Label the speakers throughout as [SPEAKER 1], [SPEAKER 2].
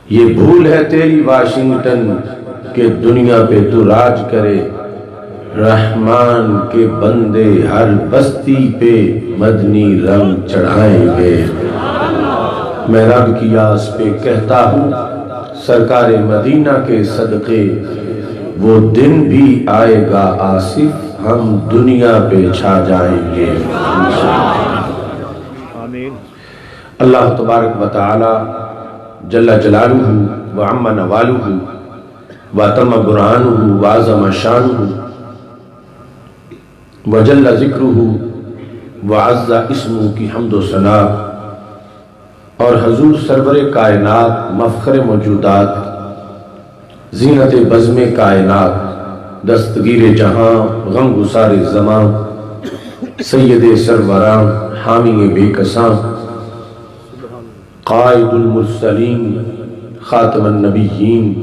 [SPEAKER 1] یہ بھول ہے تیری واشنگٹن کہ دنیا پہ تو راج کرے، رحمان کے بندے ہر بستی پہ مدنی رنگ چڑھائیں گے۔ میں رب کی آس پہ کہتا ہوں سرکار مدینہ کے صدقے، وہ دن بھی آئے گا آصف، ہم دنیا پہ چھا جائیں گے۔ اللہ تبارک و تعالی جل جلالہ وعم نوالہ واتم برہانہ وعظم شانہ وجل ذکرہ وعز اسمہ کی حمد و ثنا، اور حضور سرور کائنات مفخر موجودات زینت بزم کائنات دستگیر جہاں غم گسار زمان سید سروراں حامی بے کساں قائد المرسلین خاتم النبیین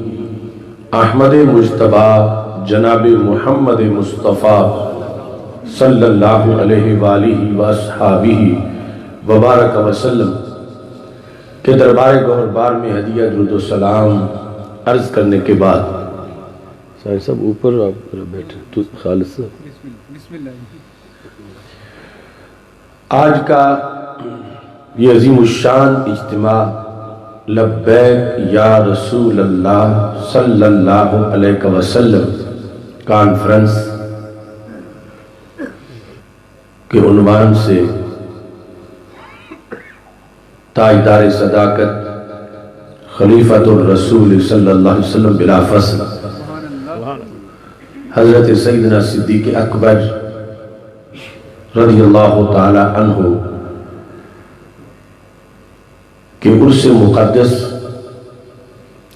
[SPEAKER 1] احمد مجتبی جناب محمد مصطفیٰ صلی اللہ علیہ وآلہ وآصحابہ وبارک وسلم کے دربار گوہر بار میں ہدیہ درود و سلام عرض کرنے کے بعد، سارے سب اوپر آپ بیٹھے تو خالص آج کا یہ عظیم الشان اجتماع لبیک یا رسول اللہ صلی اللہ علیہ وسلم کانفرنس کے عنوان سے تاجدار صداقت خلیفۃ الرسول صلی اللہ علیہ وسلم بلا فصل حضرت سیدنا صدیق اکبر رضی اللہ تعالی عنہ کہ عرس مقدس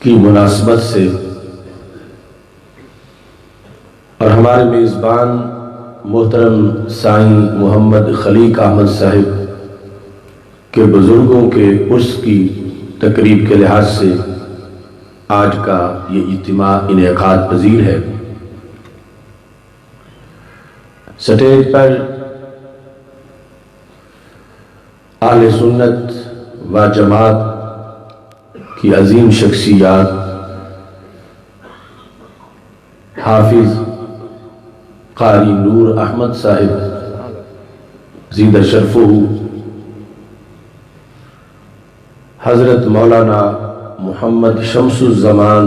[SPEAKER 1] کی مناسبت سے اور ہمارے میزبان محترم سائیں محمد خلیق احمد صاحب کے بزرگوں کے عرس کی تقریب کے لحاظ سے آج کا یہ اجتماع انعقاد پذیر ہے۔ سٹیج پر اہل سنت و جماعت کی عظیم شخصیات حافظ قاری نور احمد صاحب زیدہ شرفہ، حضرت مولانا محمد شمس الزمان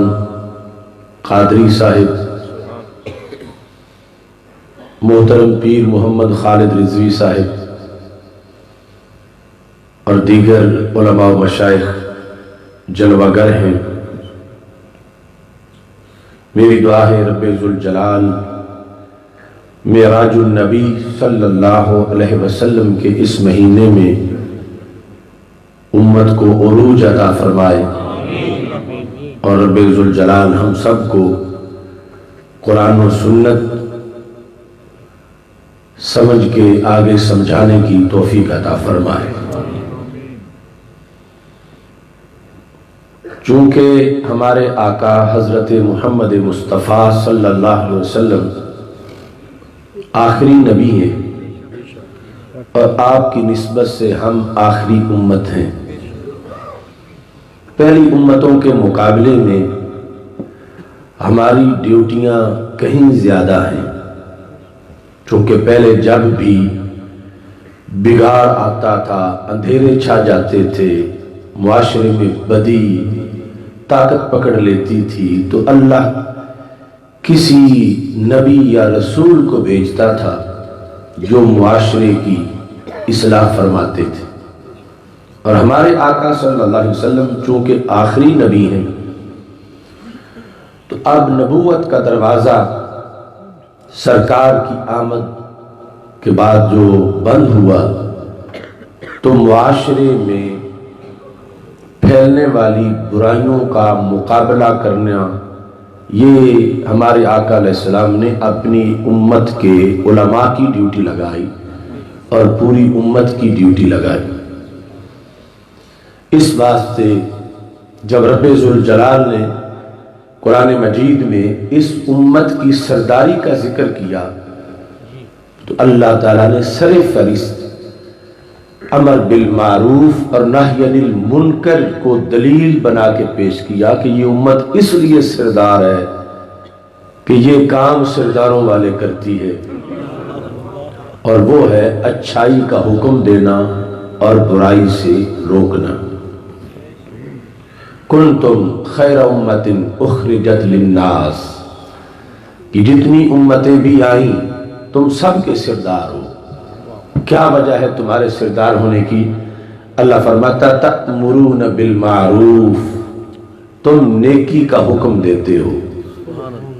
[SPEAKER 1] قادری صاحب، محترم پیر محمد خالد رضوی صاحب اور دیگر علماء و مشائخ جلوہ گر ہیں۔ میری دعا ہے رب ذوالجلال معراج النبی صلی اللہ علیہ وسلم کے اس مہینے میں امت کو عروج عطا فرمائے، اور رب ذوالجلال ہم سب کو قرآن و سنت سمجھ کے آگے سمجھانے کی توفیق عطا فرمائے۔ چونکہ ہمارے آقا حضرت محمد مصطفیٰ صلی اللہ علیہ وسلم آخری نبی ہیں اور آپ کی نسبت سے ہم آخری امت ہیں، پہلی امتوں کے مقابلے میں ہماری ڈیوٹیاں کہیں زیادہ ہیں، چونکہ پہلے جب بھی بگاڑ آتا تھا، اندھیرے چھا جاتے تھے، معاشرے میں بدی طاقت پکڑ لیتی تھی، تو اللہ کسی نبی یا رسول کو بھیجتا تھا جو معاشرے کی اصلاح فرماتے تھے، اور ہمارے آقا صلی اللہ علیہ وسلم چونکہ آخری نبی ہیں تو اب نبوت کا دروازہ سرکار کی آمد کے بعد جو بند ہوا تو معاشرے میں پھیلنے والی برائیوں کا مقابلہ کرنا، یہ ہمارے آقا علیہ السلام نے اپنی امت کے علماء کی ڈیوٹی لگائی اور پوری امت کی ڈیوٹی لگائی۔ اس واسطے جب رب ذوالجلال نے قرآن مجید میں اس امت کی سرداری کا ذکر کیا تو اللہ تعالیٰ نے سر فہرست امر بالمعروف اور نہی عن المنکر کو دلیل بنا کے پیش کیا کہ یہ امت اس لیے سردار ہے کہ یہ کام سرداروں والے کرتی ہے، اور وہ ہے اچھائی کا حکم دینا اور برائی سے روکنا۔ کنتم خیر امت اخرجت للناس، کہ جتنی امتیں بھی آئیں تم سب کے سردار ہو۔ کیا وجہ ہے تمہارے سردار ہونے کی؟ اللہ فرماتا تأمرون بالمعروف، تم نیکی کا حکم دیتے ہو،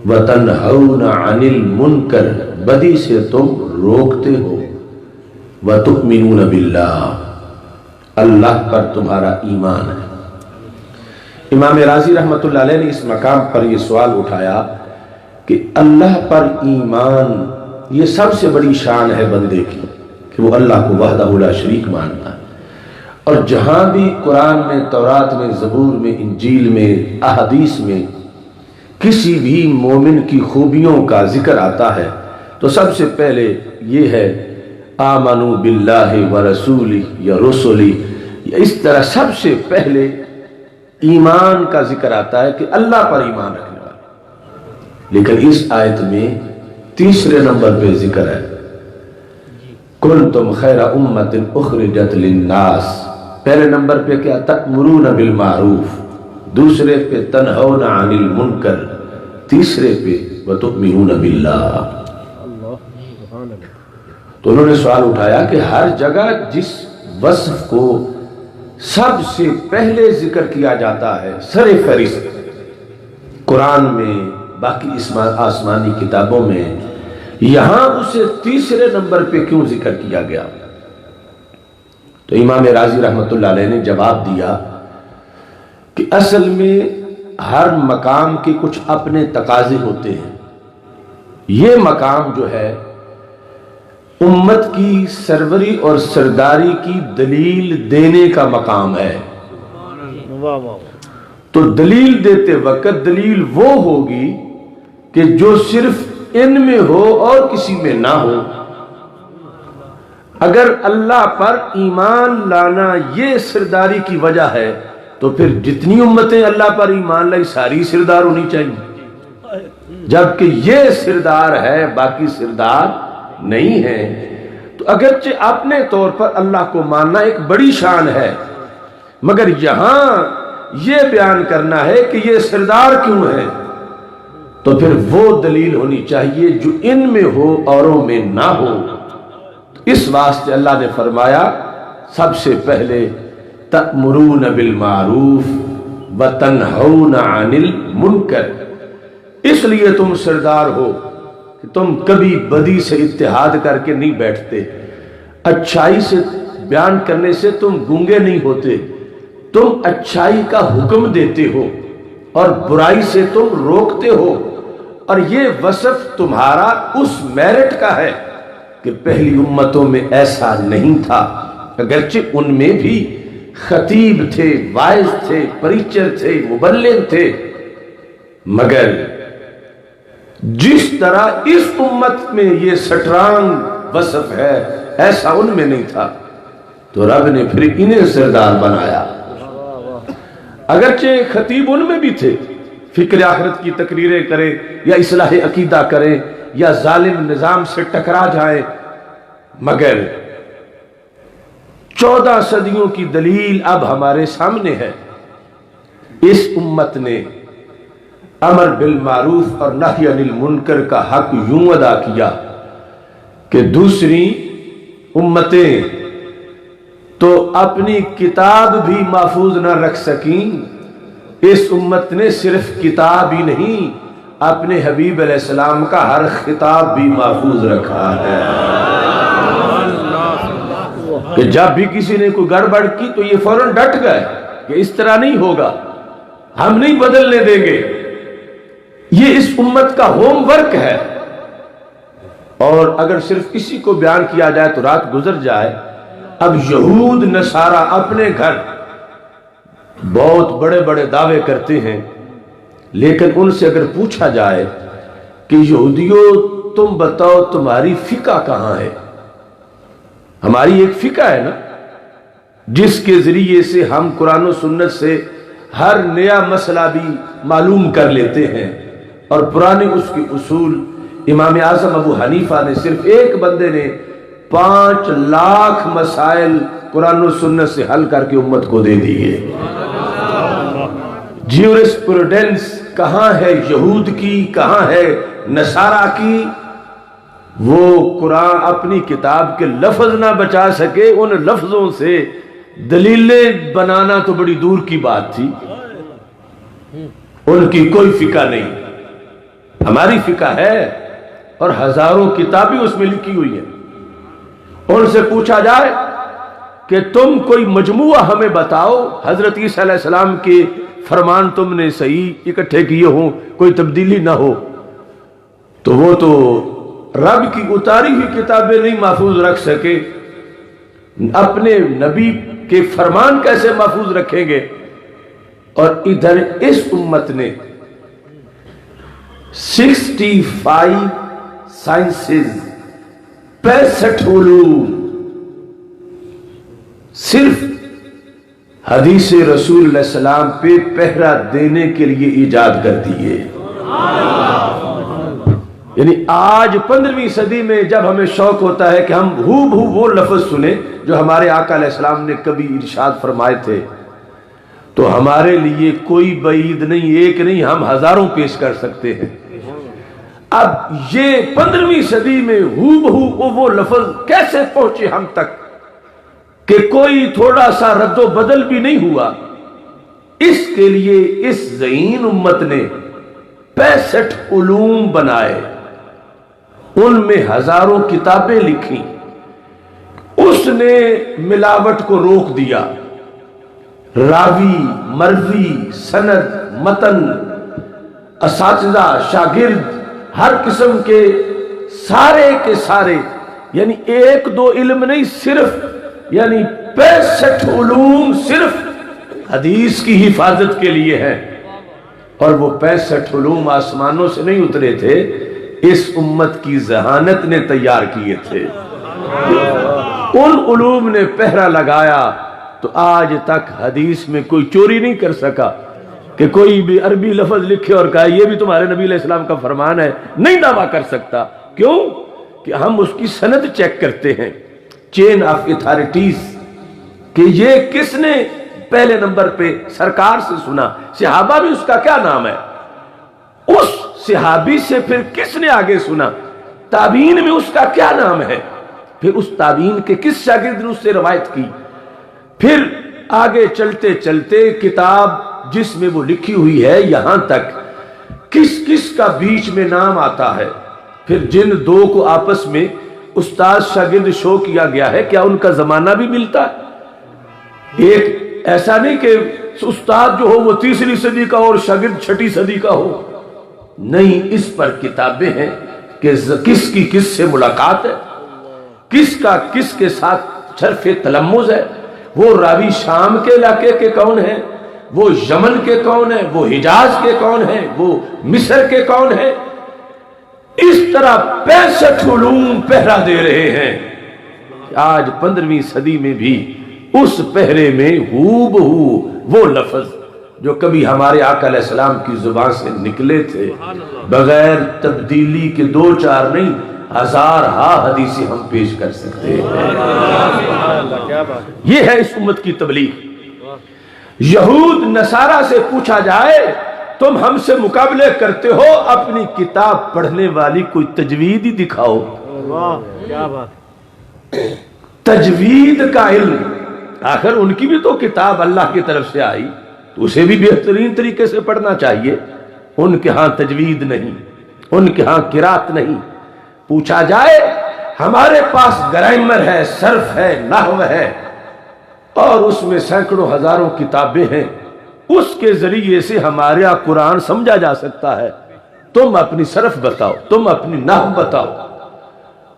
[SPEAKER 1] وتنہون عن المنکر، بدی سے تم روکتے ہو، وتؤمنون باللہ، اللہ پر تمہارا ایمان ہے۔ امام رازی رحمۃ اللہ علیہ نے اس مقام پر یہ سوال اٹھایا کہ اللہ پر ایمان یہ سب سے بڑی شان ہے بندے کی کہ وہ اللہ کو وحدہ لا شریک مانتا ہے، اور جہاں بھی قرآن میں، تورات میں، زبور میں، انجیل میں، احادیث میں کسی بھی مومن کی خوبیوں کا ذکر آتا ہے تو سب سے پہلے یہ ہے آمنوا باللہ ورسولہ یا رسولہ، اس طرح سب سے پہلے ایمان کا ذکر آتا ہے کہ اللہ پر ایمان رکھنے والے۔ لیکن اس آیت میں تیسرے نمبر پہ ذکر ہے کنتم خیر امت اخرجت للناس، پہلے نمبر پہ کیا؟ تأمرون بالمعروف، دوسرے پہ تنہون عن المنکر، تیسرے پہ وتؤمنون باللہ۔ تو انہوں نے سوال اٹھایا کہ ہر جگہ جس وصف کو سب سے پہلے ذکر کیا جاتا ہے سر فہرست قرآن میں، باقی آسمانی کتابوں میں، یہاں اسے تیسرے نمبر پہ کیوں ذکر کیا گیا؟ تو امام رازی رحمۃ اللہ علیہ نے جواب دیا کہ اصل میں ہر مقام کے کچھ اپنے تقاضے ہوتے ہیں۔ یہ مقام جو ہے امت کی سروری اور سرداری کی دلیل دینے کا مقام ہے، تو دلیل دیتے وقت دلیل وہ ہوگی کہ جو صرف ان میں ہو اور کسی میں نہ ہو۔ اگر اللہ پر ایمان لانا یہ سرداری کی وجہ ہے تو پھر جتنی امتیں اللہ پر ایمان لائی ساری سردار ہونی چاہیے، جبکہ یہ سردار ہے باقی سردار نہیں ہے۔ تو اگرچہ اپنے طور پر اللہ کو ماننا ایک بڑی شان ہے، مگر یہاں یہ بیان کرنا ہے کہ یہ سردار کیوں ہے، تو پھر وہ دلیل ہونی چاہیے جو ان میں ہو اوروں میں نہ ہو۔ اس واسطے اللہ نے فرمایا سب سے پہلے تأمرون بالمعروف وتنہون عن المنکر، اس لیے تم سردار ہو کہ تم کبھی بدی سے اتحاد کر کے نہیں بیٹھتے، اچھائی سے بیان کرنے سے تم گونگے نہیں ہوتے، تم اچھائی کا حکم دیتے ہو اور برائی سے تم روکتے ہو، اور یہ وصف تمہارا اس میرٹ کا ہے کہ پہلی امتوں میں ایسا نہیں تھا، اگرچہ ان میں بھی خطیب تھے، وائز تھے، پریچر تھے، مبلغ تھے، مگر جس طرح اس امت میں یہ سٹرانگ وصف ہے ایسا ان میں نہیں تھا، تو رب نے پھر انہیں سردار بنایا۔ اگرچہ خطیب ان میں بھی تھے، فکر آخرت کی تقریریں کریں یا اصلاح عقیدہ کریں یا ظالم نظام سے ٹکرا جائیں، مگر 14 صدیوں کی دلیل اب ہمارے سامنے ہے۔ اس امت نے امر بالمعروف اور نہی عن المنکر کا حق یوں ادا کیا کہ دوسری امتیں تو اپنی کتاب بھی محفوظ نہ رکھ سکیں، اس امت نے صرف کتاب ہی نہیں اپنے حبیب علیہ السلام کا ہر خطاب بھی محفوظ رکھا ہے، کہ جب بھی کسی نے کوئی گڑبڑ کی تو یہ فوراً ڈٹ گئے کہ اس طرح نہیں ہوگا، ہم نہیں بدلنے دیں گے۔ یہ اس امت کا ہوم ورک ہے، اور اگر صرف اسی کو بیان کیا جائے تو رات گزر جائے۔ اب یہود نصارہ اپنے گھر بہت بڑے بڑے دعوے کرتے ہیں، لیکن ان سے اگر پوچھا جائے کہ یہودیوں تم بتاؤ تمہاری فقہ کہاں ہے؟ ہماری ایک فقہ ہے نا، جس کے ذریعے سے ہم قرآن و سنت سے ہر نیا مسئلہ بھی معلوم کر لیتے ہیں، اور پرانے اس کے اصول امام اعظم ابو حنیفہ نے صرف ایک بندے نے 5 لاکھ مسائل قرآن و سنت سے حل کر کے امت کو دے دیے۔ جیورسپروڈنس کہاں ہے یہود کی، کہاں ہے نصارہ کی؟ وہ قرآن اپنی کتاب کے لفظ نہ بچا سکے، ان لفظوں سے دلیلیں بنانا تو بڑی دور کی بات تھی۔ ان کی کوئی فقہ نہیں، ہماری فقہ ہے اور ہزاروں کتابیں اس میں لکھی ہوئی ہیں۔ ان سے پوچھا جائے کہ تم کوئی مجموعہ ہمیں بتاؤ، حضرت عیسیٰ علیہ السلام کے فرمان تم نے صحیح اکٹھے کیے ہوں، کوئی تبدیلی نہ ہو، تو وہ تو رب کی اتاری ہوئی کتابیں نہیں محفوظ رکھ سکے، اپنے نبی کے فرمان کیسے محفوظ رکھیں گے؟ اور ادھر اس امت نے 65 سائنسز، 65 علوم صرف حدیث رسول اللہ علیہ السلام پہ پہرا دینے کے لیے ایجاد کر دیے۔ یعنی آج 15ویں صدی میں جب ہمیں شوق ہوتا ہے کہ ہم ہو بہو وہ لفظ سنیں جو ہمارے آقا علیہ السلام نے کبھی ارشاد فرمائے تھے، تو ہمارے لیے کوئی بعید نہیں، ایک نہیں، ہم ہزاروں پیش کر سکتے ہیں۔ اب یہ 15ویں صدی میں ہو بہو وہ لفظ کیسے پہنچے ہم تک کہ کوئی تھوڑا سا رد و بدل بھی نہیں ہوا؟ اس کے لیے اس ذہین امت نے 65 علوم بنائے، ان میں ہزاروں کتابیں لکھی۔ اس نے ملاوٹ کو روک دیا، راوی، مروی، سند، متن، اساتذہ، شاگرد، ہر قسم کے سارے یعنی 1-2 علم نہیں، صرف یعنی 65 علوم صرف حدیث کی حفاظت کے لیے ہے۔ اور وہ 65 علوم آسمانوں سے نہیں اترے تھے، اس امت کی ذہانت نے تیار کیے تھے۔ ان علوم نے پہرا لگایا تو آج تک حدیث میں کوئی چوری نہیں کر سکا کہ کوئی بھی عربی لفظ لکھے اور کہا یہ بھی تمہارے نبی علیہ السلام کا فرمان ہے، نہیں دعویٰ کر سکتا۔ کیوں؟ کہ ہم اس کی سند چیک کرتے ہیں، چین آف اتھارٹیز، کہ یہ کس نے پہلے نمبر پہ سرکار سے سنا، صحابہ بھی اس کا کیا نام ہے، اس صحابی سے پھر کس نے آگے سنا، تابعین میں اس کا کیا نام ہے، پھر اس تابعین کے کس شاگرد نے اس سے روایت کی، پھر آگے چلتے چلتے کتاب جس میں وہ لکھی ہوئی ہے یہاں تک کس کس کا بیچ میں نام آتا ہے، پھر جن دو کو آپس میں استاد شاگرد شو کیا گیا ہے کیا ان کا زمانہ بھی ملتا ہے؟ ایک ایسا نہیں کہ استاد جو ہو وہ 3ری صدی کا اور شاگرد 6ٹھی صدی کا ہو، نہیں، اس پر کتابیں ہیں کہ کس کی کس سے ملاقات ہے، کس کا کس کے ساتھ شرف تلمذ ہے، وہ راوی شام کے علاقے کے کون ہیں، وہ یمن کے کون ہیں، وہ حجاز کے کون ہیں، وہ مصر کے کون ہیں۔ اس طرح 65 علوم پہرا دے رہے ہیں۔ آج 15ویں صدی میں بھی اس پہرے میں ہو بہو وہ لفظ جو کبھی ہمارے آقا علیہ السلام کی زبان سے نکلے تھے، بغیر تبدیلی کے 2-4 نہیں، 1000 حدیثیں ہم پیش کر سکتے ہیں۔ یہ ہے اس امت کی تبلیغ۔ یہود نصارہ سے پوچھا جائے تم ہم سے مقابلے کرتے ہو، اپنی کتاب پڑھنے والی کوئی تجوید ہی دکھاؤ۔
[SPEAKER 2] کیا بات،
[SPEAKER 1] تجوید کا علم، آخر ان کی بھی تو کتاب اللہ کی طرف سے آئی تو اسے بھی بہترین طریقے سے پڑھنا چاہیے۔ ان کے ہاں تجوید نہیں، ان کے ہاں قرات نہیں۔ پوچھا جائے ہمارے پاس گرامر ہے، صرف ہے، نحو ہے، اور اس میں سینکڑوں ہزاروں کتابیں ہیں، اس کے ذریعے سے ہمارے یہاں قرآن سمجھا جا سکتا ہے، تم اپنی صرف بتاؤ، تم اپنی نحو بتاؤ۔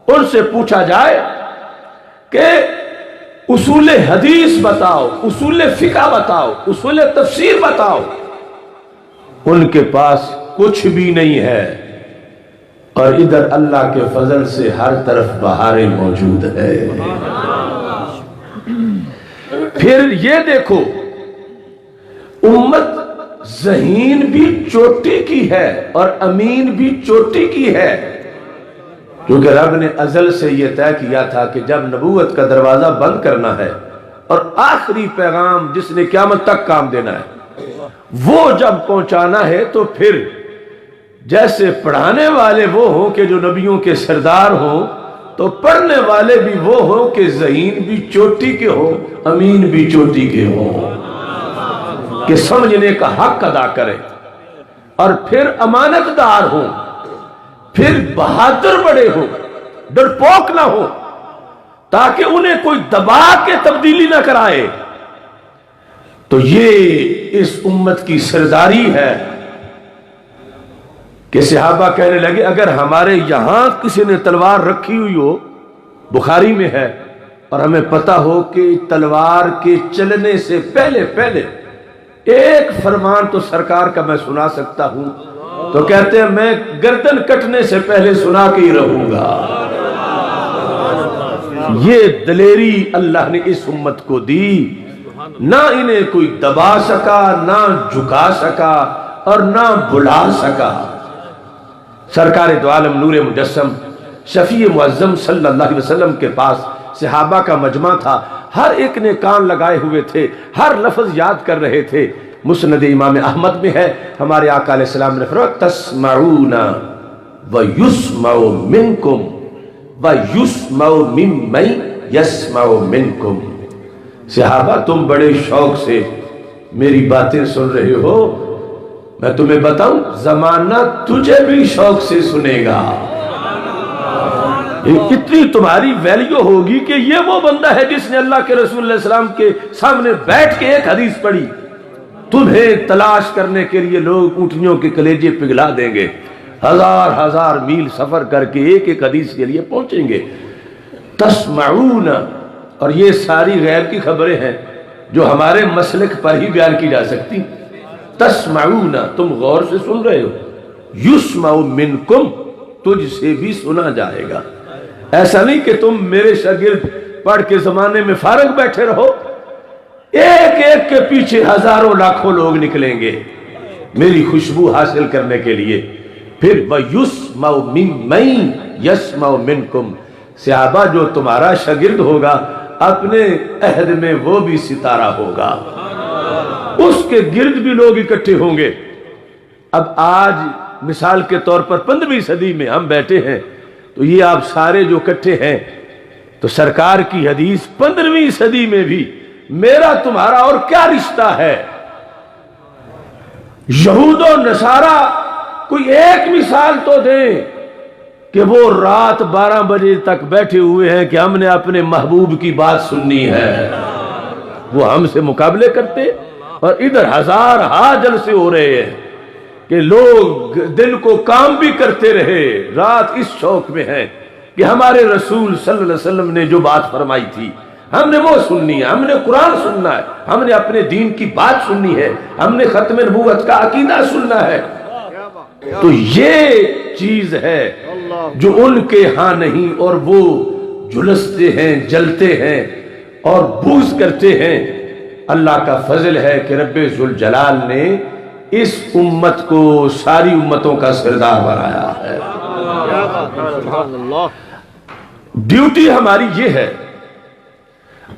[SPEAKER 1] ان سے پوچھا جائے کہ اصول حدیث بتاؤ، اصول فقہ بتاؤ، اصول تفسیر بتاؤ، ان کے پاس کچھ بھی نہیں ہے۔ اور ادھر اللہ کے فضل سے ہر طرف بہاریں موجود ہے۔ پھر یہ دیکھو امت ذہین بھی چوٹی کی ہے اور امین بھی چوٹی کی ہے، کیونکہ رب نے ازل سے یہ طے کیا تھا کہ جب نبوت کا دروازہ بند کرنا ہے اور آخری پیغام جس نے قیامت تک کام دینا ہے وہ جب پہنچانا ہے تو پھر جیسے پڑھانے والے وہ ہوں کہ جو نبیوں کے سردار ہوں، تو پڑھنے والے بھی وہ ہوں کہ ذہین بھی چوٹی کے ہوں، امین بھی چوٹی کے ہوں، کہ سمجھنے کا حق ادا کرے، اور پھر امانت دار ہوں، پھر بہادر بڑے ہوں، ڈرپوک نہ ہو، تاکہ انہیں کوئی دبا کے تبدیلی نہ کرائے۔ تو یہ اس امت کی سرداری ہے کہ صحابہ کہنے لگے اگر ہمارے یہاں کسی نے تلوار رکھی ہوئی ہو، بخاری میں ہے، اور ہمیں پتہ ہو کہ تلوار کے چلنے سے پہلے ایک فرمان تو سرکار کا میں سنا سکتا ہوں، تو کہتے ہیں میں گردن کٹنے سے پہلے سنا کے ہی رہوں گا۔ یہ دلیری اللہ نے اس امت کو دی، نہ انہیں کوئی دبا سکا، نہ جھکا سکا، اور نہ بلا سکا۔ سرکار دو عالم نور مجسم شفیع معظم صلی اللہ علیہ وسلم کے پاس صحابہ کا مجمع تھا، ہر ایک نے کان لگائے ہوئے تھے، ہر لفظ یاد کر رہے تھے۔ مسند امام احمد میں ہے، ہمارے آقا علیہ السلام نے فرمایا تسمعون ویسمع منکم ویسمع ممن یسمع منکم۔ صحابہ تم بڑے شوق سے میری باتیں سن رہے ہو، میں تمہیں بتاؤں زمانہ تجھے بھی شوق سے سنے گا۔ کتنی تمہاری ویلیو ہوگی کہ یہ وہ بندہ ہے جس نے اللہ کے رسول علیہ السلام کے سامنے بیٹھ کے ایک حدیث پڑھی۔ تمہیں تلاش کرنے کے لیے لوگ اونٹنیوں کے کلیجے پگھلا دیں گے، ہزار میل سفر کر کے ایک ایک حدیث کے لیے پہنچیں گے۔ تسمعون، اور یہ ساری غیب کی خبریں ہیں جو ہمارے مسلک پر ہی بیان کی جا سکتی۔ تسمعون، تم غور سے سن رہے ہو، یسمع منکم، تجھ سے بھی سنا جائے گا۔ ایسا نہیں کہ تم میرے شاگرد پڑھ کے زمانے میں فارغ بیٹھے رہو، ایک ایک کے پیچھے ہزاروں لاکھوں لوگ نکلیں گے میری خوشبو حاصل کرنے کے لیے۔ پھر وَيُسْمَعُ مِمَّن يَسْمَعُ مِنْكُمْ، صحابہ جو تمہارا شاگرد ہوگا اپنے عہد میں وہ بھی ستارہ ہوگا، اس کے گرد بھی لوگ اکٹھے ہوں گے۔ اب آج مثال کے طور پر 15ویں صدی میں ہم بیٹھے ہیں، تو یہ آپ سارے جو اکٹھے ہیں، تو سرکار کی حدیث 15ویں صدی میں بھی میرا تمہارا اور کیا رشتہ ہے؟ یہود و نصارہ کوئی ایک مثال تو دیں کہ وہ رات 12 بجے تک بیٹھے ہوئے ہیں کہ ہم نے اپنے محبوب کی بات سننی ہے، وہ ہم سے مقابلے کرتے، اور ادھر ہزار جلسے ہو رہے ہیں کہ لوگ دن کو کام بھی کرتے رہے، رات اس شوق میں ہے کہ ہمارے رسول صلی اللہ علیہ وسلم نے جو بات فرمائی تھی ہم نے وہ سننی ہے، ہم نے قرآن سننا ہے، ہم نے اپنے دین کی بات سننی ہے، ہم نے ختم نبوت کا عقیدہ سننا ہے۔ تو یہ چیز ہے جو ان کے ہاں نہیں، اور وہ جلستے ہیں، جلتے ہیں اور بغض کرتے ہیں۔ اللہ کا فضل ہے کہ رب ذوالجلال نے اس امت کو ساری امتوں کا سردار بنایا ہے۔ ڈیوٹی ہماری یہ ہے،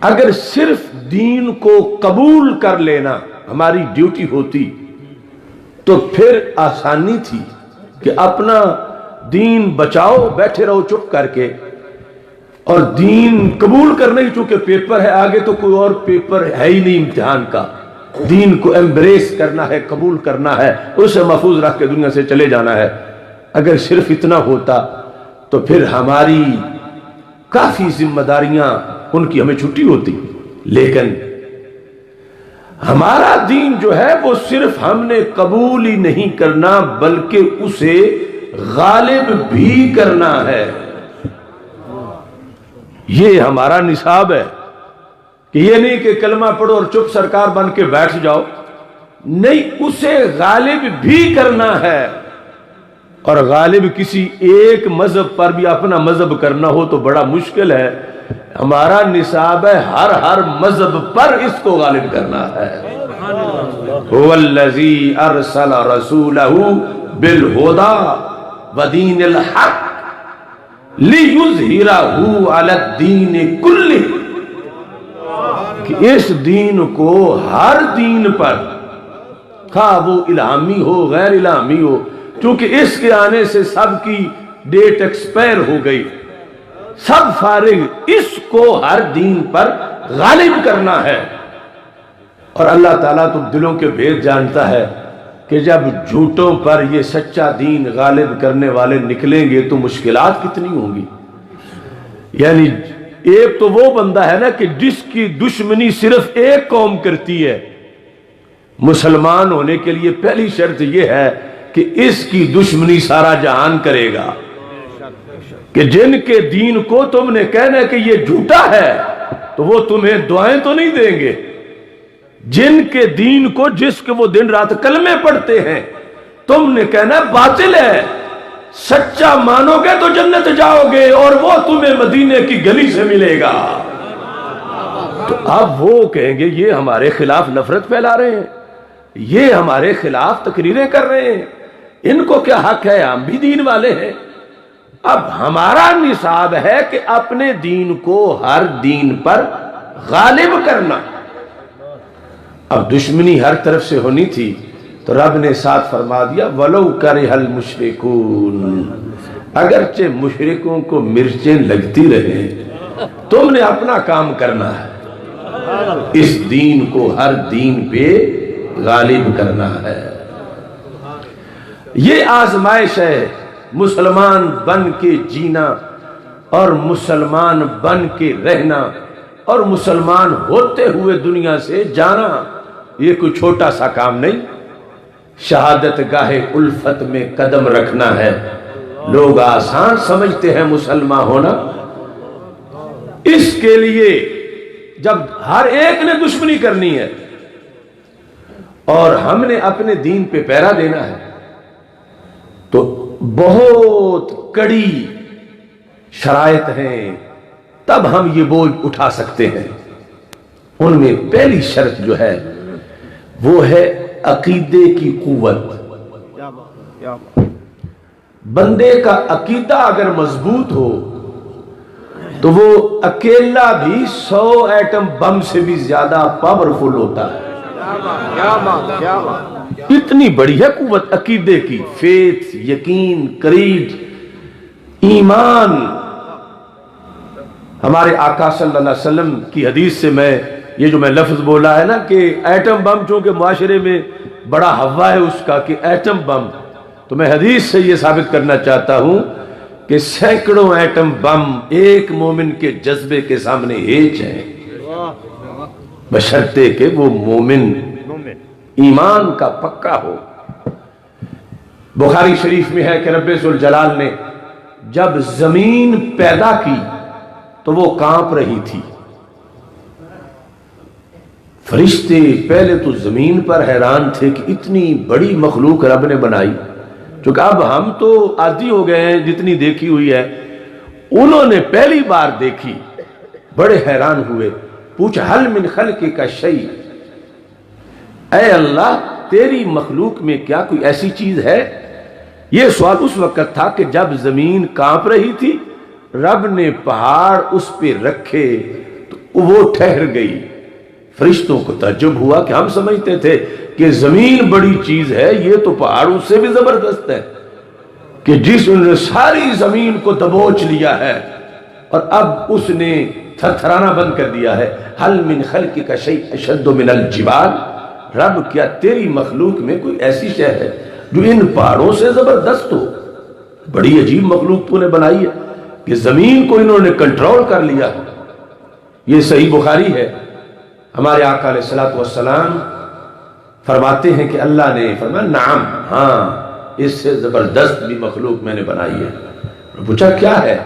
[SPEAKER 1] اگر صرف دین کو قبول کر لینا ہماری ڈیوٹی ہوتی تو پھر آسانی تھی کہ اپنا دین بچاؤ، بیٹھے رہو چپ کر کے، اور دین قبول کرنا ہی چونکہ پیپر ہے، آگے تو کوئی اور پیپر ہے ہی نہیں امتحان کا، دین کو ایمبریس کرنا ہے، قبول کرنا ہے، اسے محفوظ رکھ کے دنیا سے چلے جانا ہے۔ اگر صرف اتنا ہوتا تو پھر ہماری کافی ذمہ داریاں ان کی ہمیں چھٹی ہوتی، لیکن ہمارا دین جو ہے وہ صرف ہم نے قبول ہی نہیں کرنا بلکہ اسے غالب بھی کرنا ہے۔ یہ ہمارا نصاب ہے کہ یہ نہیں کہ کلمہ پڑھو اور چپ سرکار بن کے بیٹھ جاؤ، نہیں، اسے غالب بھی کرنا ہے۔ اور غالب کسی ایک مذہب پر بھی اپنا مذہب کرنا ہو تو بڑا مشکل ہے، ہمارا نصاب ہے ہر مذہب پر اس کو غالب کرنا ہے۔ هو الذی ارسل رسولہ بالہدی ودین الحق لیظہرہ علی الدین کلہ، کہ اس دین کو ہر دین پر، خواہ وہ الہامی ہو غیر الہامی ہو، چونکہ اس کے آنے سے سب کی ڈیٹ ایکسپائر ہو گئی، سب فارغ، اس کو ہر دین پر غالب کرنا ہے۔ اور اللہ تعالیٰ تو دلوں کے بھید جانتا ہے کہ جب جھوٹوں پر یہ سچا دین غالب کرنے والے نکلیں گے تو مشکلات کتنی ہوں گی۔ یعنی ایک تو وہ بندہ ہے نا کہ جس کی دشمنی صرف ایک قوم کرتی ہے، مسلمان ہونے کے لیے پہلی شرط یہ ہے کہ اس کی دشمنی سارا جہان کرے گا، کہ جن کے دین کو تم نے کہنا کہ یہ جھوٹا ہے تو وہ تمہیں دعائیں تو نہیں دیں گے، جن کے دین کو جس کے وہ دن رات کلمے پڑھتے ہیں تم نے کہنا باطل ہے، سچا مانو گے تو جنت جاؤ گے اور وہ تمہیں مدینے کی گلی سے ملے گا۔ تو اب وہ کہیں گے یہ ہمارے خلاف نفرت پھیلا رہے ہیں، یہ ہمارے خلاف تقریریں کر رہے ہیں، ان کو کیا حق ہے، ہم بھی دین والے ہیں۔ اب ہمارا نصاب ہے کہ اپنے دین کو ہر دین پر غالب کرنا۔ اب دشمنی ہر طرف سے ہونی تھی تو رب نے ساتھ فرما دیا وَلَوْ كَرِهَ الْمُشْرِكُونَ، اگرچہ مشرکوں کو مرچیں لگتی رہیں تم نے اپنا کام کرنا ہے، اس دین کو ہر دین پہ غالب کرنا ہے۔ یہ آزمائش ہے، مسلمان بن کے جینا اور مسلمان بن کے رہنا اور مسلمان ہوتے ہوئے دنیا سے جانا، یہ کوئی چھوٹا سا کام نہیں۔ شہادت گاہ الفت میں قدم رکھنا ہے، لوگ آسان سمجھتے ہیں مسلمان ہونا، اس کے لیے جب ہر ایک نے دشمنی کرنی ہے اور ہم نے اپنے دین پہ پہرا دینا ہے تو بہت کڑی شرائط ہیں، تب ہم یہ بوجھ اٹھا سکتے ہیں۔ ان میں پہلی شرط جو ہے وہ ہے عقیدے کی قوت۔ بندے کا عقیدہ اگر مضبوط ہو تو وہ اکیلا بھی 100 ایٹم بم سے بھی زیادہ پاورفل ہوتا ہے۔ اتنی بڑی ہے قوت عقیدے کی، فیتھ، یقین، کریڈ، ایمان۔ ہمارے آقا صلی اللہ علیہ وسلم کی حدیث سے میں یہ جو میں لفظ بولا ہے نا کہ ایٹم بم، چونکہ معاشرے میں بڑا ہوا ہے اس کا کہ ایٹم بم، تو میں حدیث سے یہ ثابت کرنا چاہتا ہوں کہ سینکڑوں ایٹم بم ایک مومن کے جذبے کے سامنے ہیچ ہیں، بشرطے کہ وہ مومن ایمان کا پکا ہو۔ بخاری شریف میں ہے کہ رب ذوالجلال نے جب زمین پیدا کی تو وہ کانپ رہی تھی، فرشتے پہلے تو زمین پر حیران تھے کہ اتنی بڑی مخلوق رب نے بنائی، چونکہ اب ہم تو عادی ہو گئے ہیں جتنی دیکھی ہوئی ہے، انہوں نے پہلی بار دیکھی، بڑے حیران ہوئے، پوچھا حل من خلقک شیء، اے اللہ تیری مخلوق میں کیا کوئی ایسی چیز ہے؟ یہ سوال اس وقت تھا کہ جب زمین کانپ رہی تھی، رب نے پہاڑ اس پہ رکھے تو وہ ٹھہر گئی۔ فرشتوں کو تعجب ہوا کہ ہم سمجھتے تھے کہ زمین بڑی چیز ہے، یہ تو پہاڑ اس سے بھی زبردست ہے، کہ جس نے ساری زمین کو دبوچ لیا ہے اور اب اس نے تھرتھرانا بند کر دیا ہے۔ حل من خلقک شیء اشد من الجبال، رب کیا تیری مخلوق میں کوئی ایسی شے ہے جو ان پہاڑوں سے زبردست ہو؟ بڑی عجیب مخلوق تو نے بنائی ہے کہ زمین کو انہوں نے کنٹرول کر لیا۔ یہ صحیح بخاری ہے، ہمارے آقا علیہ الصلوۃ والسلام فرماتے ہیں کہ اللہ نے فرمایا نعم، ہاں اس سے زبردست بھی مخلوق میں نے بنائی ہے۔ پوچھا کیا ہے؟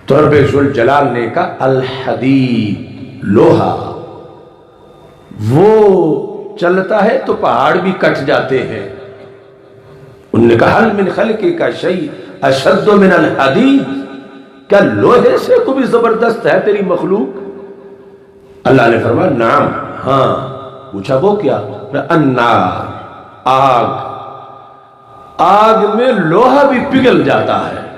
[SPEAKER 1] تو رب ذوالجلال نے کہا الحدید، لوہا، وہ چلتا ہے تو پہاڑ بھی کٹ جاتے ہیں۔ انہوں نے کہا حل من خلقک شیء اشد من الحدید، کیا لوہے سے کو بھی زبردست ہے تیری مخلوق؟ اللہ نے فرمایا نعم، ہاں۔ پوچھا وہ کیا؟ النار، آگ۔ آگ میں لوہا بھی پگھل جاتا ہے۔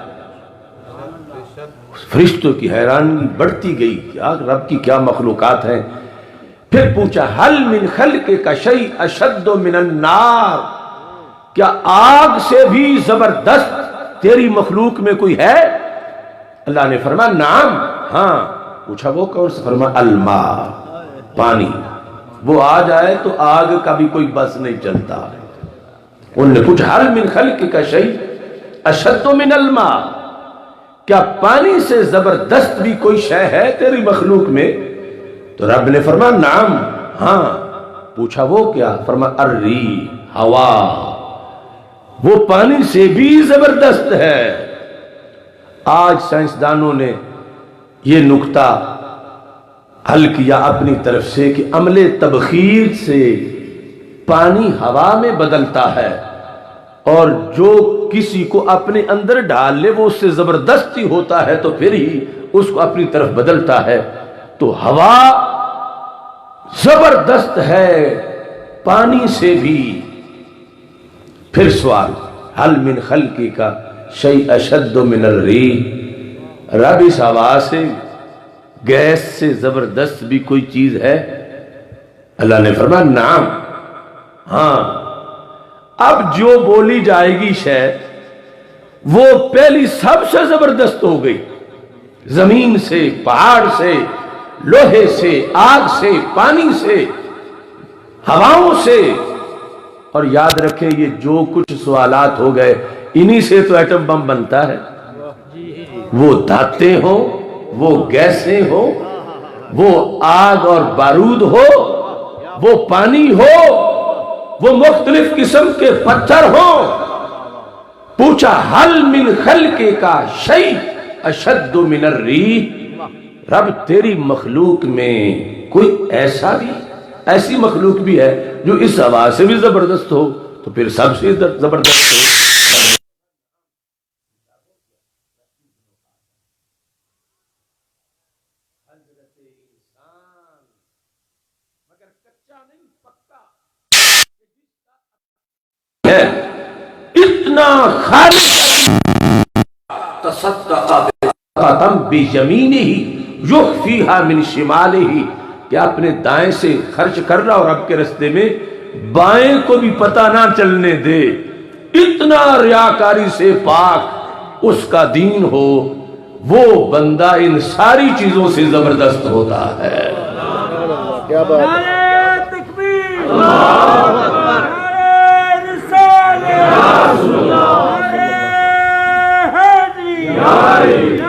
[SPEAKER 1] فرشتوں کی حیرانی بڑھتی گئی کہ آگ رب کی کیا مخلوقات ہیں۔ پھر پوچھا حل من خلقک شیء اشد من النار، کیا آگ سے بھی زبردست تیری مخلوق میں کوئی ہے؟ اللہ نے فرمایا نعم، ہاں۔ پوچھا وہ کون سا؟ فرمایا الماء، پانی۔ وہ آ جائے تو آگ کا بھی کوئی بس نہیں چلتا۔ انہوں نے پوچھا حل من خلقک شیء اشد من الماء، کیا پانی سے زبردست بھی کوئی شے ہے تیری مخلوق میں؟ تو رب نے فرمایا نعم، ہاں۔ پوچھا وہ کیا؟ فرمایا الریح، ہوا، وہ پانی سے بھی زبردست ہے۔ آج سائنسدانوں نے یہ نکتہ حل کیا اپنی طرف سے کہ عمل تبخیر سے پانی ہوا میں بدلتا ہے، اور جو کسی کو اپنے اندر ڈال لے وہ اس سے زبردستی ہوتا ہے تو پھر ہی اس کو اپنی طرف بدلتا ہے۔ تو ہوا زبردست ہے پانی سے بھی۔ پھر سوال حل من خلقک شیء اشد من الریح، رب اس ہوا سے، گیس سے زبردست بھی کوئی چیز ہے؟ اللہ نے فرمایا نعم، ہاں۔ اب جو بولی جائے گی شے وہ پہلی سب سے زبردست ہو گئی، زمین سے، پہاڑ سے، لوہے سے، آگ سے، پانی سے، ہواؤں سے۔ اور یاد رکھیں یہ جو کچھ سوالات ہو گئے انہی سے تو ایٹم بم بنتا ہے۔ وہ دھاتیں ہوں، وہ گیسیں ہوں، وہ آگ اور بارود ہو، وہ پانی ہو، وہ مختلف قسم کے پتھر ہوں۔ پوچھا حل من خلقک شیء اشد من الریح، رب تیری مخلوق میں کوئی ایسی مخلوق بھی ہے جو اس ہوا سے بھی زبردست ہو؟ تو پھر سب سے زبردست ہو۔ اتنا خالص تصدق بیمینہ یخفیہا من شمالہ، کہ اپنے دائیں سے خرچ کر رہا اور رب کے رستے میں بائیں کو بھی پتہ نہ چلنے دے۔ اتنا ریاکاری سے پاک اس کا دین ہو، وہ بندہ ان ساری چیزوں سے زبردست ہوتا ہے۔
[SPEAKER 2] کیا بات ہے!
[SPEAKER 3] نعرہ تکبیر، اللہ اکبر، نعرہ رسالت، یا رسول اللہ، نعرہ حیدری، نعرہ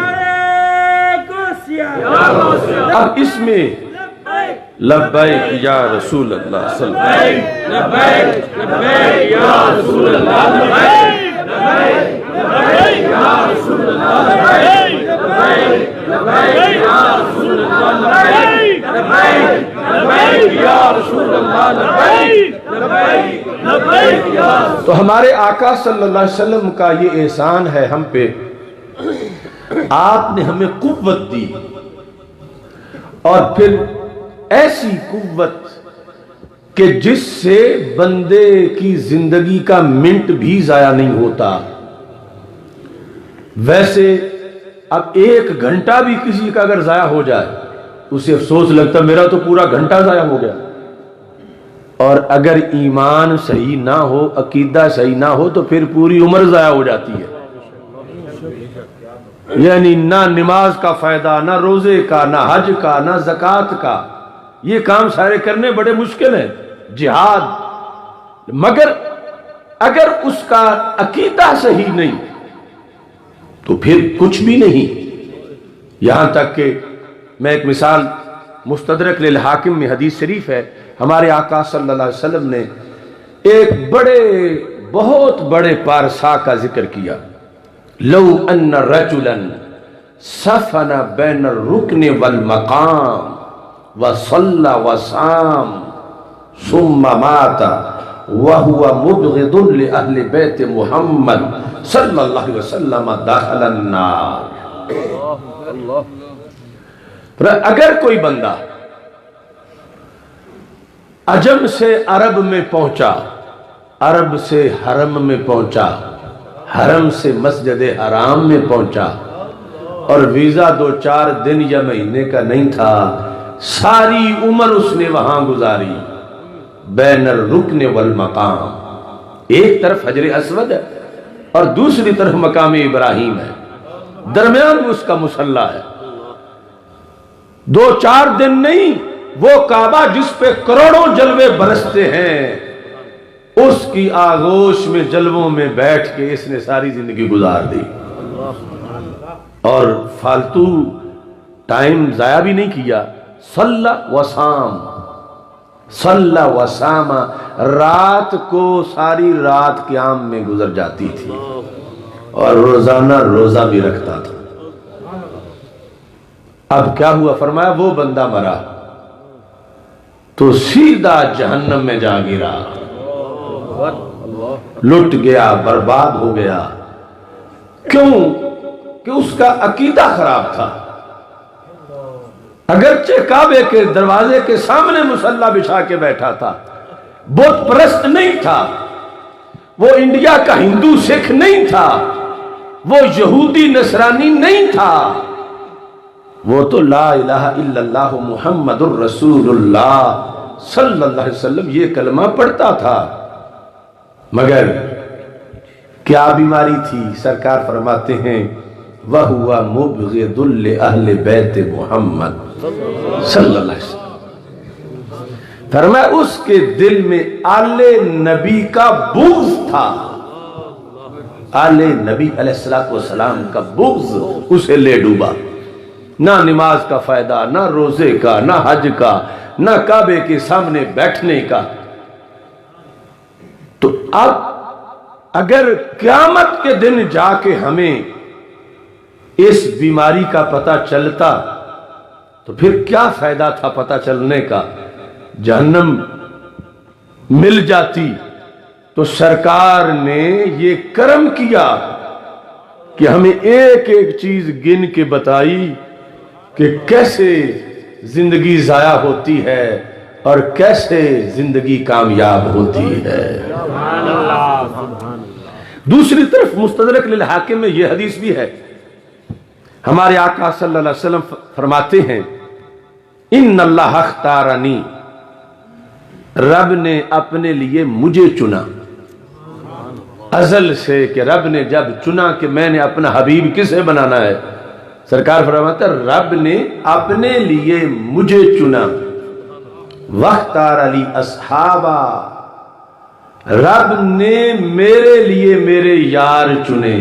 [SPEAKER 3] غوثیہ۔
[SPEAKER 1] اب اس میں لبیک یا رسول اللہ صلی اللہ علیہ وسلم،
[SPEAKER 3] لبیک لبیک یا رسول اللہ، لبیک لبیک لبیک یا رسول اللہ، لبیک لبیک لبیک یا رسول اللہ، لبیک لبیک لبیک یا رسول اللہ، لبیک لبیک لبیک یا رسول اللہ۔
[SPEAKER 1] تو ہمارے آقا صلی اللہ علیہ وسلم کا یہ احسان ہے ہم پہ، آپ نے ہمیں قوت دی، اور پھر ایسی قوت کہ جس سے بندے کی زندگی کا منٹ بھی ضائع نہیں ہوتا۔ ویسے اب 1 گھنٹہ بھی کسی کا اگر ضائع ہو جائے اسے افسوس لگتا میرا تو پورا گھنٹہ ضائع ہو گیا۔ اور اگر ایمان صحیح نہ ہو، عقیدہ صحیح نہ ہو تو پھر پوری عمر ضائع ہو جاتی ہے۔ یعنی نہ نماز کا فائدہ، نہ روزے کا، نہ حج کا، نہ زکوٰۃ کا، یہ کام سارے کرنے بڑے مشکل ہیں، جہاد، مگر اگر اس کا عقیدہ صحیح نہیں تو پھر کچھ بھی نہیں۔ یہاں تک کہ میں ایک مثال، مستدرک للحاکم میں حدیث شریف ہے، ہمارے آقا صلی اللہ علیہ وسلم نے ایک بہت بڑے پارسا کا ذکر کیا۔ لو ان رجلا سفن بین الرکن والمقام وصلى وصام ثم مات وهو مبغض لأهل بيت محمد صلی اللہ علیہ وسلم دخل النار۔ پر اگر کوئی بندہ عجم سے عرب میں پہنچا، عرب سے حرم میں پہنچا، حرم سے مسجد حرام میں پہنچا اور ویزا 2-4 دن یا مہینے کا نہیں تھا، ساری عمر اس نے وہاں گزاری بین الرکن والمقام، ایک طرف حجر اسود ہے اور دوسری طرف مقام ابراہیم ہے، درمیان میں اس کا مصلی ہے، 2-4 دن نہیں، وہ کعبہ جس پہ کروڑوں جلوے برستے ہیں اس کی آغوش میں جلووں میں بیٹھ کے اس نے ساری زندگی گزار دی اور فالتو ٹائم ضائع بھی نہیں کیا۔ صلی وسام، صلی وسام، رات کو ساری رات قیام میں گزر جاتی تھی اور روزانہ روزہ بھی رکھتا تھا۔ اب کیا ہوا؟ فرمایا وہ بندہ مرا تو سیدھا جہنم میں جا گرا، لٹ گیا، برباد ہو گیا۔ کیوں؟ کہ اس کا عقیدہ خراب تھا۔ اگرچہ کعبے کے دروازے کے سامنے مصلی بچھا کے بیٹھا تھا، بت پرست نہیں تھا، وہ انڈیا کا ہندو سکھ نہیں تھا، وہ یہودی نصرانی نہیں تھا، وہ تو لا الہ الا اللہ محمد الرسول اللہ صلی اللہ علیہ وسلم یہ کلمہ پڑھتا تھا۔ مگر کیا بیماری تھی؟ سرکار فرماتے ہیں وَهُوَ مُبْغِضٌ لِأَهْلِ بَيْتِ محمد صلی اللہ علیہ وسلم۔ فرمایا اس کے دل میں آل نبی کا بغض تھا، آل نبی علیہ السلام کا بغض اسے لے ڈوبا۔ نہ نماز کا فائدہ، نہ روزے کا، نہ حج کا، نہ کعبے کے سامنے بیٹھنے کا۔ تو اب اگر قیامت کے دن جا کے ہمیں اس بیماری کا پتہ چلتا تو پھر کیا فائدہ تھا پتہ چلنے کا؟ جہنم مل جاتی۔ تو سرکار نے یہ کرم کیا کہ ہمیں ایک ایک چیز گن کے بتائی کہ کیسے زندگی ضائع ہوتی ہے اور کیسے زندگی کامیاب ہوتی ہے۔ دوسری طرف مستدرک للحاکم میں یہ حدیث بھی ہے، ہمارے آقا صلی اللہ علیہ وسلم فرماتے ہیں ان اللہ اختارنی، رب نے اپنے لیے مجھے چنا، ازل سے کہ رب نے جب چنا کہ میں نے اپنا حبیب کسے بنانا ہے، سرکار فرماتا ہے رب نے اپنے لیے مجھے چنا، واختار علی اصحابہ، رب نے میرے لیے میرے یار چنے۔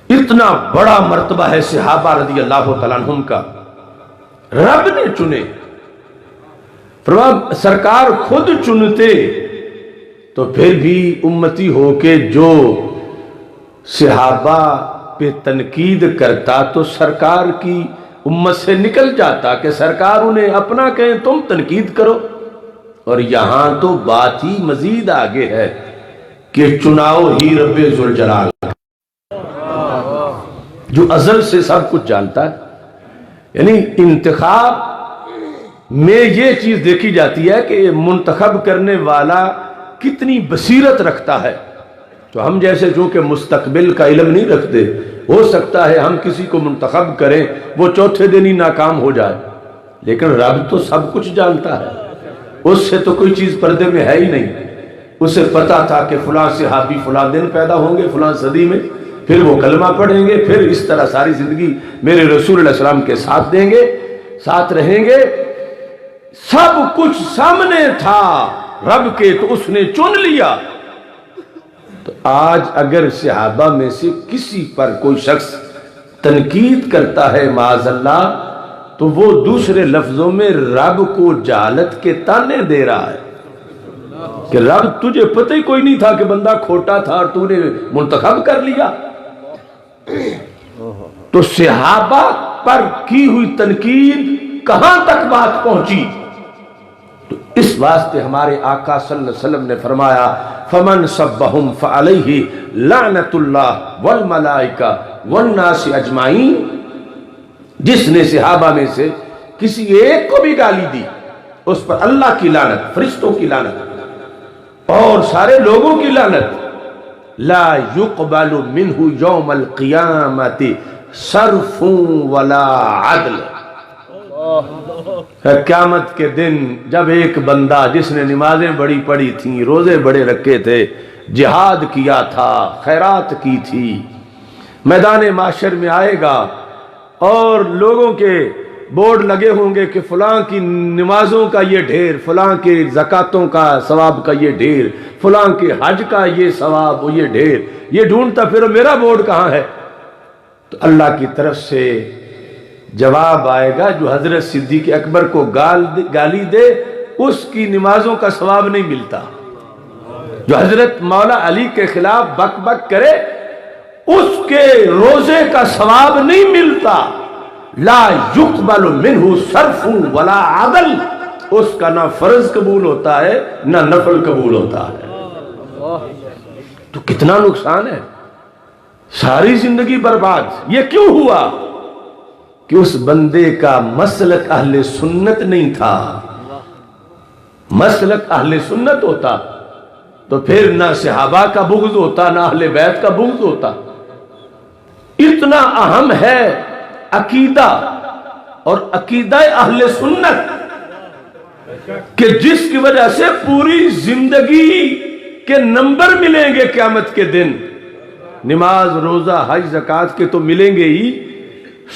[SPEAKER 1] اتنا بڑا مرتبہ ہے صحابہ رضی اللہ تعالیٰ عنہم کا، رب نے چنے۔ سرکار خود چنتے تو پھر بھی امتی ہو کے جو صحابہ پہ تنقید کرتا تو سرکار کی امت سے نکل جاتا کہ سرکار انہیں اپنا کہیں تم تنقید کرو، اور یہاں تو بات ہی مزید آگے ہے کہ چناؤ ہی رب ذوالجلال جو ازل سے سب کچھ جانتا ہے۔ یعنی انتخاب میں یہ چیز دیکھی جاتی ہے کہ منتخب کرنے والا کتنی بصیرت رکھتا ہے۔ تو ہم جیسے جو کہ مستقبل کا علم نہیں رکھتے، ہو سکتا ہے ہم کسی کو منتخب کریں وہ چوتھے دن ہی ناکام ہو جائے، لیکن رب تو سب کچھ جانتا ہے، اس سے تو کوئی چیز پردے میں ہے ہی نہیں۔ اسے پتا تھا کہ فلاں صحابی فلاں دن پیدا ہوں گے فلاں صدی میں، پھر وہ کلمہ پڑھیں گے، پھر اس طرح ساری زندگی میرے رسول علیہ السلام کے ساتھ دیں گے، ساتھ رہیں گے، سب کچھ سامنے تھا رب کے، تو اس نے چن لیا۔ تو آج اگر صحابہ میں سے کسی پر کوئی شخص تنقید کرتا ہے معاذ اللہ، تو وہ دوسرے لفظوں میں رب کو جہالت کے تانے دے رہا ہے کہ رب تجھے پتہ ہی کوئی نہیں تھا کہ بندہ کھوٹا تھا اور تو نے منتخب کر لیا۔ تو صحابہ پر کی ہوئی تنقید کہاں تک بات پہنچی؟ تو تو اس واسطے ہمارے آقا صلی اللہ علیہ وسلم نے فرمایا فمن سبہم فعلیہ لعنت اللہ والملائکہ والناس اجمعین، جس نے صحابہ میں سے کسی ایک کو بھی گالی دی اس پر اللہ کی لعنت، فرشتوں کی لعنت اور سارے لوگوں کی لعنت، لا یقبل منہ یوم القیامت صرف ولا عدل۔ قیامت کے دن جب ایک بندہ جس نے نمازیں بڑی پڑھی تھیں، روزے بڑے رکھے تھے، جہاد کیا تھا، خیرات کی تھی، میدان محشر میں آئے گا اور لوگوں کے بورڈ لگے ہوں گے کہ فلاں کی نمازوں کا یہ ڈھیر، فلاں کے زکاتوں کا ثواب کا یہ ڈھیر، فلاں کے حج کا یہ ثواب یہ ڈھیر، یہ ڈھونڈتا پھر میرا بورڈ کہاں ہے؟ تو اللہ کی طرف سے جواب آئے گا، جو حضرت صدیق اکبر کو گالی دے اس کی نمازوں کا ثواب نہیں ملتا، جو حضرت مولا علی کے خلاف بک بک کرے اس کے روزے کا ثواب نہیں ملتا، لا یقبل منہ صرف ولا عدل، اس کا نہ فرض قبول ہوتا ہے نہ نفل قبول ہوتا ہے۔ تو کتنا نقصان ہے، ساری زندگی برباد۔ یہ کیوں ہوا؟ کہ اس بندے کا مسلک اہل سنت نہیں تھا۔ مسلک اہل سنت ہوتا تو پھر نہ صحابہ کا بغض ہوتا نہ اہل بیت کا بغض ہوتا۔ اتنا اہم ہے عقیدہ اور عقیدہ اہل سنت کہ جس کی وجہ سے پوری زندگی کے نمبر ملیں گے قیامت کے دن۔ نماز، روزہ، حج، زکات کے تو ملیں گے ہی،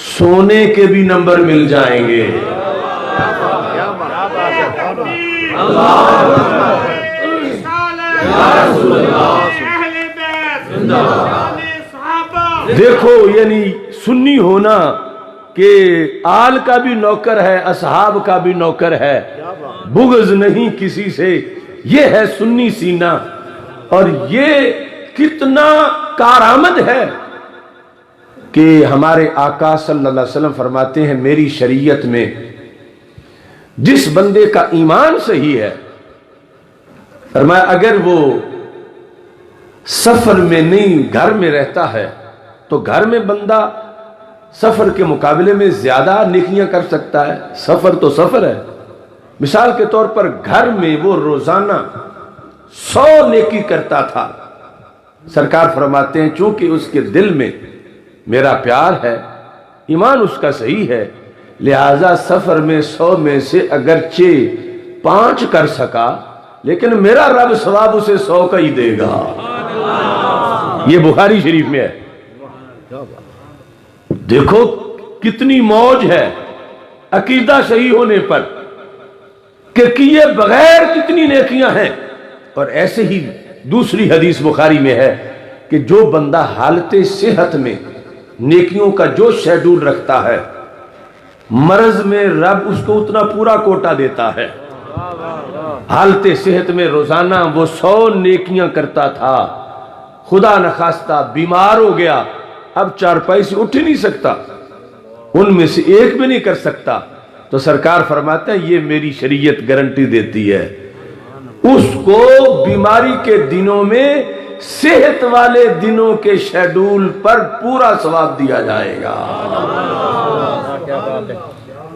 [SPEAKER 1] سونے کے بھی نمبر مل جائیں گے۔ دیکھو یعنی سنی ہونا کہ آل کا بھی نوکر ہے، اصحاب کا بھی نوکر ہے، بغض نہیں کسی سے، یہ ہے سنی سینہ۔ اور یہ کتنا کارآمد ہے کہ ہمارے آقا صلی اللہ علیہ وسلم فرماتے ہیں میری شریعت میں جس بندے کا ایمان صحیح ہے، فرمایا اگر وہ سفر میں نہیں گھر میں رہتا ہے تو گھر میں بندہ سفر کے مقابلے میں زیادہ نیکیاں کر سکتا ہے۔ سفر تو سفر ہے، مثال کے طور پر گھر میں وہ روزانہ 100 نیکی کرتا تھا، سرکار فرماتے ہیں چونکہ اس کے دل میں میرا پیار ہے، ایمان اس کا صحیح ہے، لہذا سفر میں 100 میں سے اگرچہ 5 کر سکا لیکن میرا رب ثواب اسے 100 کا ہی دے گا۔ یہ بخاری شریف میں ہے۔ دیکھو کتنی موج ہے عقیدہ صحیح ہونے پر کہ کیے بغیر کتنی نیکیاں ہیں۔ اور ایسے ہی دوسری حدیث بخاری میں ہے کہ جو بندہ حالت صحت میں نیکیوں کا جو شیڈول رکھتا ہے، مرض میں رب اس کو اتنا پورا کوٹا دیتا ہے۔ حالت صحت میں روزانہ وہ 100 نیکیاں کرتا تھا، خدا نخواستہ بیمار ہو گیا، اب چارپائی سے اٹھ ہی نہیں سکتا، ان میں سے ایک بھی نہیں کر سکتا، تو سرکار فرماتے ہیں یہ میری شریعت گارنٹی دیتی ہے اس کو بیماری کے دنوں میں صحت والے دنوں کے شیڈول پر پورا ثواب دیا جائے گا۔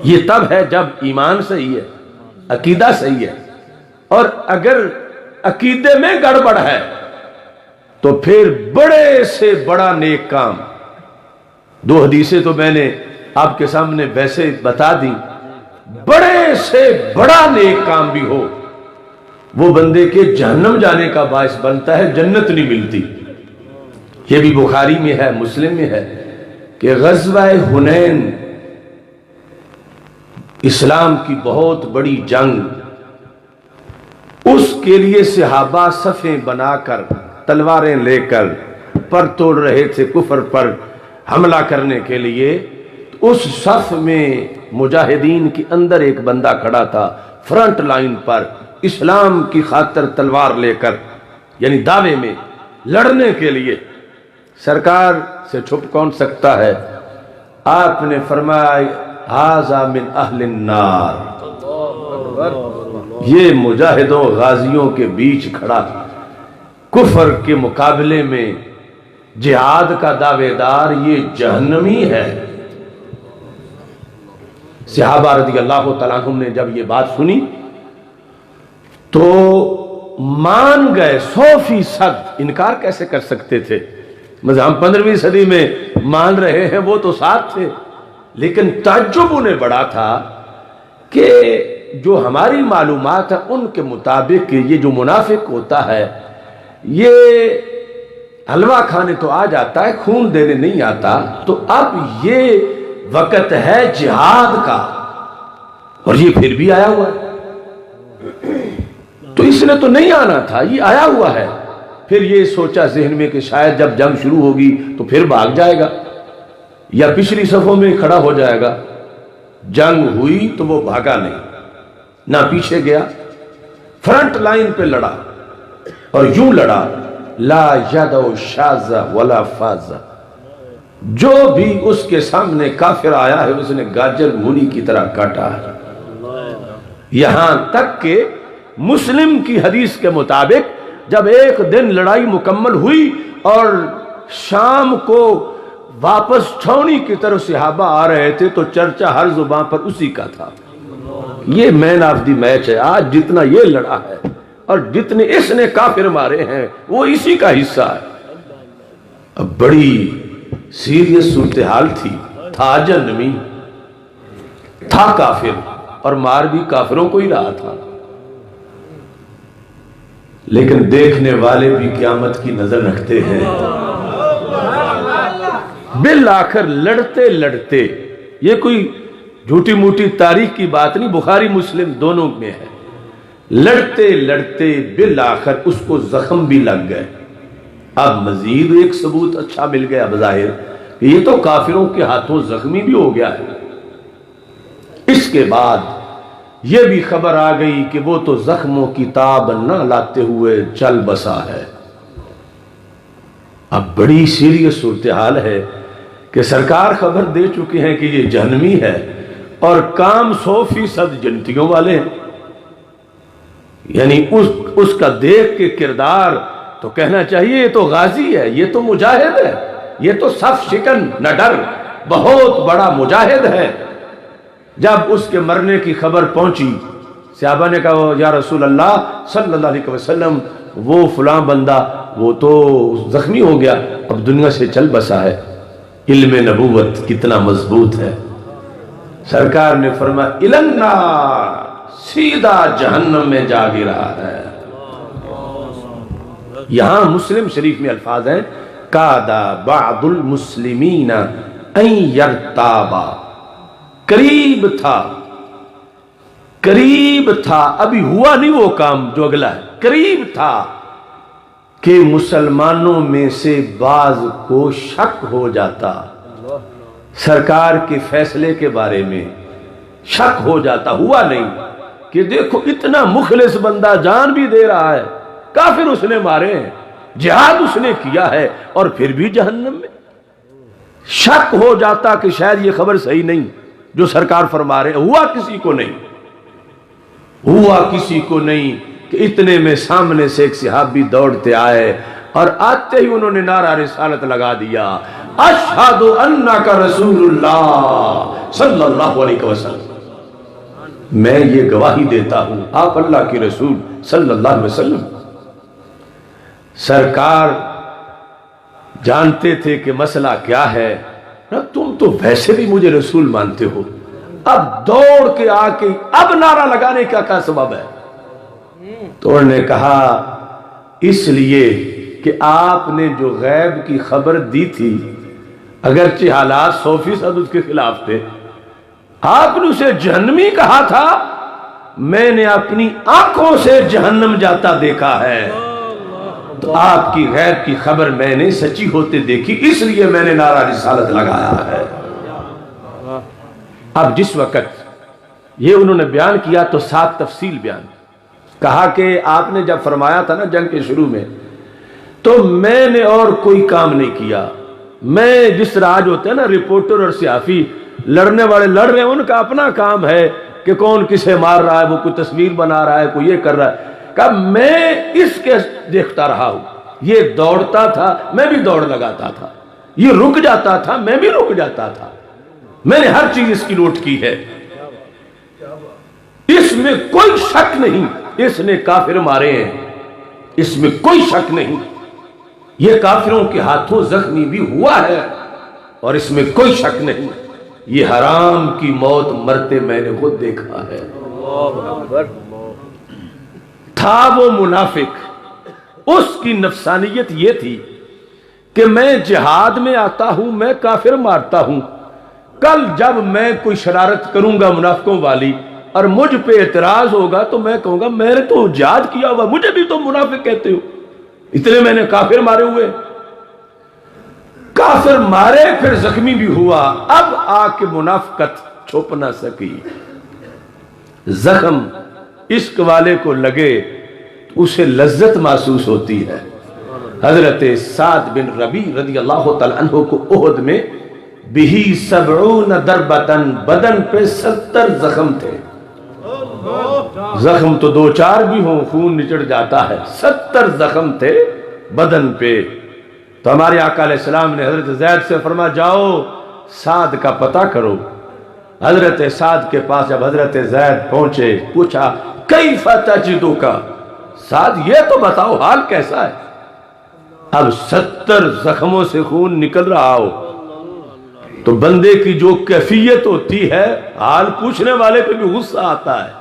[SPEAKER 1] یہ تب ہے جب ایمان صحیح ہے، عقیدہ صحیح ہے۔ اور اگر عقیدے میں گڑبڑ ہے تو پھر بڑے سے بڑا نیک کام، 2 حدیثیں تو میں نے آپ کے سامنے ویسے بتا دی، بڑے سے بڑا نیک کام بھی ہو وہ بندے کے جہنم جانے کا باعث بنتا ہے، جنت نہیں ملتی۔ یہ بھی بخاری میں ہے، مسلم میں ہے کہ غزوہ حنین اسلام کی بہت بڑی جنگ، اس کے لیے صحابہ صفیں بنا کر تلواریں لے کر پر توڑ رہے تھے کفر پر حملہ کرنے کے لیے۔ اس صف میں مجاہدین کے اندر ایک بندہ کھڑا تھا فرنٹ لائن پر، اسلام کی خاطر تلوار لے کر، یعنی دعوے میں لڑنے کے لیے۔ سرکار سے چھپ کون سکتا ہے؟ آپ نے فرمایا ھذا من اہل النار، یہ مجاہدوں غازیوں کے بیچ کھڑا کفر کے مقابلے میں جہاد کا دعوے دار یہ جہنمی ہے۔ صحابہ رضی اللہ تعالیٰ عنہم نے جب یہ بات سنی تو مان گئے، 100% انکار کیسے کر سکتے تھے؟ ہم 15ویں صدی میں مان رہے ہیں، وہ تو ساتھ تھے، لیکن تعجب انہیں بڑا تھا کہ جو ہماری معلومات ہیں ان کے مطابق یہ جو منافق ہوتا ہے یہ حلوہ کھانے تو آ جاتا ہے، خون دینے نہیں آتا، تو اب یہ وقت ہے جہاد کا اور یہ پھر بھی آیا ہوا ہے، تو اس نے تو نہیں آنا تھا، یہ آیا ہوا ہے۔ پھر یہ سوچا ذہن میں کہ شاید جب جنگ شروع ہوگی تو پھر بھاگ جائے گا یا پچھلی صفوں میں کھڑا ہو جائے گا۔ جنگ ہوئی تو وہ بھاگا نہیں، نہ پیچھے گیا، فرنٹ لائن پہ لڑا اور یوں لڑا، لا یدع شاذ ولا فاذ، جو بھی اس کے سامنے کافر آیا ہے اس نے گاجر مولی کی طرح کاٹا ہے۔ یہاں تک کہ مسلم کی حدیث کے مطابق جب ایک دن لڑائی مکمل ہوئی اور شام کو واپس چھاؤنی کی طرف صحابہ آ رہے تھے تو چرچا ہر زبان پر اسی کا تھا، یہ مین آف دی میچ ہے، آج جتنا یہ لڑا ہے اور جتنے اس نے کافر مارے ہیں وہ اسی کا حصہ ہے۔ اب بڑی سیریس صورتحال تھی، تھا جہنمی، تھا کافر اور مار بھی کافروں کو ہی رہا تھا، لیکن دیکھنے والے بھی قیامت کی نظر رکھتے ہیں۔ بالآخر لڑتے لڑتے، یہ کوئی جھوٹی موٹی تاریخ کی بات نہیں، بخاری مسلم دونوں میں ہے، لڑتے لڑتے بالآخر اس کو زخم بھی لگ گئے۔ اب مزید ایک ثبوت اچھا مل گیا بظاہر کہ یہ تو کافروں کے ہاتھوں زخمی بھی ہو گیا ہے۔ اس کے بعد یہ بھی خبر آ گئی کہ وہ تو زخموں کی تاب نہ لاتے ہوئے چل بسا ہے۔ اب بڑی سیریس صورتحال ہے کہ سرکار خبر دے چکے ہیں کہ یہ جہنمی ہے اور کام 100% جنتیوں والے ہیں، یعنی اس کا دیکھ کے کردار تو کہنا چاہیے یہ تو غازی ہے، یہ تو مجاہد ہے، یہ تو صف شکن نہ ڈر، بہت بڑا مجاہد ہے۔ جب اس کے مرنے کی خبر پہنچی صحابہ نے کہا یا رسول اللہ صلی اللہ علیہ وسلم وہ فلاں بندہ وہ تو زخمی ہو گیا، اب دنیا سے چل بسا ہے۔ علم نبوت کتنا مضبوط ہے، سرکار نے فرمایا النار، سیدھا جہنم میں جا گرا ہے۔ یہاں مسلم شریف میں الفاظ ہیں کادا بعض المسلمین ان یرتابا، قریب تھا، ابھی ہوا نہیں وہ کام جو اگلا ہے، قریب تھا کہ مسلمانوں میں سے بعض کو شک ہو جاتا، سرکار کے فیصلے کے بارے میں شک ہو جاتا، ہوا نہیں کہ دیکھو اتنا مخلص بندہ جان بھی دے رہا ہے، کافر اس نے مارے ہیں، جہاد اس نے کیا ہے اور پھر بھی جہنم میں۔ شک ہو جاتا کہ شاید یہ خبر صحیح نہیں جو سرکار فرما رہے، ہوا کسی کو نہیں، ہوا کسی کو نہیں کہ اتنے میں سامنے سے ایک صحابی دوڑتے آئے اور آتے ہی انہوں نے نعرہ رسالت لگا دیا، اشہد انک رسول اللہ صلی اللہ علیہ وسلم، میں یہ گواہی دیتا ہوں آپ اللہ کے رسول صلی اللہ علیہ وسلم۔ سرکار جانتے تھے کہ مسئلہ کیا ہے، تم تو ویسے بھی مجھے رسول مانتے ہو، اب دوڑ کے آ کے اب نعرہ لگانے کا کیا سبب ہے؟ تو انہوں نے کہا اس لیے کہ آپ نے جو غیب کی خبر دی تھی، اگرچہ حالات 100% اس کے خلاف تھے، آپ نے اسے جہنمی کہا تھا، میں نے اپنی آنکھوں سے جہنم جاتا دیکھا ہے، تو آپ کی غیب کی خبر میں نے سچی ہوتے دیکھی، اس لیے میں نے نعرہ رسالت لگایا ہے۔ اب جس وقت یہ انہوں نے بیان کیا تو 7 تفصیل بیان کہا کہ آپ نے جب فرمایا تھا نا جنگ کے شروع میں، تو میں نے اور کوئی کام نہیں کیا، میں جس طرح آج ہوتے ہیں نا رپورٹر اور صحافی، لڑنے والے لڑ رہے ہیں، ان کا اپنا کام ہے، کہ کون کسے مار رہا ہے، وہ کوئی تصویر بنا رہا ہے، کوئی یہ کر رہا ہے، کہ میں اس کے دیکھتا رہا ہوں، یہ دوڑتا تھا میں بھی دوڑ لگاتا تھا، یہ رک جاتا تھا میں بھی رک جاتا تھا، میں نے ہر چیز اس کی نوٹ کی ہے، اس میں کوئی شک نہیں اس نے کافر مارے ہیں، اس میں کوئی شک نہیں، یہ کافروں کے ہاتھوں زخمی بھی ہوا ہے، اور اس میں کوئی شک نہیں یہ حرام کی موت مرتے میں نے خود دیکھا ہے۔ تھا وہ منافق، اس کی نفسانیت یہ تھی کہ میں جہاد میں آتا ہوں، میں کافر مارتا ہوں، کل جب میں کوئی شرارت کروں گا منافقوں والی اور مجھ پہ اعتراض ہوگا تو میں کہوں گا میں نے تو جہاد کیا ہوا، مجھے بھی تو منافق کہتے ہو، اتنے میں نے کافر مارے ہوئے، کافر مارے پھر زخمی بھی ہوا، اب آ کے منافقت چھپ نہ سکی، زخم عشق والے کو لگے تو اسے لذت محسوس ہوتی ہے۔ حضرت سعد بن ربیع رضی اللہ تعالیٰ عنہ کو احد میں بہی 70 ضربتن، بدن پہ 70 زخم تھے، زخم تو 2-4 بھی ہوں خون نچڑ جاتا ہے، 70 زخم تھے بدن پہ، تو ہمارے آقا علیہ السلام نے حضرت زید سے فرمایا جاؤ سعد کا پتہ کرو، حضرت سعد کے پاس جب حضرت زید پہنچے پوچھا کیف تجدک، سعد یہ تو بتاؤ حال کیسا ہے، اب 70 زخموں سے خون نکل رہا ہو تو بندے کی جو کیفیت ہوتی ہے حال پوچھنے والے پہ بھی غصہ آتا ہے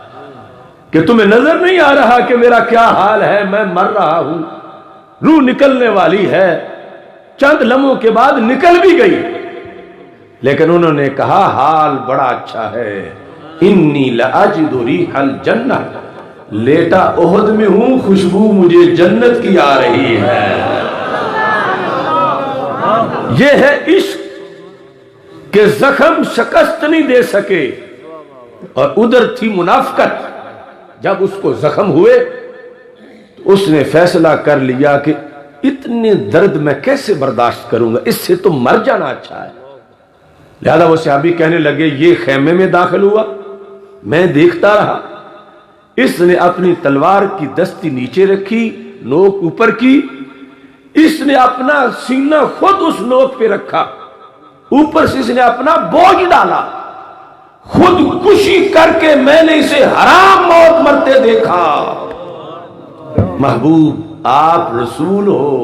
[SPEAKER 1] کہ تمہیں نظر نہیں آ رہا کہ میرا کیا حال ہے، میں مر رہا ہوں، روح نکلنے والی ہے، چند لمحوں کے بعد نکل بھی گئی، لیکن انہوں نے کہا حال بڑا اچھا ہے، انی لاجد ریح الجنہ، لیٹا احد میں ہوں خوشبو مجھے جنت کی آ رہی ہے۔ یہ ہے عشق کہ زخم شکست نہیں دے سکے، اور ادھر تھی منافقت، جب اس کو زخم ہوئے تو اس نے فیصلہ کر لیا کہ اتنے درد میں کیسے برداشت کروں گا، اس سے تو مر جانا اچھا ہے، لہذا وہ صحابی کہنے لگے یہ خیمے میں داخل ہوا، میں دیکھتا رہا، اس نے اپنی تلوار کی دستی نیچے رکھی، نوک اوپر کی، اس نے اپنا سینہ خود اس نوک پہ رکھا، اوپر سے اس نے اپنا بوجھ ڈالا، خود کشی کر کے میں نے اسے حرام موت مرتے دیکھا۔ محبوب آپ رسول ہو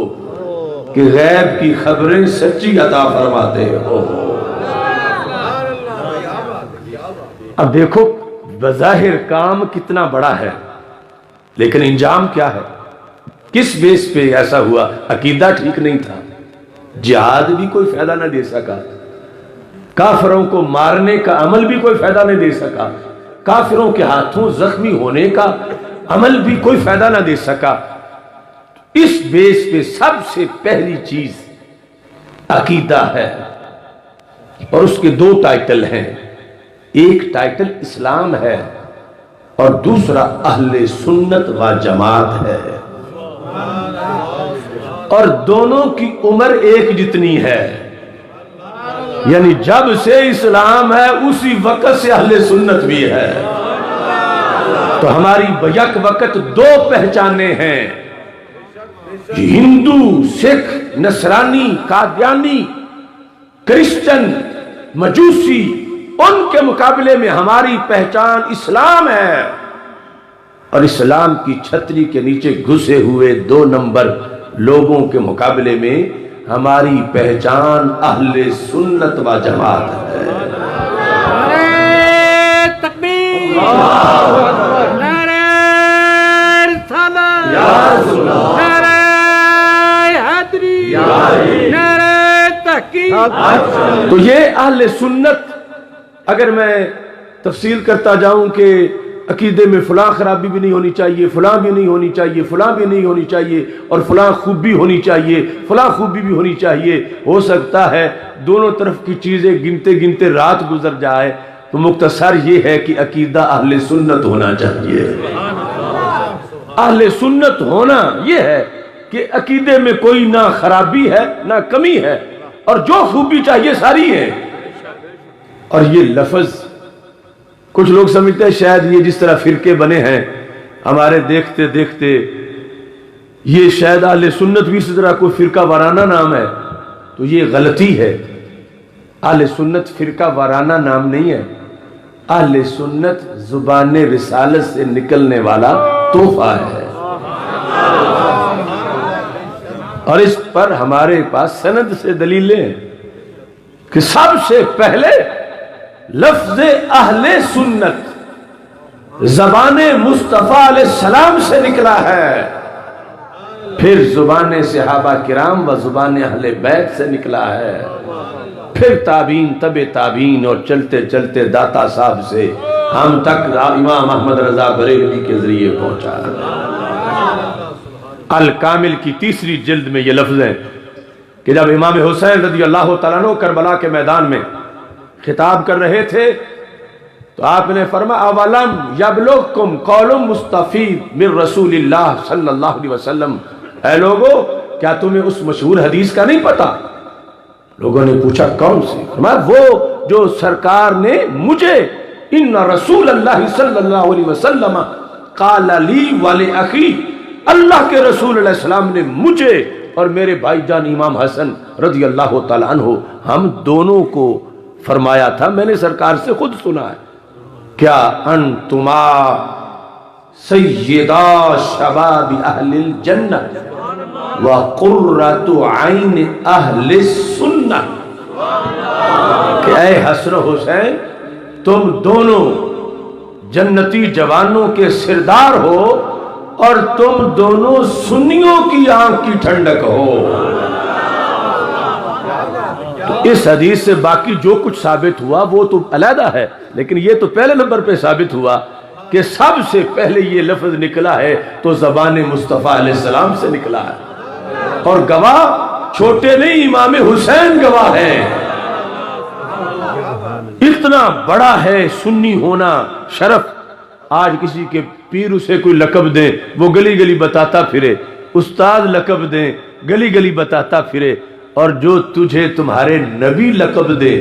[SPEAKER 1] کہ غیب کی خبریں سچی عطا فرماتے ہو۔ اب دیکھو بظاہر کام کتنا بڑا ہے لیکن انجام کیا ہے، کس بیس پہ ایسا ہوا، عقیدہ ٹھیک نہیں تھا، جہاد بھی کوئی فائدہ نہ دے سکا، کافروں کو مارنے کا عمل بھی کوئی فائدہ نہیں دے سکا، کافروں کے ہاتھوں زخمی ہونے کا عمل بھی کوئی فائدہ نہ دے سکا، اس بیس پہ سب سے پہلی چیز عقیدہ ہے، اور اس کے 2 ٹائٹل ہیں، ایک ٹائٹل اسلام ہے اور دوسرا اہل سنت و جماعت ہے، اور دونوں کی عمر ایک جتنی ہے، یعنی جب سے اسلام ہے اسی وقت سے اہل سنت بھی ہے، تو ہماری بیک وقت 2 پہچانے ہیں، ہندو، سکھ، نصرانی، قادیانی، کرسچن، مجوسی، ان کے مقابلے میں ہماری پہچان اسلام ہے، اور اسلام کی چھتری کے نیچے گھسے ہوئے 2 نمبر لوگوں کے مقابلے میں ہماری پہچان اہل سنت و جماعت ہے۔
[SPEAKER 3] نعرہ تکبیر، نعرہ رسالت، نعرہ حیدری، نعرہ تحقیق۔
[SPEAKER 1] تو یہ اہل سنت، اگر میں تفصیل کرتا جاؤں کہ عقیدے میں فلاں خرابی بھی نہیں ہونی چاہیے، فلاں بھی نہیں ہونی چاہیے، فلاں بھی نہیں ہونی چاہیے، اور فلاں خوبی ہونی چاہیے، فلاں خوبی بھی ہونی چاہیے، ہو سکتا ہے دونوں طرف کی چیزیں گنتے گنتے رات گزر جائے، تو مختصر یہ ہے کہ عقیدہ اہل سنت ہونا چاہیے۔ اہل سنت ہونا یہ ہے کہ عقیدے میں کوئی نہ خرابی ہے نہ کمی ہے، اور جو خوبی چاہیے ساری ہے، اور یہ لفظ کچھ لوگ سمجھتے ہیں شاید یہ جس طرح فرقے بنے ہیں ہمارے دیکھتے دیکھتے یہ شاید اہل سنت بھی اسی طرح کوئی فرقہ وارانہ نام ہے، تو یہ غلطی ہے۔ اہل سنت فرقہ وارانہ نام نہیں ہے، اہل سنت زبان رسالت سے نکلنے والا تحفہ ہے، اور اس پر ہمارے پاس سند سے دلیلیں ہیں کہ سب سے پہلے لفظ اہل سنت زبان مصطفیٰ علیہ السلام سے نکلا ہے، پھر زبان صحابہ کرام و زبان اہل بیت سے نکلا ہے، پھر تابعین تبع تابعین، اور چلتے چلتے داتا صاحب سے ہم تک امام احمد رضا بریلوی کے ذریعے پہنچا۔ الکامل کی 3 جلد میں یہ لفظ ہیں کہ جب امام حسین رضی اللہ تعالیٰ عنہ کربلا کے میدان میں خطاب کر رہے تھے تو آپ نے فرمایا اولم یبلغکم قول مصطفی من رسول اللہ صلی اللہ علیہ وسلم، اے لوگو کیا تمہیں اس مشہور حدیث کا نہیں پتا؟ لوگوں نے پوچھا کون سی؟ فرمایا وہ جو سرکار نے مجھے ان رسول اللہ صلی اللہ علیہ وسلم قال لی ولأخی، اللہ کے رسول علیہ السلام نے مجھے اور میرے بھائی جان امام حسن رضی اللہ تعالیٰ عنہ ہم دونوں کو فرمایا تھا، میں نے سرکار سے خود سنا ہے، کیا انتما سیدہ شباب اہل الجنہ وقرۃ عین اہل السنہ، کہ اے حسن و حسین تم دونوں جنتی جوانوں کے سردار ہو اور تم دونوں سنیوں کی آنکھ کی ٹھنڈک ہو۔ تو اس حدیث سے باقی جو کچھ ثابت ہوا وہ تو علیحدہ ہے، لیکن یہ تو پہلے نمبر پہ ثابت ہوا کہ سب سے پہلے یہ لفظ نکلا ہے تو زبان مصطفیٰ علیہ السلام سے نکلا ہے، اور گواہ چھوٹے نہیں، امام حسین گواہ ہیں۔ اتنا بڑا ہے سنی ہونا شرف، آج کسی کے پیر اسے کوئی لقب دیں وہ گلی گلی بتاتا پھرے، استاد لقب دیں گلی گلی بتاتا پھرے، اور جو تجھے تمہارے نبی لقب دے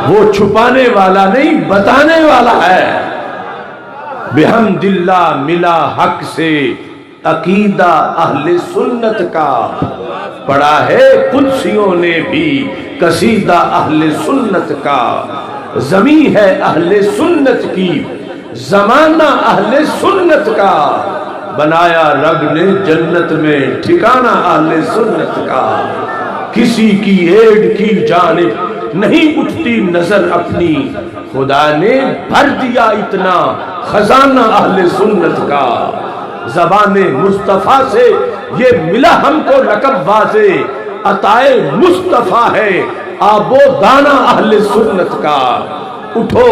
[SPEAKER 1] وہ چھپانے والا نہیں بتانے والا ہے۔ بحمد اللہ ملا حق سے عقیدہ اہل سنت کا، پڑھا ہے قدسیوں نے بھی قصیدہ اہل سنت کا، زمین ہے اہل سنت کی زمانہ اہل سنت کا، بنایا رب نے جنت میں ٹھکانہ اہل سنت کا، کسی کی ایڈ کی جانب نہیں اٹھتی نظر اپنی، خدا نے بھر دیا اتنا خزانہ اہل سنت کا، زبان مصطفیٰ سے یہ ملا ہم کو لقب واضح، عطائے مصطفیٰ ہے آب و دانہ اہل سنت کا، اٹھو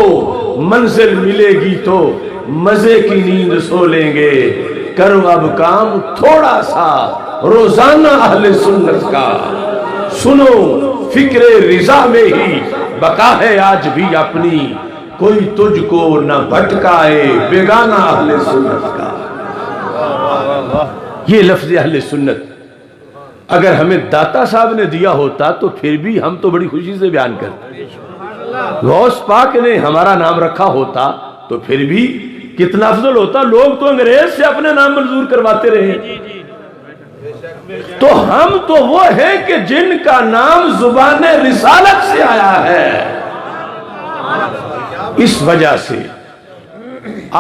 [SPEAKER 1] منزل ملے گی تو مزے کی نیند سو لیں گے، کرو اب کام تھوڑا سا روزانہ اہل سنت کا، سنو فکر رضا میں ہی بقا ہے آج بھی اپنی، کوئی تجھ کو نہ بھٹکائے بیگانہ اہل سنت کا۔ یہ لفظ اہل سنت اگر ہمیں داتا صاحب نے دیا ہوتا تو پھر بھی ہم تو بڑی خوشی سے بیان کرتے، غوث پاک نے ہمارا نام رکھا ہوتا تو پھر بھی کتنا افضل ہوتا، لوگ تو انگریز سے اپنے نام منظور کرواتے رہے، تو ہم تو وہ ہیں کہ جن کا نام زبان رسالت سے آیا ہے۔ اس وجہ سے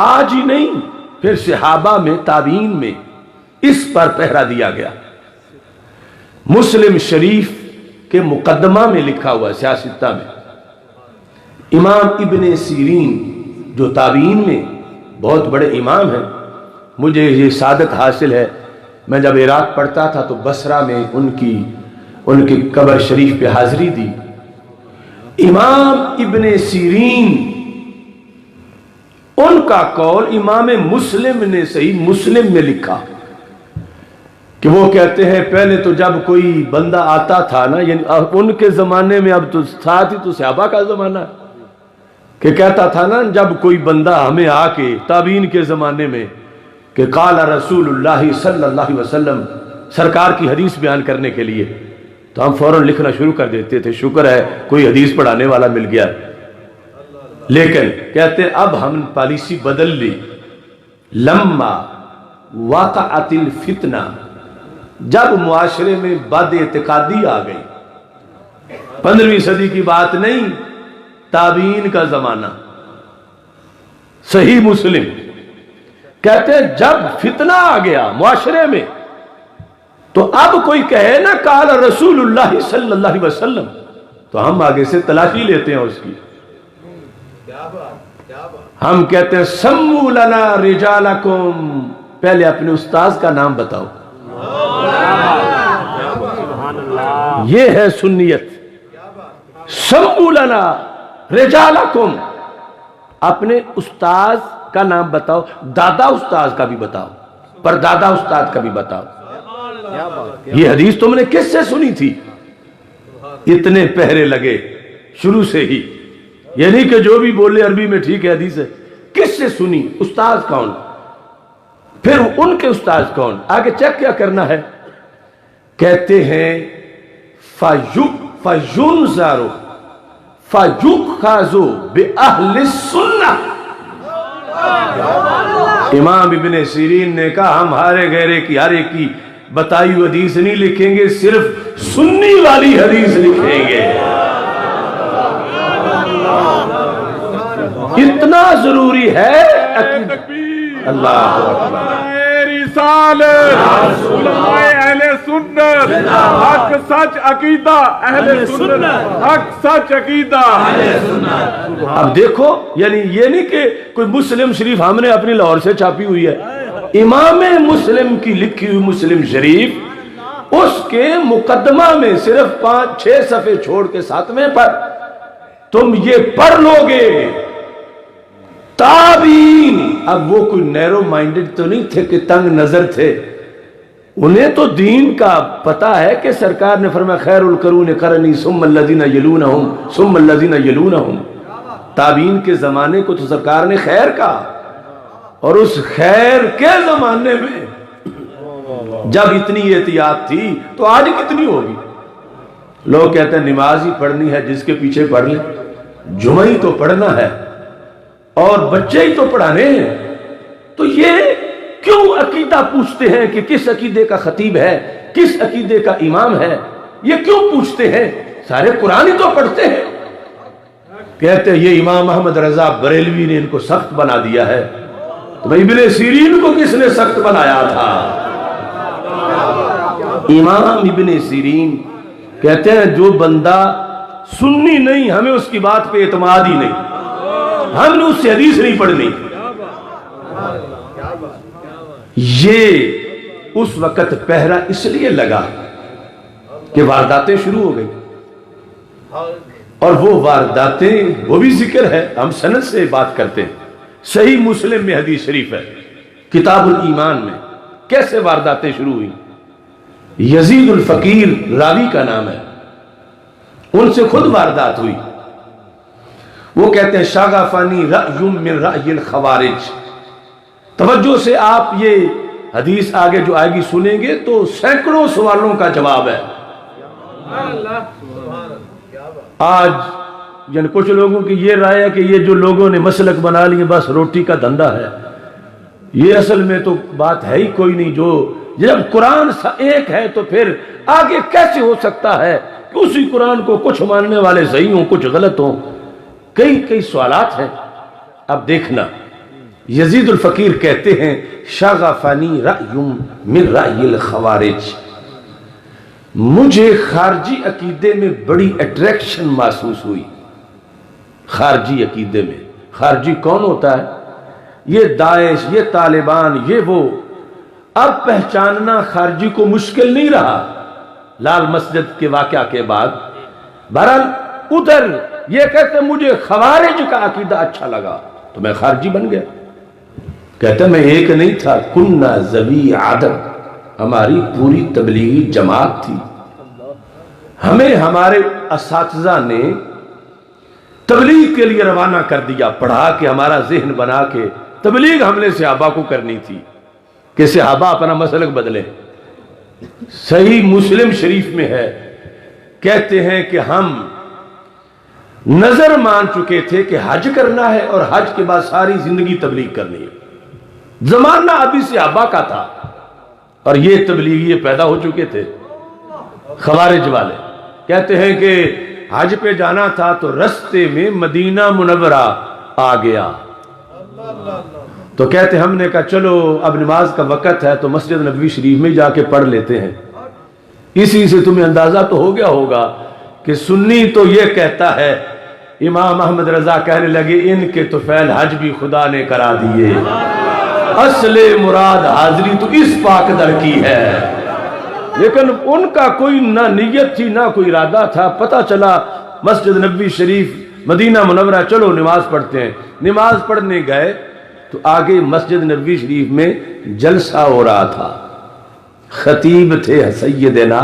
[SPEAKER 1] آج ہی نہیں پھر صحابہ میں تابعین میں اس پر پہرا دیا گیا۔ مسلم شریف کے مقدمہ میں لکھا ہوا سیاستہ میں امام ابن سیرین جو تابعین میں بہت بڑے امام ہیں، مجھے یہ سعادت حاصل ہے، میں جب عراق پڑھتا تھا تو بصرہ میں ان کی قبر شریف پہ حاضری دی۔ امام ابن سیرین ان کا قول امام مسلم نے صحیح مسلم میں لکھا کہ وہ کہتے ہیں پہلے تو جب کوئی بندہ آتا تھا نا، یعنی ان کے زمانے میں، اب تو ساتھ ہی تو صحابہ کا زمانہ ہے، کہ کہتا تھا نا جب کوئی بندہ ہمیں آ کے تابعین کے زمانے میں کہ قال رسول اللہ صلی اللہ علیہ وسلم، سرکار کی حدیث بیان کرنے کے لیے، تو ہم فوراً لکھنا شروع کر دیتے تھے، شکر ہے کوئی حدیث پڑھانے والا مل گیا۔ لیکن کہتے ہیں اب ہم پالیسی بدل لی، لما وقعت الفتنہ، جب معاشرے میں بد اعتقادی آ گئی، 15ویں صدی کی بات نہیں، تابعین کا زمانہ، صحیح مسلم کہتے ہیں جب فتنہ آ گیا معاشرے میں تو اب کوئی کہے نا قال رسول اللہ صلی اللہ علیہ وسلم تو ہم آگے سے تلاشی لیتے ہیں اس کی، ہم کہتے ہیں سمو لنا رجالکم، پہلے اپنے استاذ کا نام بتاؤ، یہ ہے سنیت، سمو لنا رجالکم، اپنے استاذ کا نام بتاؤ، دادا استاذ کا بھی بتاؤ، پر دادا استاد کا بھی بتاؤ۔ یہ حدیث تم نے کس سے سنی تھی؟ اتنے پہرے لگے شروع سے ہی، یعنی کہ جو بھی بولے عربی میں ٹھیک ہے، حدیث ہے، کس سے سنی؟ استاذ کون، پھر ان کے استاذ کون، آگے چیک کیا کرنا ہے؟ کہتے ہیں فَيُنْظَرُ فَيُؤْخَذُ بِأَهْلِ السُّنَّةِ۔ امام ابن سیرین نے کہا ہم ہارے غیرے کی ہر ایک کی بتائی ہوئی حدیث نہیں لکھیں گے، صرف سنی والی حدیث لکھیں گے۔ اتنا ضروری ہے اللہ اکبر،
[SPEAKER 3] رسالت اہل سنت، حق سچ عقیدہ اہل سنت، حق سچ عقیدہ۔
[SPEAKER 1] اب دیکھو، یعنی یہ نہیں کہ کوئی مسلم شریف ہم نے اپنی لاہور سے چھاپی ہوئی ہے، امام مسلم کی لکھی ہوئی مسلم شریف، اس کے مقدمہ میں صرف 5-6 صفحے چھوڑ کے 7ویں پر تم یہ پڑھ لو گے، تابعین، اب وہ کوئی نیرو مائنڈڈ تو نہیں تھے کہ تنگ نظر تھے، انہیں تو دین کا پتا ہے کہ سرکار نے فرمایا خیر القرون قرنی ثم الذین یلونہم ثم الذین یلونہم، تابعین کے زمانے کو تو سرکار نے خیر کہا، اور اس خیر کے زمانے میں جب اتنی احتیاط تھی تو آج کتنی ہوگی؟ لوگ کہتے ہیں نماز ہی پڑھنی ہے جس کے پیچھے پڑھ لیں، جمعہ ہی تو پڑھنا ہے اور بچے ہی تو پڑھانے ہیں، تو یہ کیوں عقیدہ پوچھتے ہیں کہ کس عقیدے کا خطیب ہے، کس عقیدے کا امام ہے؟ یہ کیوں پوچھتے ہیں؟ سارے قرآن ہی تو پڑھتے ہیں۔ کہتے ہیں یہ امام احمد رضا بریلوی نے ان کو سخت بنا دیا ہے، تو بھائی ابن سیرین کو کس نے سخت بنایا تھا؟ امام ابن سیرین کہتے ہیں جو بندہ سنی نہیں، ہمیں اس کی بات پہ اعتماد ہی نہیں، ہم نے اس سے حدیث نہیں پڑھنی۔ یہ اس وقت پہرا اس لیے لگا کہ وارداتیں شروع ہو گئی، اور وہ وارداتیں وہ بھی ذکر ہے، ہم سند سے بات کرتے ہیں، صحیح مسلم میں حدیث شریف ہے، کتاب الایمان میں کیسے وارداتیں شروع ہوئی۔ یزید الفقیر راوی کا نام ہے، ان سے خود واردات ہوئی، وہ کہتے ہیں شاغفانی رأی من رأی الخوارج۔ توجہ سے آپ یہ حدیث آگے جو آئے گی سنیں گے تو سینکڑوں سوالوں کا جواب ہے۔ آج یعنی کچھ لوگوں کی یہ رائے ہے کہ یہ جو لوگوں نے مسلک بنا لیے بس روٹی کا دھندا ہے، یہ اصل میں تو بات ہے ہی کوئی نہیں۔ جو جب قرآن ایک ہے تو پھر آگے کیسے ہو سکتا ہے کہ اسی قرآن کو کچھ ماننے والے صحیح ہوں کچھ غلط ہوں؟ کئی سوالات ہیں۔ اب دیکھنا، یزید الفقیر کہتے ہیں شاغفانی رأی من رأی الخوارج، مجھے خارجی عقیدے میں بڑی اٹریکشن محسوس ہوئی۔ خارجی عقیدے میں، خارجی کون ہوتا ہے؟ یہ داعش، یہ طالبان، یہ وہ۔ اب پہچاننا خارجی کو مشکل نہیں رہا لال مسجد کے واقعہ کے بعد۔ بہرحال ادھر یہ کہتے مجھے خوارج کا عقیدہ اچھا لگا تو میں خارجی بن گیا۔ کہتے میں ایک نہیں تھا، کننا ذوی عدد، ہماری پوری تبلیغی جماعت تھی، ہمیں ہمارے اساتذہ نے تبلیغ کے لیے روانہ کر دیا، پڑھا کے ہمارا ذہن بنا کے تبلیغ ہم نے صحابہ کو کرنی تھی کہ صحابہ اپنا مسلک بدلے۔ صحیح مسلم شریف میں ہے، کہتے ہیں کہ ہم نظر مان چکے تھے کہ حج کرنا ہے اور حج کے بعد ساری زندگی تبلیغ کرنی ہے۔ زمانہ ابھی صحابہ کا تھا اور یہ تبلیغی پیدا ہو چکے تھے۔ خوارج والے کہتے ہیں کہ حج پہ جانا تھا تو رستے میں مدینہ منورہ آ گیا، تو کہتے ہم نے کہا چلو اب نماز کا وقت ہے تو مسجد نبوی شریف میں جا کے پڑھ لیتے ہیں۔ اسی سے تمہیں اندازہ تو ہو گیا ہوگا کہ سنی تو یہ کہتا ہے، امام احمد رضا کہنے لگے ان کے تو فعل حج بھی خدا نے کرا دیے، اصل مراد حاضری تو اس پاک در کی ہے۔ لیکن ان کا کوئی نہ نیت تھی نہ کوئی ارادہ تھا، پتہ چلا مسجد نبوی شریف مدینہ منورہ چلو نماز پڑھتے ہیں۔ نماز پڑھنے گئے تو آگے مسجد نبوی شریف میں جلسہ ہو رہا تھا، خطیب تھے سیدنا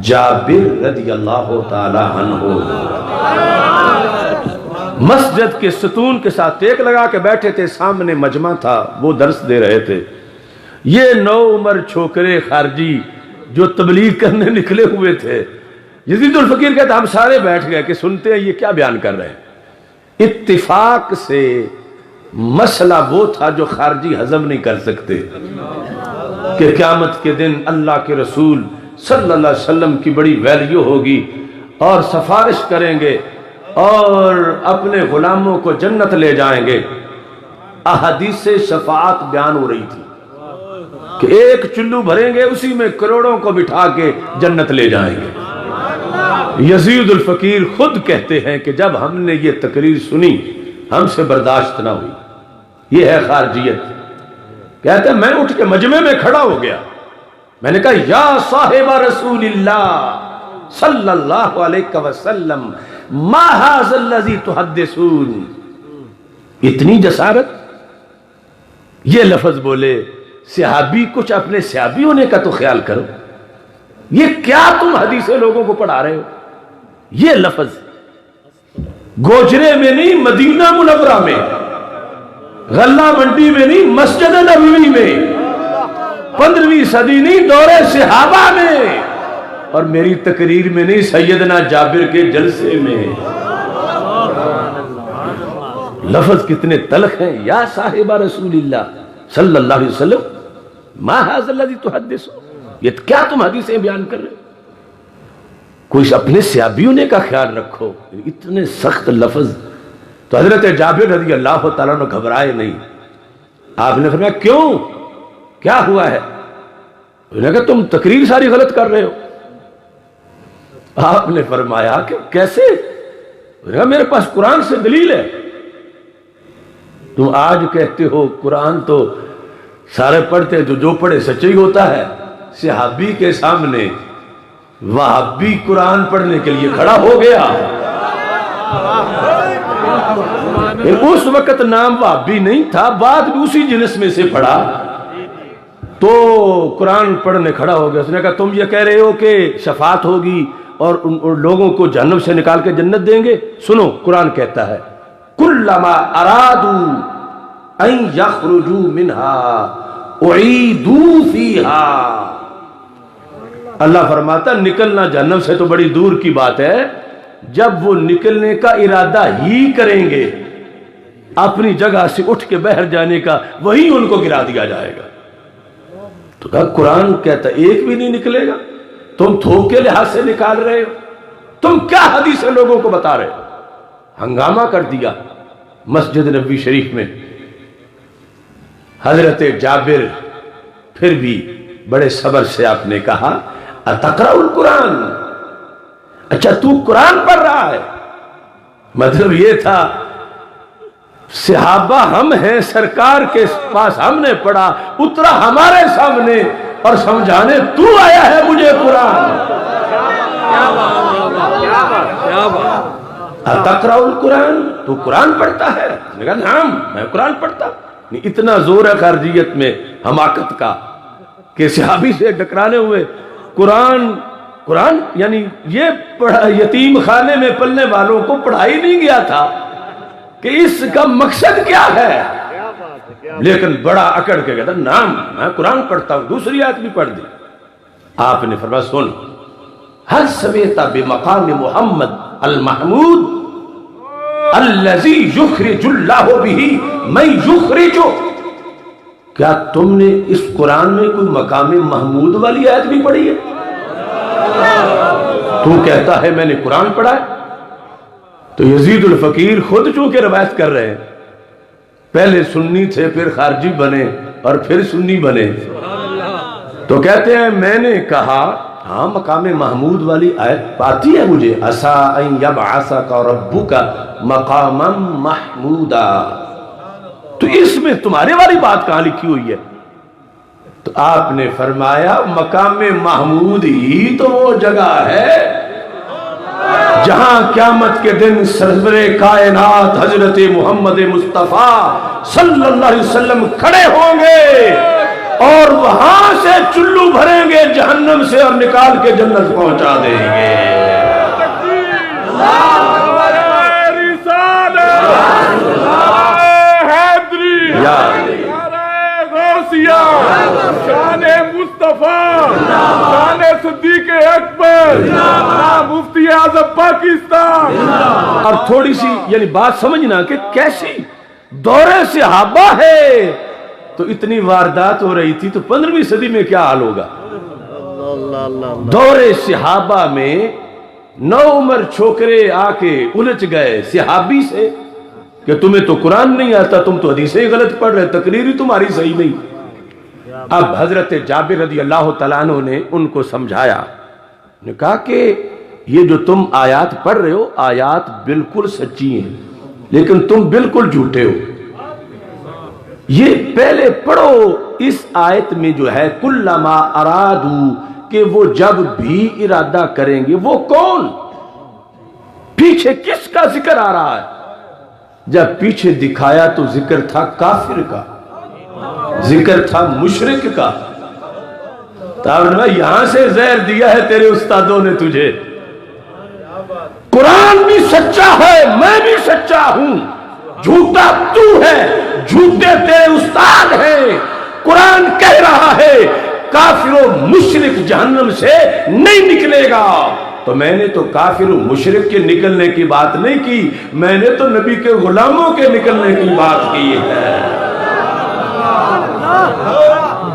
[SPEAKER 1] جابر رضی اللہ تعالی عنہ، مسجد کے ستون کے ساتھ ٹیک لگا کے بیٹھے تھے، سامنے مجمع تھا، وہ درس دے رہے تھے۔ یہ نو عمر چھوکرے خارجی جو تبلیغ کرنے نکلے ہوئے تھے، یزید الفقیر کہتا ہم سارے بیٹھ گئے کہ سنتے ہیں یہ کیا بیان کر رہے ہیں۔ اتفاق سے مسئلہ وہ تھا جو خارجی ہضم نہیں کر سکتے کہ قیامت کے دن اللہ کے رسول صلی اللہ علیہ وسلم کی بڑی ویلیو ہوگی اور سفارش کریں گے اور اپنے غلاموں کو جنت لے جائیں گے۔ احادیث شفاعت بیان ہو رہی تھی کہ ایک چلو بھریں گے اسی میں کروڑوں کو بٹھا کے جنت لے جائیں گے۔ یزید الفقیر خود کہتے ہیں کہ جب ہم نے یہ تقریر سنی ہم سے برداشت نہ ہوئی، یہ ہے خارجیت۔ کہتے ہیں میں اٹھ کے مجمع میں کھڑا ہو گیا، میں نے کہا یا صاحب رسول اللہ صلی اللہ علیہ وسلم ما ھذا الذی تحدثون، اتنی جسارت، یہ لفظ بولے صحابی، کچھ اپنے صحابی ہونے کا تو خیال کرو، یہ کیا تم حدیثیں لوگوں کو پڑھا رہے ہو؟ یہ لفظ گوجرے میں نہیں، مدینہ منورہ میں، غلہ منڈی میں نہیں، مسجد نبوی میں، 15ویں صدی نہیں، دور صحابہ میں، اور میری تقریر میں نہیں، سیدنا جابر کے جلسے میں۔ لفظ کتنے تلخ ہیں، یا صاحب رسول اللہ صلی اللہ علیہ وسلم ما ھذا الذی تحدثون، یہ کیا تم حدیثیں بیان کر رہے ہو؟ کوئی اپنے صحابی ہونے کا خیال رکھو، اتنے سخت لفظ۔ تو حضرت جابر رضی اللہ تعالیٰ نے گھبرائے نہیں، آپ نے فرمایا کیوں، کیا ہوا ہے؟ انہوں نے کہا تم تقریر ساری غلط کر رہے ہو۔ آپ نے فرمایا کہ کیسے؟ انہوں نے کہا میرے پاس قرآن سے دلیل ہے۔ تم آج کہتے ہو قرآن تو سارے پڑھتے، جو پڑھے سچے ہی ہوتا ہے۔ صحابی کے سامنے وہابی قرآن پڑھنے کے لیے کھڑا ہو گیا۔ اس وقت نام وہابی نہیں تھا، بعد بھی اسی جنس میں سے پڑھا، تو قرآن پڑھنے کھڑا ہو گیا۔ اس نے کہا تم یہ کہہ رہے ہو کہ شفاعت ہوگی اور ان لوگوں کو جہنم سے نکال کے جنت دیں گے؟ سنو قرآن کہتا ہے کلما ارادوا ان یخرجوا منها اعیدوا فیہا، اللہ فرماتا نکلنا جہنم سے تو بڑی دور کی بات ہے، جب وہ نکلنے کا ارادہ ہی کریں گے اپنی جگہ سے اٹھ کے باہر جانے کا، وہی ان کو گرا دیا جائے گا۔ تو کہا قرآن کہتا ایک بھی نہیں نکلے گا، تم تھوک کے لحاظ سے نکال رہے ہو، تم کیا حدیثیں لوگوں کو بتا رہے ہو؟ ہنگامہ کر دیا مسجد نبوی شریف میں۔ حضرت جابر پھر بھی بڑے صبر سے آپ نے کہا اتقرأ القرآن، اچھا تو قرآن پڑھ رہا ہے؟ مطلب یہ تھا صحابہ ہم ہیں، سرکار کے پاس ہم نے پڑھا، اترا ہمارے سامنے اور سمجھانے تو آیا ہے مجھے قرآن۔ اتقرأ القرآن، تو قرآن پڑھتا ہے؟ نے کہا نعم میں قرآن پڑھتا۔ اتنا زور ہے خارجیت میں حماقت کا کہ صحابی سے ٹکرانے ہوئے قرآن یعنی یہ یتیم خانے میں پلنے والوں کو پڑھائی نہیں گیا تھا کہ اس کا مقصد کیا ہے، لیکن بڑا اکڑ کے کہتا نعم میں قرآن پڑھتا ہوں۔ دوسری آیت بھی پڑھ دی۔ آپ نے فرمایا سن، هل سمعت بمقام محمد المحمود، الذی یخرج اللہ بہ من یخرج. کیا تم نے اس قرآن میں کوئی مقام محمود والی آیت بھی پڑھی ہے؟ تو کہتا ہے میں نے قرآن پڑھا ہے. تو یزید الفقیر خود چونکہ روایت کر رہے ہیں، پہلے سنی تھے، پھر خارجی بنے اور پھر سنی بنے، تو کہتے ہیں میں نے کہا ہاں مقام محمود والی آیت آتی ہے مجھے، عسیٰ ان یبعثک ربک مقاما محمودا. تو اس میں تمہارے والی بات کہاں لکھی ہوئی ہے؟ تو آپ نے فرمایا مقام محمود ہی تو وہ جگہ ہے جہاں قیامت کے دن سرور کائنات حضرت محمد مصطفیٰ صلی اللہ علیہ وسلم کھڑے ہوں گے اور وہاں سے چلو بھریں گے جہنم سے اور نکال کے جنت پہنچا دیں گے.
[SPEAKER 3] شان مصطفیٰ، شان صدیق اکبر، مفتی اعظم پاکستان.
[SPEAKER 1] اور تھوڑی سی یعنی بات سمجھنا کہ کیسی دور صحابہ ہے تو اتنی واردات ہو رہی تھی، تو 15ویں صدی میں کیا حال ہوگا؟ دور صحابہ میں 9 عمر چھوکرے آ کے الجھ گئے صحابی سے کہ تمہیں تو قرآن نہیں آتا، تم تو حدیثیں غلط پڑھ رہے، تقریری تمہاری صحیح نہیں. اب حضرت جابر رضی اللہ تعالیٰ عنہ نے ان کو سمجھایا، نے کہا کہ یہ جو تم آیات پڑھ رہے ہو آیات بالکل سچی ہیں لیکن تم بالکل جھوٹے ہو. یہ پہلے پڑھو اس آیت میں جو ہے کلما ارادو، کہ وہ جب بھی ارادہ کریں گے. وہ کون؟ پیچھے کس کا ذکر آ رہا ہے؟ جب پیچھے دکھایا تو ذکر تھا کافر کا، ذکر تھا مشرک کا. یہاں سے زہر دیا ہے تیرے استادوں نے تجھے. قرآن بھی سچا ہے، میں بھی سچا ہوں، جھوٹا تو ہے، جھوٹے تیرے استاد ہیں. قرآن کہہ رہا ہے کافر و مشرک جہنم سے نہیں نکلے گا. تو میں نے تو کافر و مشرک کے نکلنے کی بات نہیں کی، میں نے تو نبی کے غلاموں کے نکلنے کی بات کی ہے.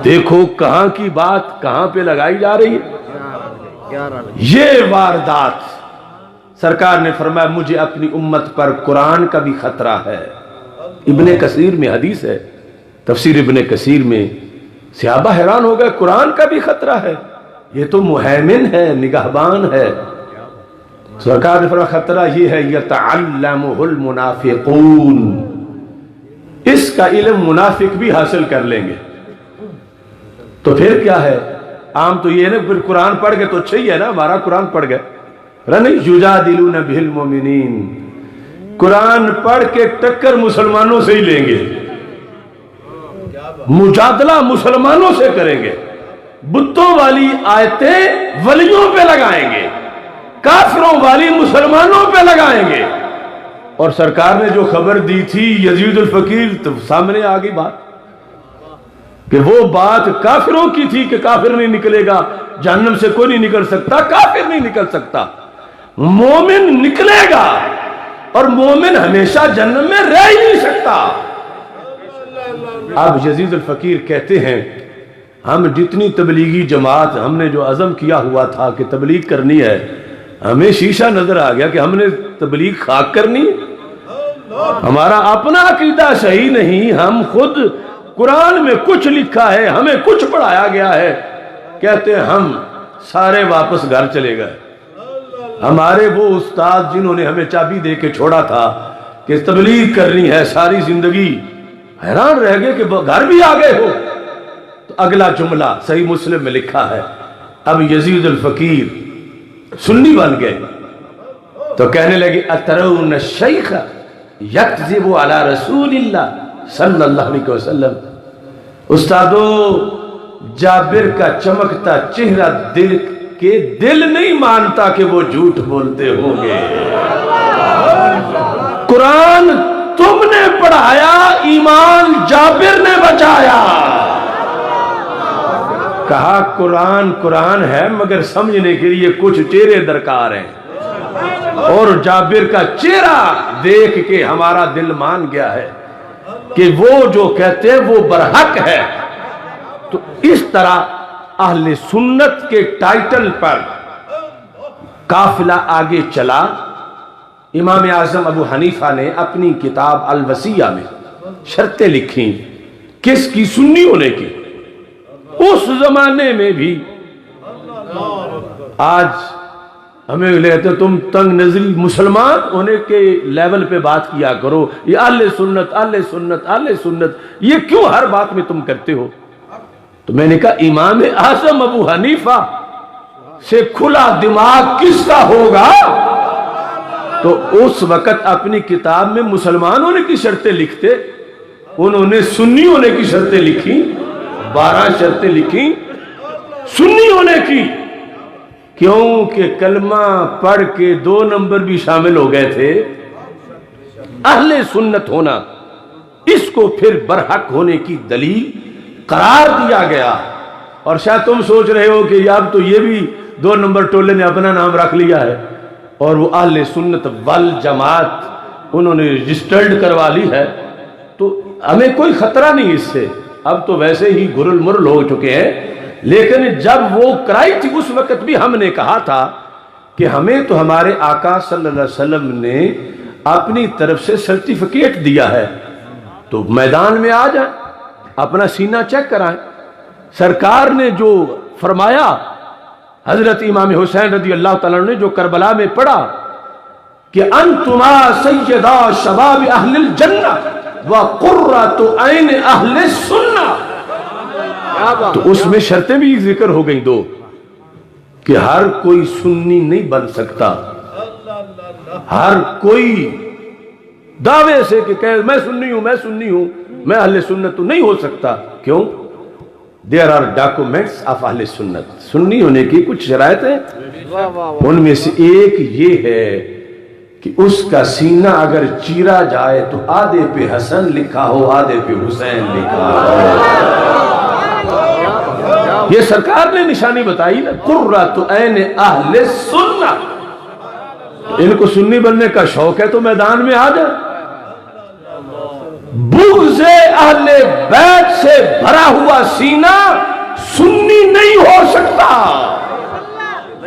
[SPEAKER 1] دیکھو کہاں کی بات کہاں پہ لگائی جا رہی ہے. یہ واردات سرکار نے فرمایا مجھے اپنی امت پر قرآن کا بھی خطرہ ہے. ابن کثیر میں حدیث ہے، تفسیر ابن کثیر میں صحابہ حیران ہو گئے، قرآن کا بھی خطرہ ہے، یہ تو مہیمن ہے، نگہبان ہے. سرکار نے فرمایا خطرہ یہ ہے یتعلمہ المنافقون، اس کا علم منافق بھی حاصل کر لیں گے. تو پھر کیا ہے؟ عام تو یہ ہے نا پھر قرآن پڑھ گئے تو اچھا ہی ہے نا، ہمارا قرآن پڑھ گئے. یجادلون بالمؤمنین، قرآن پڑھ کے ٹکر مسلمانوں سے ہی لیں گے، مجادلہ مسلمانوں سے کریں گے، بتوں والی آیتیں ولیوں پہ لگائیں گے، کافروں والی مسلمانوں پہ لگائیں گے. اور سرکار نے جو خبر دی تھی یزید الفقیر، تو سامنے آ گئی بات کہ وہ بات کافروں کی تھی کہ کافر نہیں نکلے گا جہنم سے، کوئی نہیں نکل سکتا، کافر نہیں نکل سکتا، مومن نکلے گا اور مومن ہمیشہ جہنم میں رہ ہی نہیں سکتا. اب یزید الفقیر کہتے ہیں ہم جتنی تبلیغی جماعت ہم نے جو عزم کیا ہوا تھا کہ تبلیغ کرنی ہے، ہمیں شیشہ نظر آ گیا کہ ہم نے تبلیغ خاک کرنی. ہمارا اپنا عقیدہ صحیح نہیں، ہم خود قرآن میں کچھ لکھا ہے، ہمیں کچھ پڑھایا گیا ہے، کہتے ہیں ہم سارے واپس گھر چلے گئے. ہمارے وہ استاد جنہوں نے ہمیں چابی دے کے چھوڑا تھا کہ تبلیغ کرنی ہے ساری زندگی، حیران رہ گئے کہ گھر بھی آ گئے ہو. تو اگلا جملہ صحیح مسلم میں لکھا ہے اب یزید الفقیر سنی بن گئے تو کہنے لگے اترون الشیخ یکذب علی رسول اللہ صلی اللہ علیہ وسلم. استادو جابر کا چمکتا چہرہ دل نہیں مانتا کہ وہ جھوٹ بولتے ہوں گے. قرآن تم نے پڑھایا، ایمان جابر نے بچایا. کہا قرآن قرآن ہے مگر سمجھنے کے لیے کچھ چہرے درکار ہیں. اور جابر کا چہرہ دیکھ کے ہمارا دل مان گیا ہے کہ وہ جو کہتے ہیں وہ برحق ہے۔ تو اس طرح اہل سنت کے ٹائٹل پر قافلہ آگے چلا۔ امام اعظم ابو حنیفہ نے اپنی کتاب الوصیہ میں شرطیں لکھی کس کی؟ سنی ہونے کی۔ اس زمانے میں بھی آج ہمیں لیتے تم تنگ نظری مسلمان ہونے کے لیول پہ بات کیا کرو، یہ اہل سنت اہل سنت اہل سنت، یہ کیوں ہر بات میں تم کرتے ہو؟ تو میں نے کہا امام اعظم ابو حنیفہ سے کھلا دماغ کس کا ہوگا؟ تو اس وقت اپنی کتاب میں مسلمان ہونے کی شرطیں لکھتے، انہوں نے سنی ہونے کی شرطیں لکھی، 12 شرطیں لکھی سنی ہونے کی، کیونکہ کلمہ پڑھ کے 2 نمبر بھی شامل ہو گئے تھے۔ اہل سنت ہونا اس کو پھر برحق ہونے کی دلیل قرار دیا گیا۔ اور شاید تم سوچ رہے ہو کہ اب تو یہ بھی 2 نمبر ٹولے نے اپنا نام رکھ لیا ہے اور وہ اہل سنت والجماعت انہوں نے رجسٹرڈ کروا لی ہے، تو ہمیں کوئی خطرہ نہیں اس سے، اب تو ویسے ہی گرل مرل ہو چکے ہیں۔ لیکن جب وہ کرائی تھی اس وقت بھی ہم نے کہا تھا کہ ہمیں تو ہمارے آقا صلی اللہ علیہ وسلم نے اپنی طرف سے سرٹیفکیٹ دیا ہے، تو میدان میں آ جائیں، اپنا سینہ چیک کرائیں۔ سرکار نے جو فرمایا، حضرت امام حسین رضی اللہ تعالیٰ نے جو کربلا میں پڑھا کہ انتما سیدا شباب اہل الجنہ وقرۃ عین اہل السنہ، تو اس میں شرطیں بھی ذکر ہو گئیں 2 کہ ہر کوئی سنی نہیں بن سکتا، ہر کوئی دعوے سے کہ کہے میں سنی ہوں میں سنی ہوں میں اہل سنت نہیں ہو سکتا۔ کیوں؟ دیر آر ڈاکومنٹس آف اہل سنت، سنی ہونے کی کچھ شرائط ہیں، ان میں سے ایک یہ ہے کہ اس کا سینہ اگر چیرا جائے تو آدھے پہ حسن لکھا ہو آدھے پہ حسین لکھا ہو۔ یہ سرکار نے نشانی بتائی نا، قرۃ عین اہل سنہ۔ ان کو سنی بننے کا شوق ہے تو میدان میں آ جائے۔ بغض اہل بیت سے بھرا ہوا سینہ سنی نہیں ہو سکتا،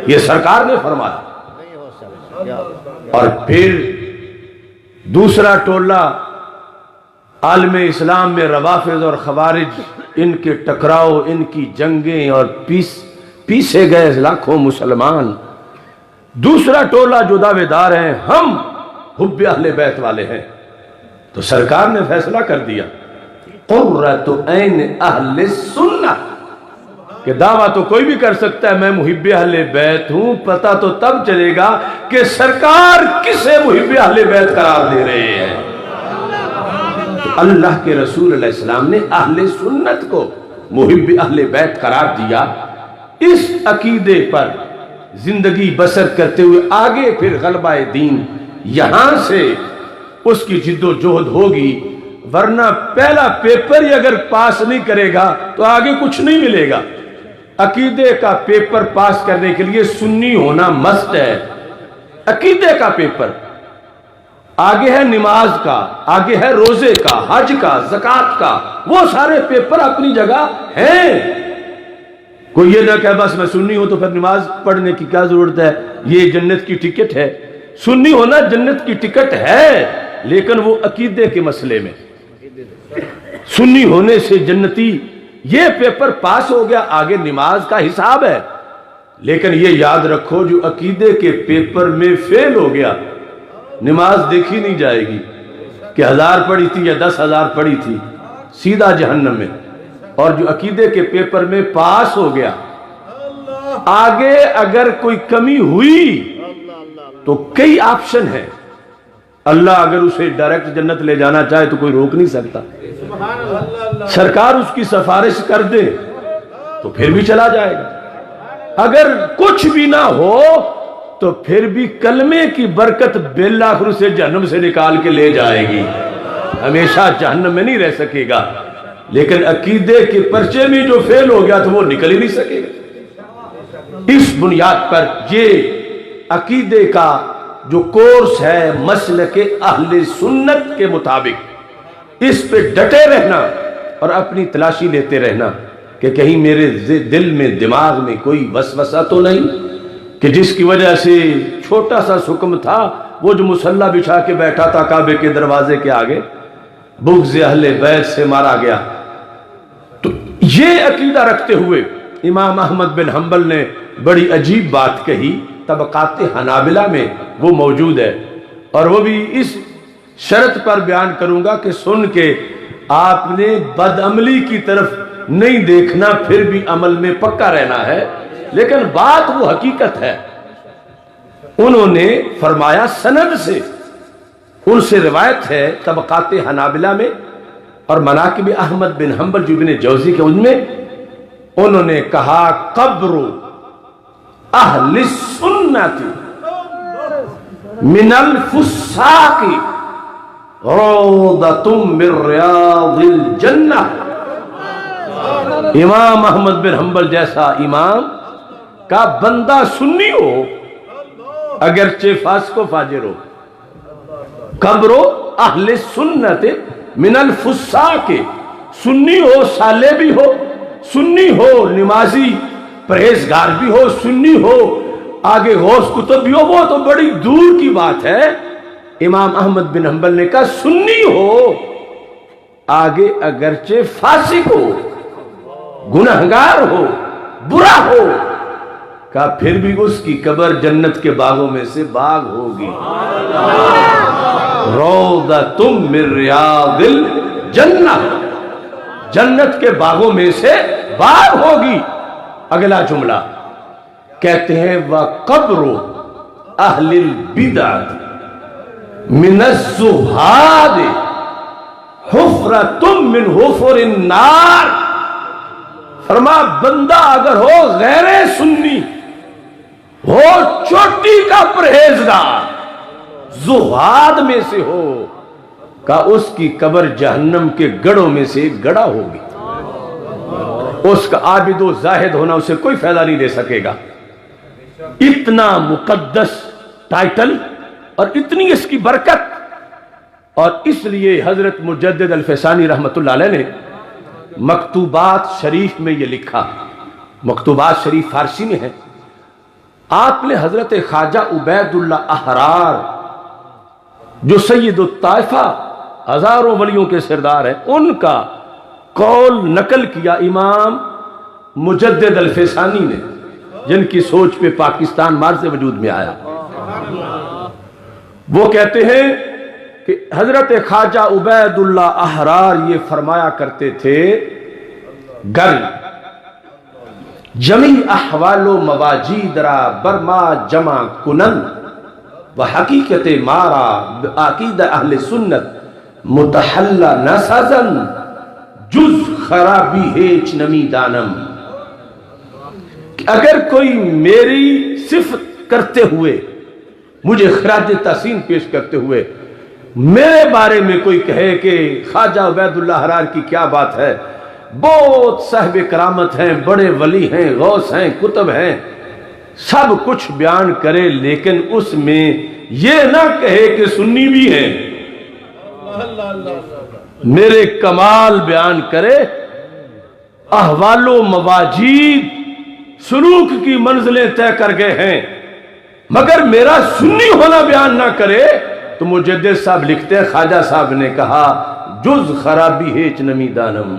[SPEAKER 1] یہ سرکار نے فرمایا۔ اور پھر دوسرا ٹولہ عالم اسلام میں روافض اور خوارج، ان کے ٹکراؤ، ان کی جنگیں اور پیسے گئے لاکھوں مسلمان۔ دوسرا ٹولہ جو دعوے دار ہیں ہم حب اہل بیت والے ہیں، تو سرکار نے فیصلہ کر دیا قرۃ عین اہل سنہ، کہ دعویٰ تو کوئی بھی کر سکتا ہے میں محب اہل بیت ہوں، پتہ تو تب چلے گا کہ سرکار کسے محب اہل بیت قرار دے رہے ہیں۔ اللہ کے رسول علیہ السلام نے اہل سنت کو محب اہل بیت قرار دیا۔ اس عقیدے پر زندگی بسر کرتے ہوئے آگے پھر غلبہ دین یہاں سے اس کی جد و جہد ہوگی، ورنہ پہلا پیپر ہی اگر پاس نہیں کرے گا تو آگے کچھ نہیں ملے گا۔ عقیدے کا پیپر پاس کرنے کے لیے سنی ہونا مست ہے، عقیدے کا پیپر۔ آگے ہے نماز کا، آگے ہے روزے کا، حج کا، زکوٰۃ کا، وہ سارے پیپر اپنی جگہ ہیں۔ کوئی یہ نہ کہ بس میں سنی ہوں تو پھر نماز پڑھنے کی کیا ضرورت ہے، یہ جنت کی ٹکٹ ہے۔ سنی ہونا جنت کی ٹکٹ ہے، لیکن وہ عقیدے کے مسئلے میں سنی ہونے سے جنتی، یہ پیپر پاس ہو گیا، آگے نماز کا حساب ہے۔ لیکن یہ یاد رکھو جو عقیدے کے پیپر میں فیل ہو گیا، نماز دیکھی نہیں جائے گی کہ 1000 پڑھی تھی یا 10,000 پڑھی تھی، سیدھا جہنم میں۔ اور جو عقیدے کے پیپر میں پاس ہو گیا، آگے اگر کوئی کمی ہوئی تو کئی آپشن ہیں، اللہ اگر اسے ڈائریکٹ جنت لے جانا چاہے تو کوئی روک نہیں سکتا، سرکار اس کی سفارش کر دے تو پھر بھی چلا جائے گا، اگر کچھ بھی نہ ہو تو پھر بھی کلمے کی برکت بالآخر سے جہنم سے نکال کے لے جائے گی، ہمیشہ جہنم میں نہیں رہ سکے گا۔ لیکن عقیدے کے پرچے میں جو فیل ہو گیا تو وہ نکل ہی نہیں سکے گا۔ اس بنیاد پر یہ عقیدے کا جو کورس ہے مسلک اہل سنت کے مطابق، اس پہ ڈٹے رہنا اور اپنی تلاشی لیتے رہنا کہ کہیں میرے دل میں دماغ میں کوئی وسوسہ تو نہیں کہ جس کی وجہ سے چھوٹا سا حکم تھا وہ جو مسلح بچھا کے بیٹھا تھا کعبے کے دروازے کے آگے، بغض اہل بیت سے مارا گیا۔ تو یہ عقیدہ رکھتے ہوئے امام احمد بن حنبل نے بڑی عجیب بات کہی، طبقات حنابلہ میں وہ موجود ہے، اور وہ بھی اس شرط پر بیان کروں گا کہ سن کے آپ نے بدعملی کی طرف نہیں دیکھنا، پھر بھی عمل میں پکا رہنا ہے، لیکن بات وہ حقیقت ہے۔ انہوں نے فرمایا سند سے، ان سے روایت ہے طبقات حنابلہ میں اور مناقب احمد بن حنبل جو ابن جوزی کے ان میں، انہوں نے کہا قبر اہل السنت من الفساق روضۃ من ریاض الجنہ۔ امام احمد بن حنبل جیسا امام کا بندہ سنی ہو اگرچہ فاسق و فاجر ہو، قبر اہل سنت من الفساق، سنی ہو صالح بھی ہو، سنی ہو نمازی پرہیزگار بھی ہو، سنی ہو آگے غوث کتب بھی ہو، وہ تو بڑی دور کی بات ہے۔ امام احمد بن حنبل نے کہا سنی ہو آگے اگرچہ فاسق ہو، گنہگار ہو، برا ہو، کہا پھر بھی اس کی قبر جنت کے باغوں میں سے باغ ہوگی، روضۃ من ریاض الجنہ، جنت کے باغوں میں سے باغ ہوگی۔ اگلا جملہ کہتے ہیں وَقَبْرُ أَهْلِ الْبِدْعَةِ مِنَ الزُّهَادِ حُفْرَةٌ مِّنْ حُفُرِ النَّارِ۔ فرما بندہ اگر ہو غیر سنی، ہو چوٹی کا پرہیزگار، زہاد میں سے ہو، کہ اس کی قبر جہنم کے گڑھوں میں سے ایک گڑھا ہوگی۔ اس کا عابد و زاہد ہونا اسے کوئی فائدہ نہیں دے سکے گا۔ اتنا مقدس ٹائٹل اور اتنی اس کی برکت، اور اس لیے حضرت مجدد الفسانی رحمت اللہ علیہ نے مکتوبات شریف میں یہ لکھا، مکتوبات شریف فارسی میں ہے، آپ نے حضرت خواجہ عبید اللہ احرار جو سید الطائفہ ہزاروں ولیوں کے سردار ہیں، ان کا قول نقل کیا امام مجدد الفسانی نے، جن کی سوچ پہ پاکستان مار سے وجود میں آیا۔ وہ کہتے ہیں کہ حضرت خواجہ عبید اللہ احرار یہ فرمایا کرتے تھے گر جمی احوال و مواجید را برما جمع کنن و حقیقت مارا عقید اہل سنت متحلہ نسازن جز خرابی ہیچ نمی دانم۔ اگر کوئی میری صفت کرتے ہوئے، مجھے خراج تحسین پیش کرتے ہوئے میرے بارے میں کوئی کہے کہ خواجہ عبید اللہ احرار کی کیا بات ہے، بہت صاحب کرامت ہیں، بڑے ولی ہیں، غوث ہیں، کتب ہیں، سب کچھ بیان کرے، لیکن اس میں یہ نہ کہے کہ سنی بھی ہیں، میرے کمال بیان کرے، احوال و مواجید سلوک کی منزلیں طے کر گئے ہیں، مگر میرا سنی ہونا بیان نہ کرے۔ تو مجدد صاحب لکھتے ہیں خواجہ صاحب نے کہا جز خرابی ہیچ نمی دانم،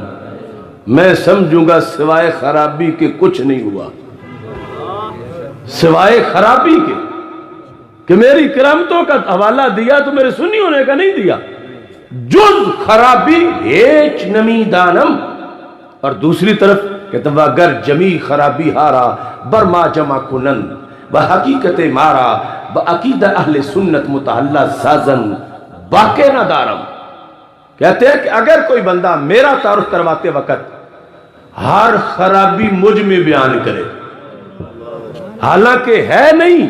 [SPEAKER 1] میں سمجھوں گا سوائے خرابی کے کچھ نہیں ہوا، سوائے خرابی کے کہ میری کرامتوں کا حوالہ دیا تو میرے سنی ہونے کا نہیں دیا، جز خرابی ہیچ نمی دانم۔ اور دوسری طرف کہتا ہے اگر جمی خرابی ہارا برما جمع کنن بحقیقت مارا بعقید اہل سنت متحلہ سازن باقی نہ دارم۔ کہتے ہیں کہ اگر کوئی بندہ میرا تعارف کرواتے وقت ہر خرابی مجھ میں بیان کرے، حالانکہ ہے نہیں،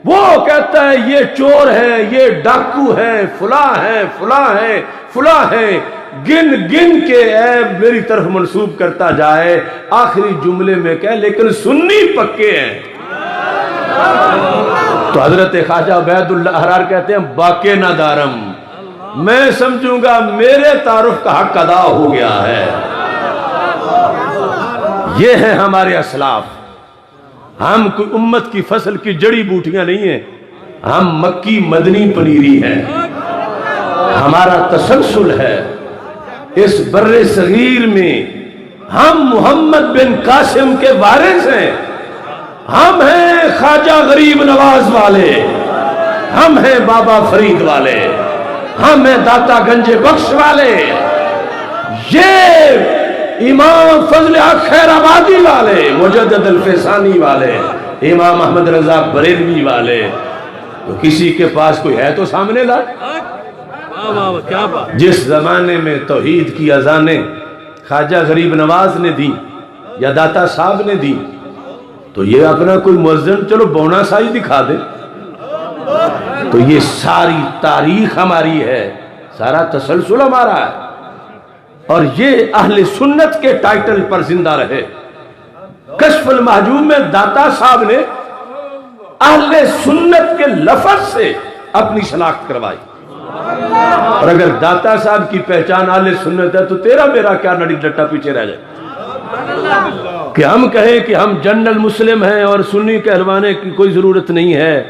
[SPEAKER 1] وہ کہتا ہے یہ چور ہے، یہ ڈاکو ہے، فلاں ہے، فلاں ہے، فلاں ہے، گن گن کے عیب میری طرف منسوب کرتا جائے، آخری جملے میں کہے لیکن سنی پکے ہیں، تو حضرت خواجہ عبید اللہ احرار کہتے ہیں باقی نہ دارم، میں سمجھوں گا میرے تعارف کا حق ادا ہو گیا ہے۔ یہ ہیں ہمارے اسلاف۔ ہم کوئی امت کی فصل کی جڑی بوٹیاں نہیں ہیں، ہم مکی مدنی پنیری ہیں۔ ہمارا تسلسل ہے اس بر صغیر میں، ہم محمد بن قاسم کے وارث ہیں، ہم ہیں خواجہ غریب نواز والے، ہم ہیں بابا فرید والے، ہم ہیں داتا گنج بخش والے، یہ امام فضل حق خیر آبادی والے، مجدد الفیسانی والے، امام احمد رضا بریلوی والے۔ تو کسی کے پاس کوئی ہے تو سامنے لائے۔ جس زمانے میں توحید کی اذانیں خواجہ غریب نواز نے دی یا داتا صاحب نے دی، تو یہ اپنا کوئی مؤذن چلو بونا سائی دکھا دے، تو یہ ساری تاریخ ہماری ہے، سارا تسلسل ہمارا ہے، اور یہ اہل سنت کے ٹائٹل پر زندہ رہے۔ کشف المحجوب میں داتا صاحب نے اہل سنت کے لفظ سے اپنی شناخت کروائی، اور اگر داتا صاحب کی پہچان اہل سنت ہے تو تیرا میرا کیا نڑی ڈٹا پیچھے رہ جائے کہ ہم کہیں کہ ہم جنرل مسلم ہیں اور سنی کہلوانے کی کوئی ضرورت نہیں ہے۔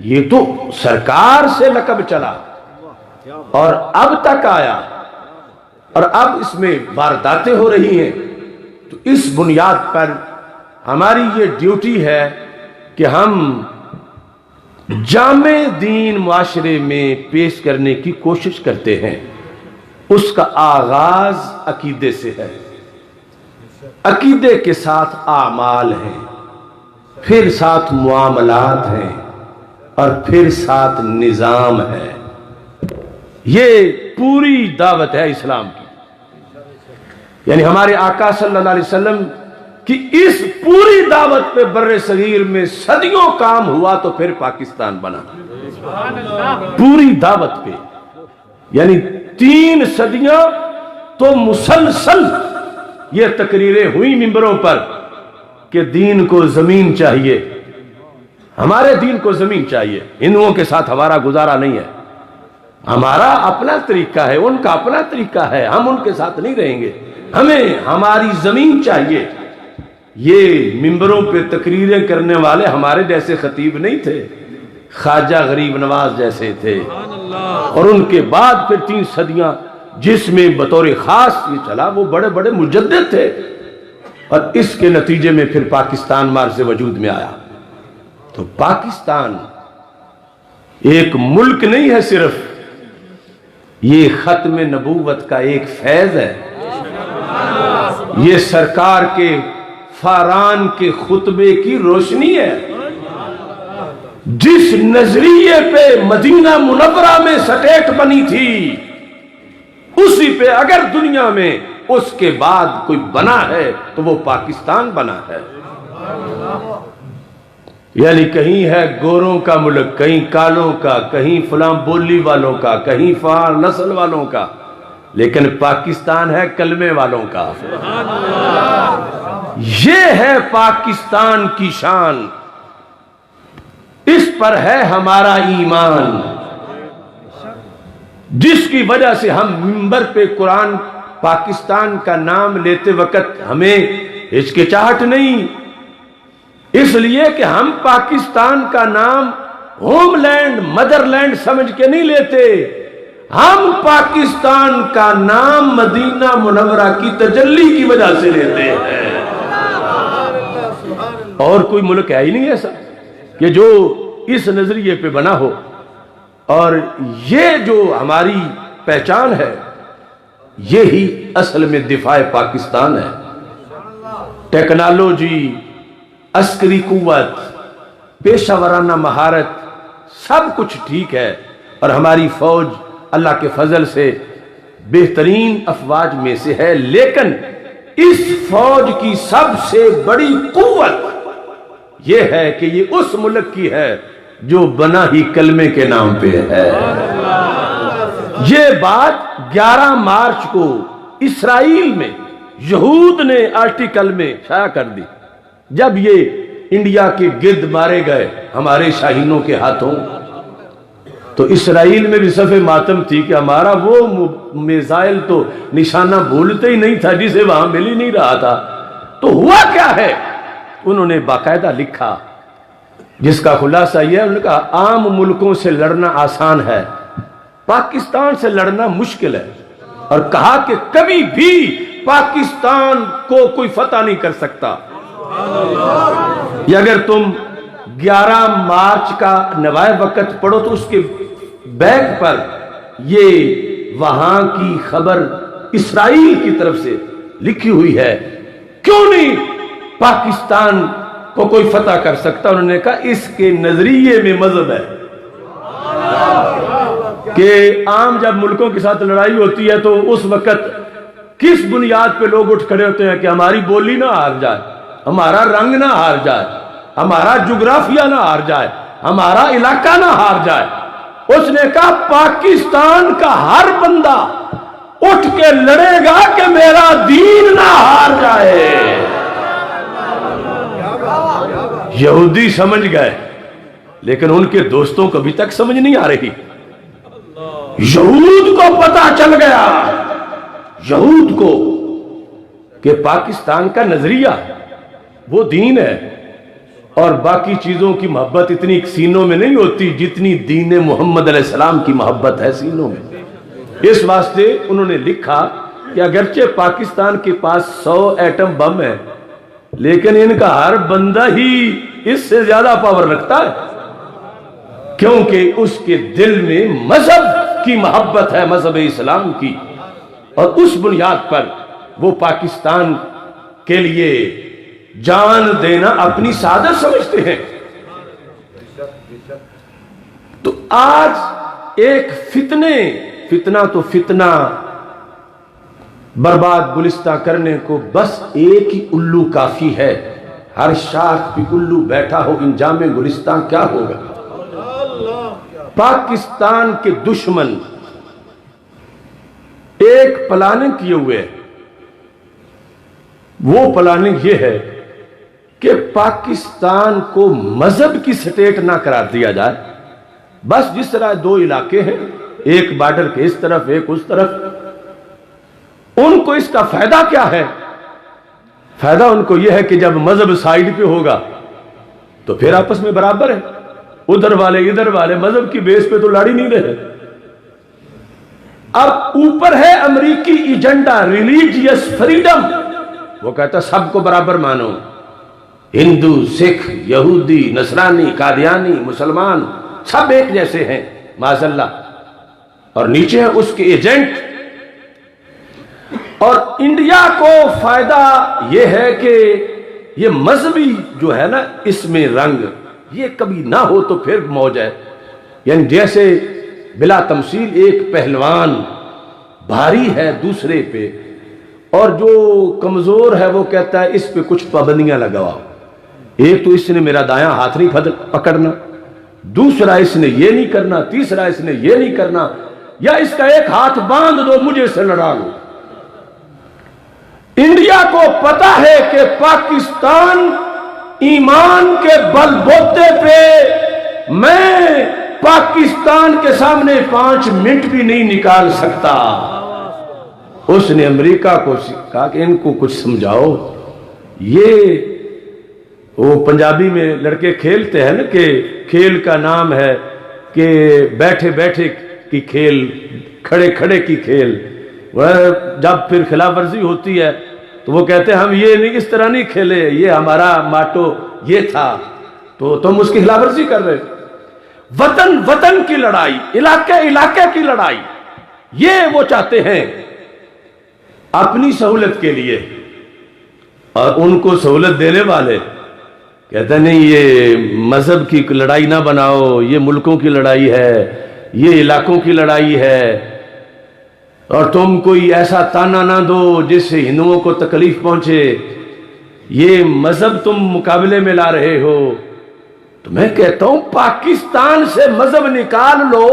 [SPEAKER 1] یہ تو سرکار سے لقب چلا اور اب تک آیا، اور اب اس میں وارداتیں ہو رہی ہیں۔ تو اس بنیاد پر ہماری یہ ڈیوٹی ہے کہ ہم جامع دین معاشرے میں پیش کرنے کی کوشش کرتے ہیں۔ اس کا آغاز عقیدے سے ہے، عقیدے کے ساتھ اعمال ہیں، پھر ساتھ معاملات ہیں، اور پھر ساتھ نظام ہے۔ یہ پوری دعوت ہے اسلام کی، یعنی ہمارے آقا صلی اللہ علیہ وسلم کی اس پوری دعوت پہ بر صغیر میں صدیوں کام ہوا تو پھر پاکستان بنا۔ پوری دعوت پہ یعنی 3 صدیاں تو مسلسل یہ تقریریں ہوئی ممبروں پر کہ دین کو زمین چاہیے، ہمارے دین کو زمین چاہیے، ہندوؤں کے ساتھ ہمارا گزارا نہیں ہے، ہمارا اپنا طریقہ ہے، ان کا اپنا طریقہ ہے، ہم ان کے ساتھ نہیں رہیں گے، ہمیں ہماری زمین چاہیے۔ یہ ممبروں پہ تقریریں کرنے والے ہمارے جیسے خطیب نہیں تھے، خواجہ غریب نواز جیسے تھے، اور ان کے بعد پھر 3 صدیاں جس میں بطور خاص یہ چلا، وہ بڑے بڑے مجدد تھے، اور اس کے نتیجے میں پھر پاکستان مارز وجود میں آیا۔ تو پاکستان ایک ملک نہیں ہے صرف، یہ ختم نبوت کا ایک فیض ہے، یہ سرکار کے فاران کے خطبے کی روشنی ہے۔ جس نظریے پہ مدینہ منورہ میں سٹیٹ بنی تھی، اسی پہ اگر دنیا میں اس کے بعد کوئی بنا ہے تو وہ پاکستان بنا ہے۔ یعنی کہیں ہے گوروں کا ملک، کہیں کالوں کا، کہیں فلاں بولی والوں کا، کہیں فلاں نسل والوں کا، لیکن پاکستان ہے کلمے والوں کا۔ یہ ہے پاکستان کی شان، اس پر ہے ہمارا ایمان، جس کی وجہ سے ہم منبر پہ قرآن پاکستان کا نام لیتے وقت ہمیں ہچکچاہٹ نہیں، اس لیے کہ ہم پاکستان کا نام ہوم لینڈ، مدر لینڈ سمجھ کے نہیں لیتے، ہم پاکستان کا نام مدینہ منورہ کی تجلی کی وجہ سے لیتے ہیں۔ اور کوئی ملک ہے ہی نہیں ایسا کہ جو اس نظریے پہ بنا ہو، اور یہ جو ہماری پہچان ہے، یہی اصل میں دفاع پاکستان ہے۔ ٹیکنالوجی، عسکری قوت، پیشہ ورانہ مہارت، سب کچھ ٹھیک ہے، اور ہماری فوج اللہ کے فضل سے بہترین افواج میں سے ہے، لیکن اس فوج کی سب سے بڑی قوت یہ ہے کہ یہ اس ملک کی ہے جو بنا ہی کلمے کے نام پہ ہے۔ یہ بات 11 مارچ کو اسرائیل میں یہود نے آرٹیکل میں شائع کر دی، جب یہ انڈیا کے گرد مارے گئے ہمارے شاہینوں کے ہاتھوں، تو اسرائیل میں بھی صف ماتم تھی کہ ہمارا وہ میزائل تو نشانہ بھولتے ہی نہیں تھا جسے وہاں مل ہی نہیں رہا تھا۔ تو ہوا کیا ہے؟ انہوں نے باقاعدہ لکھا جس کا خلاصہ یہ ہے، انہوں نے کہا عام ملکوں سے لڑنا آسان ہے، پاکستان سے لڑنا مشکل ہے، اور کہا کہ کبھی بھی پاکستان کو کوئی فتح نہیں کر سکتا۔ یہ اگر تم 11 مارچ کا نوائے وقت پڑھو تو اس کے بیک پر یہ وہاں کی خبر اسرائیل کی طرف سے لکھی ہوئی ہے، کیوں نہیں پاکستان کو کوئی فتح کر سکتا؟ انہوں نے کہا اس کے نظریے میں مذہب ہے کہ عام جب ملکوں کے ساتھ لڑائی ہوتی ہے تو اس وقت کس بنیاد پہ لوگ اٹھ کھڑے ہوتے ہیں کہ ہماری بولی نہ ہار جائے، ہمارا رنگ نہ ہار جائے، ہمارا جغرافیہ نہ ہار جائے، ہمارا علاقہ نہ ہار جائے۔ اس نے کہا پاکستان کا ہر بندہ اٹھ کے لڑے گا کہ میرا دین نہ ہار جائے۔ یہودی سمجھ گئے، لیکن ان کے دوستوں کو ابھی تک سمجھ نہیں آ رہی۔ یہود کو پتا چل گیا، یہود کو، کہ پاکستان کا نظریہ وہ دین ہے، اور باقی چیزوں کی محبت اتنی سینوں میں نہیں ہوتی جتنی دین محمد علیہ السلام کی محبت ہے سینوں میں۔ اس واسطے انہوں نے لکھا کہ اگرچہ پاکستان کے پاس 100 ایٹم بم ہے، لیکن ان کا ہر بندہ ہی اس سے زیادہ پاور رکھتا ہے، کیونکہ اس کے دل میں مذہب کی محبت ہے، مذہب اسلام کی، اور اس بنیاد پر وہ پاکستان کے لیے جان دینا اپنی سعادت سمجھتے ہیں۔ تو آج ایک فتنہ برباد گلستہ کرنے کو بس ایک ہی الو کافی ہے، ہر شاخ پہ الو بیٹھا ہو انجام گلستہ کیا ہوگا؟ پاکستان کے دشمن ایک پلاننگ کیے ہوئے، وہ پلاننگ یہ ہے کہ پاکستان کو مذہب کی سٹیٹ نہ قرار دیا جائے، بس جس طرح 2 علاقے ہیں، ایک بارڈر کے اس طرف ایک اس طرف، ان کو اس کا فائدہ کیا ہے؟ فائدہ ان کو یہ ہے کہ جب مذہب سائیڈ پہ ہوگا تو پھر آپس میں برابر ہے، ادھر والے ادھر والے مذہب کی بیس پہ تو لڑ ہی نہیں رہے۔ اب اوپر ہے امریکی ایجنڈا ریلیجیس فریڈم، وہ کہتا سب کو برابر مانو، ہندو، سکھ، یہودی، نصرانی، قادیانی، مسلمان سب ایک جیسے ہیں معاذ اللہ، اور نیچے ہے اس کے ایجنٹ۔ اور انڈیا کو فائدہ یہ ہے کہ یہ مذہبی جو ہے نا اس میں رنگ یہ کبھی نہ ہو تو پھر موج ہے، یعنی جیسے بلا تمثیل ایک پہلوان بھاری ہے دوسرے پہ، اور جو کمزور ہے وہ کہتا ہے اس پہ کچھ پابندیاں لگاؤ، ایک تو اس نے میرا دایاں ہاتھ نہیں پکڑنا، دوسرا اس نے یہ نہیں کرنا، تیسرا اس نے یہ نہیں کرنا، یا اس کا ایک ہاتھ باندھ دو مجھے سے لڑا لو۔ انڈیا کو پتا ہے کہ پاکستان ایمان کے بل بوتے پہ میں پاکستان کے سامنے 5 منٹ بھی نہیں نکال سکتا۔ اس نے امریکہ کو کہا کہ ان کو کچھ سمجھاؤ، یہ وہ پنجابی میں لڑکے کھیلتے ہیں نا کہ کھیل کا نام ہے کہ بیٹھے بیٹھے کی کھیل، کھڑے کھڑے کی کھیل، وہ جب پھر خلاف ورزی ہوتی ہے تو وہ کہتے ہیں ہم یہ نہیں اس طرح نہیں کھیلے، یہ ہمارا ماٹو یہ تھا، تو تم اس کی خلاف ورزی کر رہے۔ وطن وطن کی لڑائی، علاقے علاقے کی لڑائی، یہ وہ چاہتے ہیں اپنی سہولت کے لیے، اور ان کو سہولت دینے والے کہتے نہیں یہ مذہب کی لڑائی نہ بناؤ، یہ ملکوں کی لڑائی ہے، یہ علاقوں کی لڑائی ہے، اور تم کوئی ایسا تانا نہ دو جس سے ہندوؤں کو تکلیف پہنچے، یہ مذہب تم مقابلے میں لا رہے ہو۔ تو میں کہتا ہوں پاکستان سے مذہب نکال لو،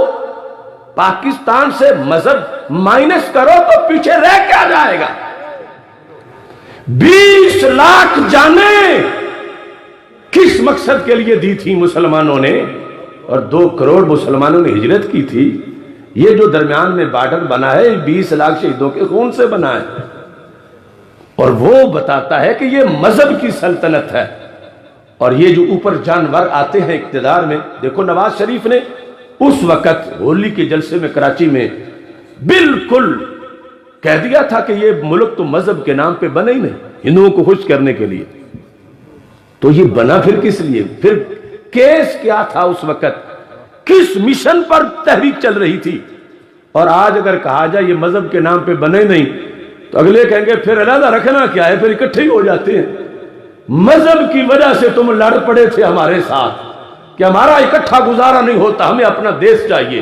[SPEAKER 1] پاکستان سے مذہب مائنس کرو تو پیچھے رہ کیا جائے گا؟ 20 لاکھ جانیں کس مقصد کے لیے دی تھی مسلمانوں نے، اور 2 کروڑ مسلمانوں نے ہجرت کی تھی. یہ جو درمیان میں بارڈر بنا ہے 20 لاکھ شہیدوں کے خون سے بنا ہے، اور وہ بتاتا ہے کہ یہ مذہب کی سلطنت ہے. اور یہ جو اوپر جانور آتے ہیں اقتدار میں، دیکھو نواز شریف نے اس وقت ہولی کے جلسے میں کراچی میں بالکل کہہ دیا تھا کہ یہ ملک تو مذہب کے نام پہ بنا ہی نہیں، ہندوؤں کو خوش کرنے کے لیے. تو یہ بنا پھر کس لیے؟ پھر کیس کیا تھا اس وقت؟ کس مشن پر تحریک چل رہی تھی؟ اور آج اگر کہا جائے یہ مذہب کے نام پہ بنے نہیں، تو اگلے کہیں گے پھر علیحدہ رکھنا کیا ہے، پھر اکٹھے ہی ہو جاتے ہیں. مذہب کی وجہ سے تم لڑ پڑے تھے ہمارے ساتھ کہ ہمارا اکٹھا گزارا نہیں ہوتا، ہمیں اپنا دیش چاہیے.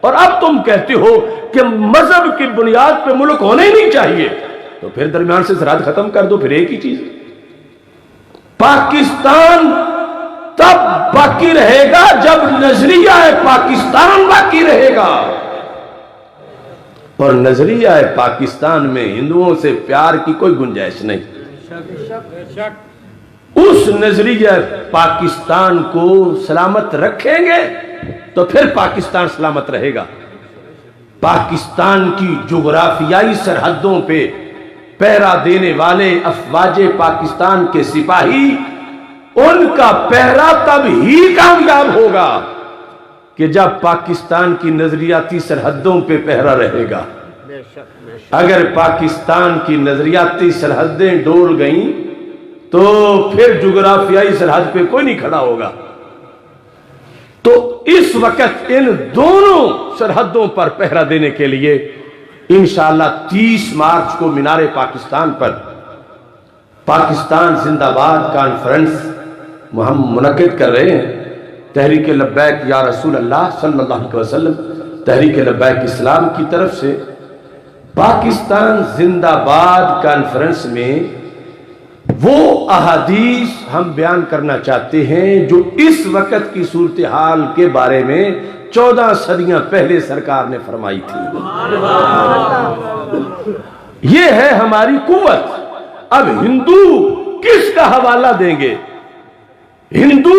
[SPEAKER 1] اور اب تم کہتے ہو کہ مذہب کی بنیاد پہ ملک ہونے ہی نہیں چاہیے، تو پھر درمیان سے سرحد ختم کر دو، پھر ایک ہی چیز. پاکستان تب باقی رہے گا جب نظریہ پاکستان باقی رہے گا، اور نظریہ پاکستان میں ہندوؤں سے پیار کی کوئی گنجائش نہیں. اس نظریہ پاکستان کو سلامت رکھیں گے تو پھر پاکستان سلامت رہے گا. پاکستان کی جغرافیائی سرحدوں پہ پہرا دینے والے افواج پاکستان کے سپاہی، ان کا پہرا تب ہی کامیاب ہوگا کہ جب پاکستان کی نظریاتی سرحدوں پہ پہرا رہے گا. اگر پاکستان کی نظریاتی سرحدیں ڈول گئیں تو پھر جغرافیائی سرحد پہ کوئی نہیں کھڑا ہوگا. تو اس وقت ان دونوں سرحدوں پر پہرا دینے کے لیے انشاءاللہ 30 مارچ کو مینار پاکستان پر پاکستان زندہ باد کانفرنس ہم منعقد کر رہے ہیں. تحریک لبیک یا رسول اللہ صلی اللہ علیہ وسلم، تحریک لبیک اسلام کی طرف سے پاکستان زندہ باد کانفرنس میں وہ احادیث ہم بیان کرنا چاہتے ہیں جو اس وقت کی صورتحال کے بارے میں 14 صدیاں پہلے سرکار نے فرمائی تھی. یہ ہے ہماری قوت. اب ہندو کس کا حوالہ دیں گے؟ ہندو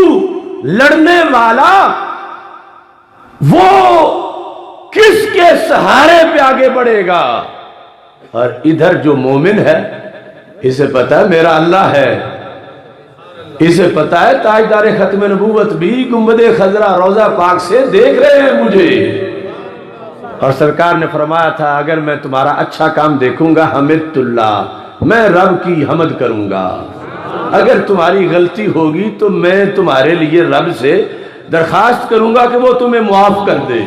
[SPEAKER 1] لڑنے والا وہ کس کے سہارے پہ آگے بڑھے گا؟ اور ادھر جو مومن ہے اسے پتا ہے میرا اللہ ہے، اسے پتا ہے تاجدار ختم نبوت بھی گنبد خضرا روضہ پاک سے دیکھ رہے ہیں مجھے. اور سرکار نے فرمایا تھا اگر میں تمہارا اچھا کام دیکھوں گا حمدت اللہ، میں رب کی حمد کروں گا. اگر تمہاری غلطی ہوگی تو میں تمہارے لیے رب سے درخواست کروں گا کہ وہ تمہیں معاف کر دے.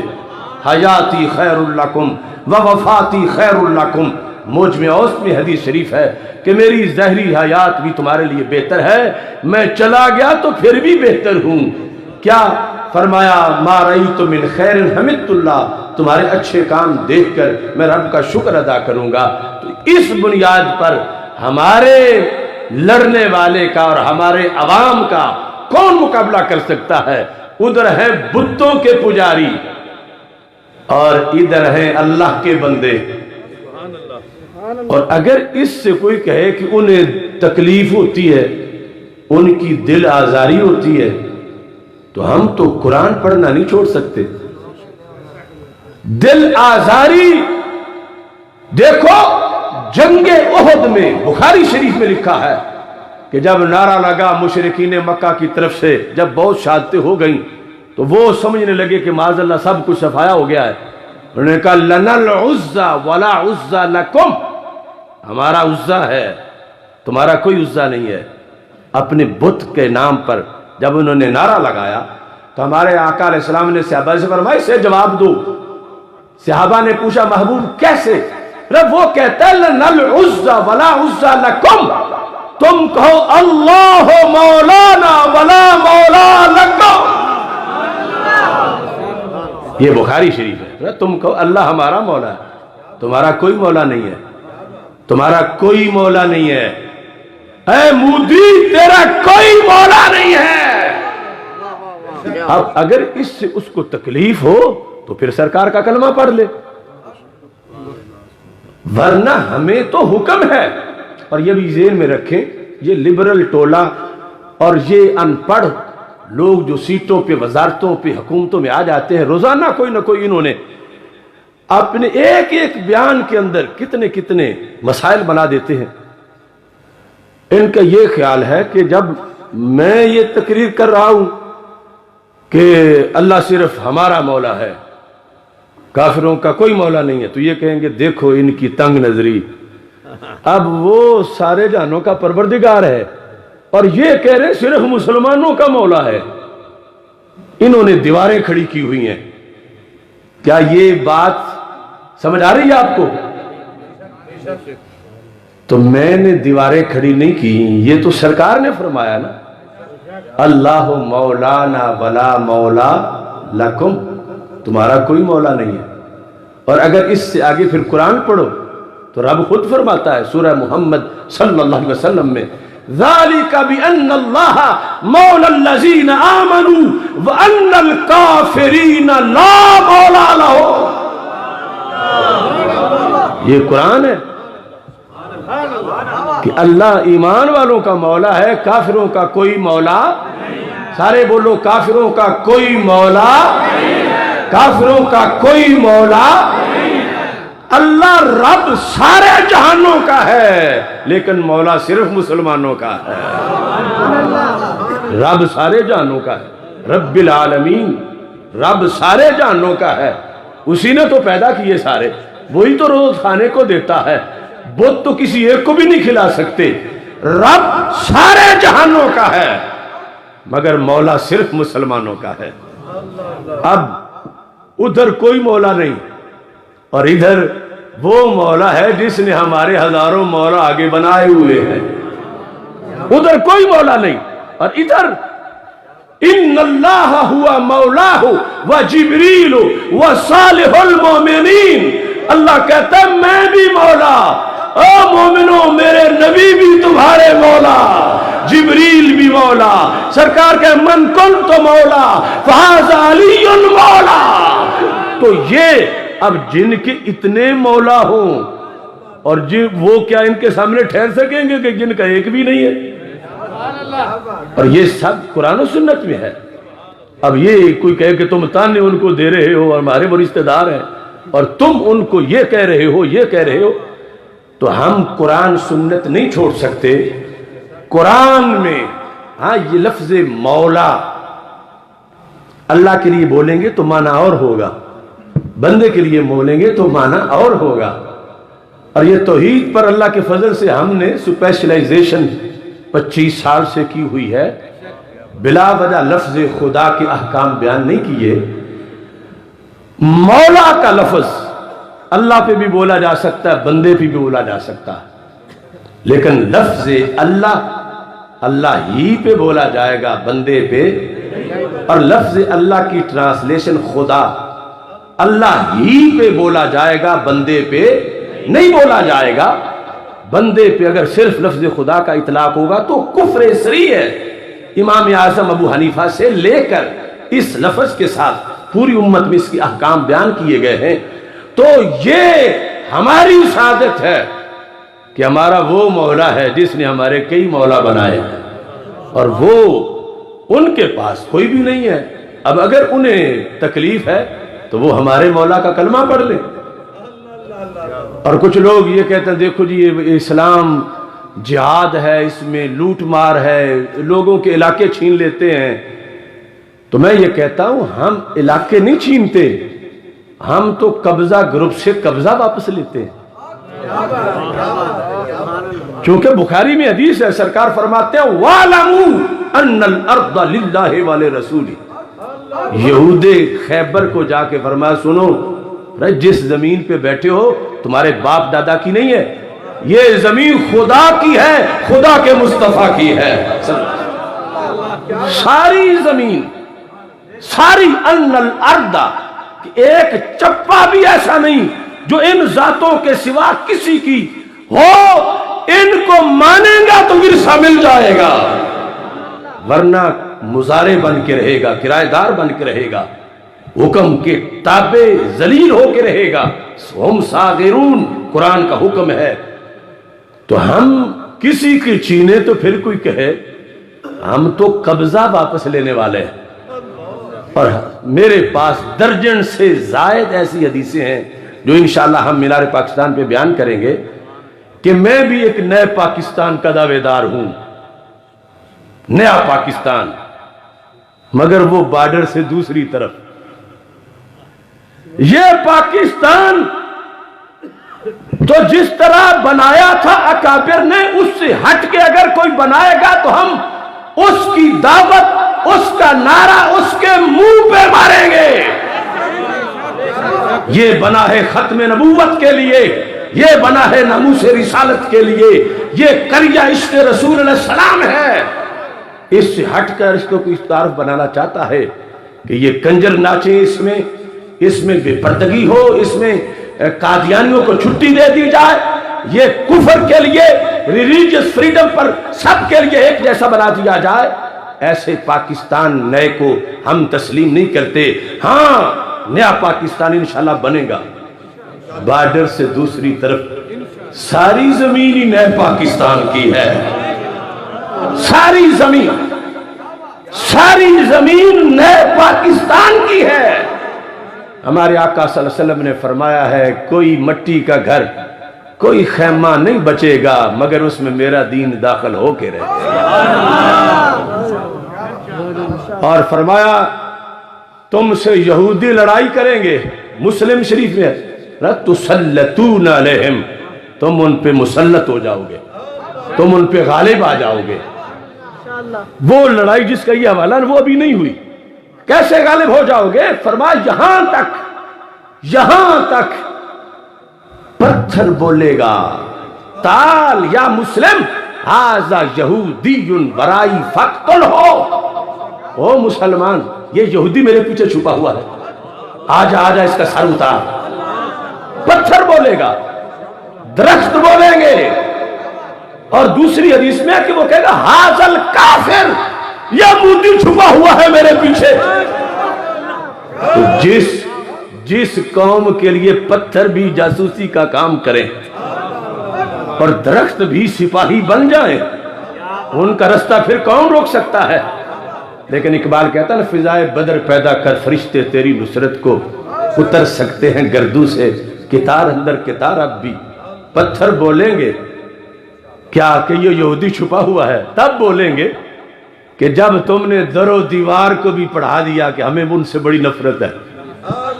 [SPEAKER 1] حیاتی خیر لکم و وفاتی خیر لکم. موجم اوسط میں حدیث شریف ہے کہ میری ظاہری حیات بھی تمہارے لیے بہتر ہے، میں چلا گیا تو پھر بھی بہتر ہوں. کیا فرمایا؟ ما رأیت من خیر حمدت اللہ، تمہارے اچھے کام دیکھ کر میں رب کا شکر ادا کروں گا. تو اس بنیاد پر ہمارے لڑنے والے کا اور ہمارے عوام کا کون مقابلہ کر سکتا ہے؟ ادھر ہیں بتوں کے پجاری اور ادھر ہیں اللہ کے بندے. اور اگر اس سے کوئی کہے کہ انہیں تکلیف ہوتی ہے، ان کی دل آزاری ہوتی ہے، تو ہم تو قرآن پڑھنا نہیں چھوڑ سکتے. دل آزاری دیکھو جنگ احد میں بخاری شریف میں لکھا ہے کہ جب نعرہ لگا مشرکین مکہ کی طرف سے، جب بہت شہادتیں ہو گئیں تو وہ سمجھنے لگے کہ معاذ اللہ سب کچھ صفایا ہو گیا ہے. انہوں نے کہا لنا العزا ولا عزا لکم، ہمارا عزا ہے تمہارا کوئی عزا نہیں ہے. اپنے بت کے نام پر جب انہوں نے نعرہ لگایا تو ہمارے آقا علیہ السلام نے صحابہ سے فرمایا اسے جواب دو. صحابہ نے پوچھا محبوب کیسے؟ وہ کہتا ہے لنا العزا ولا عزا لکم، تم کہو اللہ مولانا ولا مولا لکم. یہ بخاری شریف ہے. تم کہو اللہ ہمارا مولا ہے، تمہارا کوئی مولا نہیں ہے، تمہارا کوئی مولا نہیں ہے. اے مودی تیرا کوئی مولا نہیں ہے. اب اگر اس سے اس کو تکلیف ہو تو پھر سرکار کا کلمہ پڑھ لے، ورنہ ہمیں تو حکم ہے. اور یہ بھی ذہن میں رکھیں، یہ لبرل ٹولہ اور یہ ان پڑھ لوگ جو سیٹوں پہ، وزارتوں پہ، حکومتوں میں آ جاتے ہیں، روزانہ کوئی نہ کوئی انہوں نے اپنے ایک ایک بیان کے اندر کتنے کتنے مسائل بنا دیتے ہیں۔ ان کا یہ خیال ہے کہ جب میں یہ تقریر کر رہا ہوں کہ اللہ صرف ہمارا مولا ہے، کافروں کا کوئی مولا نہیں ہے، تو یہ کہیں گے دیکھو ان کی تنگ نظری، اب وہ سارے جہانوں کا پروردگار ہے اور یہ کہہ رہے صرف مسلمانوں کا مولا ہے۔ انہوں نے دیواریں کھڑی کی ہوئی ہیں۔ کیا یہ بات سمجھ آ رہی ہے آپ کو؟ تو میں نے دیواریں کھڑی نہیں کی، یہ تو سرکار نے فرمایا نا، اللہ مولانا ولا مولا لکم، تمہارا کوئی مولا نہیں ہے۔ اور اگر اس سے آگے پھر قرآن پڑھو تو رب خود فرماتا ہے سورہ محمد صلی اللہ علیہ وسلم میں، ذَلِكَ بِأَنَّ اللَّهَ مَوْلَى الَّذِينَ آمَنُوا وَأَنَّ الْكَافِرِينَ لَا مَوْلَى لَهُمْ۔ یہ قرآن ہے کہ اللہ ایمان والوں کا مولا ہے، کافروں کا کوئی مولا۔ سارے بولو کافروں کا کوئی مولا، کافروں کا کوئی مولا۔ اللہ رب سارے جہانوں کا ہے لیکن مولا صرف مسلمانوں کا ہے۔ رب سارے جہانوں کا ہے، رب العالمین، رب سارے جہانوں کا ہے۔ اسی نے تو پیدا کیے سارے، وہی تو روز کھانے کو دیتا ہے، بت تو کسی ایک کو بھی نہیں کھلا سکتے۔ رب سارے جہانوں کا ہے مگر مولا صرف مسلمانوں کا ہے۔ اب ادھر کوئی مولا نہیں اور ادھر وہ مولا ہے جس نے ہمارے ہزاروں مولا آگے بنائے ہوئے ہیں۔ ادھر کوئی مولا نہیں اور ادھر ان اللہ ہوا مولاہ و جبریل و صالح المومنین۔ اللہ کہتا ہے میں بھی مولا، او مومنوں میرے نبی بھی تمہارے مولا، جبریل بھی مولا۔ سرکار کہ من کنت مولا فہذا علی مولا۔ تو یہ اب جن کے اتنے مولا ہوں اور وہ کیا ان کے سامنے ٹھہر سکیں گے کہ جن کا ایک بھی نہیں ہے؟ اور یہ سب قرآن و سنت میں ہے۔ اب یہ کوئی کہے کہ تم تانے ان کو دے رہے ہو اور ہمارے وہ رشتہ دار ہیں اور تم ان کو یہ کہہ رہے ہو یہ کہہ رہے ہو، تو ہم قرآن سنت نہیں چھوڑ سکتے۔ قرآن میں ہاں یہ لفظ مولا اللہ کے لیے بولیں گے تو معنی اور ہوگا، بندے کے لیے بولیں گے تو معنی اور ہوگا۔ اور یہ توحید پر اللہ کے فضل سے ہم نے سپیشلائزیشن 25 سال سے کی ہوئی ہے۔ بلا وجہ لفظ خدا کے احکام بیان نہیں کیے۔ مولا کا لفظ اللہ پہ بھی بولا جا سکتا ہے، بندے پہ بھی بولا جا سکتا ہے، لیکن لفظ اللہ ہی پہ بولا جائے گا، بندے پہ۔ اور لفظ اللہ کی ٹرانسلیشن خدا اللہ ہی پہ بولا جائے گا، بندے پہ نہیں بولا جائے گا۔ بندے پہ اگر صرف لفظ خدا کا اطلاق ہوگا تو کفر اصری ہے۔ امام اعظم ابو حنیفہ سے لے کر اس لفظ کے ساتھ پوری امت میں اس کے احکام بیان کیے گئے ہیں۔ تو یہ ہماری سعادت ہے کہ ہمارا وہ مولا ہے جس نے ہمارے کئی مولا بنائے ہیں اور وہ ان کے پاس کوئی بھی نہیں ہے۔ اب اگر انہیں تکلیف ہے تو وہ ہمارے مولا کا کلمہ پڑھ لیں۔ اور کچھ لوگ یہ کہتے ہیں دیکھو جی یہ اسلام جہاد ہے، اس میں لوٹ مار ہے، لوگوں کے علاقے چھین لیتے ہیں۔ تو میں یہ کہتا ہوں ہم علاقے نہیں چھینتے، ہم تو قبضہ گروپ سے قبضہ واپس لیتے ہیں۔ چونکہ بخاری میں حدیث ہے، سرکار فرماتے ہیں وَاعْلَمُوا أَنَّ الْأَرْضَ لِلَّهِ وَلِرَسُولِهِ۔ یہود خیبر کو جا کے فرمایا سنو، جس زمین پہ بیٹھے ہو تمہارے باپ دادا کی نہیں ہے، یہ زمین خدا کی ہے، خدا کے مصطفیٰ کی ہے۔ ساری زمین، ساری ان الارض، ایک چپا بھی ایسا نہیں جو ان ذاتوں کے سوا کسی کی ہو، ان کو مانیں گا تو ورثہ مل جائے گا، ورنہ مزارع بن کے رہے گا، کرایہ دار بن کے رہے گا، حکم کے تابع ذلیل ہو کے رہے گا۔ ہم صاغرون قرآن کا حکم ہے۔ تو ہم کسی کی چینے تو پھر کوئی کہے ہم تو قبضہ واپس لینے والے ہیں، اور میرے پاس درجن سے زائد ایسی حدیثیں ہیں جو انشاءاللہ ہم مینار پاکستان پہ بیان کریں گے کہ میں بھی ایک نئے پاکستان کا دعوے دار ہوں، نیا پاکستان، مگر وہ بارڈر سے دوسری طرف۔ یہ پاکستان تو جس طرح بنایا تھا اکابر نے، اس سے ہٹ کے اگر کوئی بنائے گا تو ہم اس کی دعوت، اس کا نعرہ اس کے منہ پہ ماریں گے۔ یہ بنا ہے ختم نبوت کے لیے، یہ بنا ہے ناموس رسالت کے لیے، یہ قریہ عشق رسول علیہ السلام ہے۔ اس سے ہٹ کر اس کو کوئی تعارف بنانا چاہتا ہے کہ یہ کنجر ناچیں، اس میں بے پردگی ہو، اس میں قادیانیوں کو چھٹی دے دی جائے، یہ کفر کے لیے، ریلیجس فریڈم پر سب کے لیے ایک جیسا بنا دیا جائے، ایسے پاکستان نئے کو ہم تسلیم نہیں کرتے۔ ہاں، نیا پاکستان انشاءاللہ بنے گا، بارڈر سے دوسری طرف ساری زمین ہی نئے پاکستان کی ہے، ساری زمین نئے پاکستان کی ہے۔ ہمارے آقا صلی اللہ علیہ وسلم نے فرمایا ہے، کوئی مٹی کا گھر، کوئی خیمہ نہیں بچے گا مگر اس میں میرا دین داخل ہو کے رہے گا۔ اور فرمایا تم سے یہودی لڑائی کریں گے، مسلم شریف میں لَتُسَلَّتُونَ عَلَيْهِمْ، تم ان پہ مسلط ہو جاؤ گے، تم ان پہ غالب آ جاؤ گے۔ وہ لڑائی جس کا یہ حوالہ وہ ابھی نہیں ہوئی، کیسے غالب ہو جاؤ گے؟ فرمایا یہاں تک پتھر بولے گا، تال یا مسلم ھذا یہودی برائی فاقتلہ، او مسلمان یہ یہودی میرے پیچھے چھپا ہوا ہے، آجا اس کا سر اتار۔ پتھر بولے گا، درخت بولیں گے، اور دوسری حدیث میں کہ وہ کہے گا ھذا الکافر، یہودی چھپا ہوا ہے میرے پیچھے۔ تو جس قوم کے لیے پتھر بھی جاسوسی کا کام کریں اور درخت بھی سپاہی بن جائیں، ان کا رستہ پھر کون روک سکتا ہے؟ لیکن اقبال کہتا ہے نا، فضائے بدر پیدا کر فرشتے تیری نصرت کو اتر سکتے ہیں گردوں سے، کتار اندر کتار اب بھی۔ پتھر بولیں گے کیا کہ یہ یہودی چھپا ہوا ہے، تب بولیں گے کہ جب تم نے در و دیوار کو بھی پڑھا دیا کہ ہمیں ان سے بڑی نفرت ہے،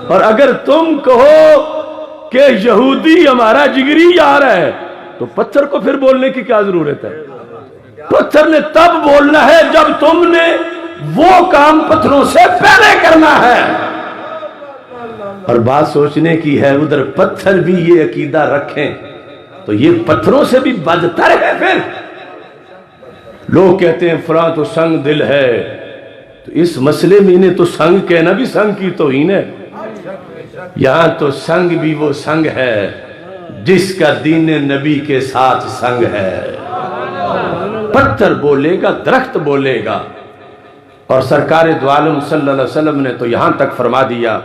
[SPEAKER 1] اور اگر تم کہو کہ یہودی ہمارا جگری یار ہے تو پتھر کو پھر بولنے کی کیا ضرورت ہے؟ پتھر نے تب بولنا ہے جب تم نے وہ کام پتھروں سے پہلے کرنا ہے۔ اور بات سوچنے کی ہے، ادھر پتھر بھی یہ عقیدہ رکھیں تو یہ پتھروں سے بھی بدتر ہے۔ پھر لوگ کہتے ہیں فلاں تو سنگ دل ہے، تو اس مسئلے میں انہیں تو سنگ کہنا بھی سنگ کی توہین ہے۔ یہاں تو سنگ بھی وہ سنگ ہے جس کا دین نبی کے ساتھ سنگ ہے۔ پتھر بولے گا، درخت بولے گا، اور سرکار دو عالم صلی اللہ علیہ وسلم نے تو یہاں تک فرما دیا،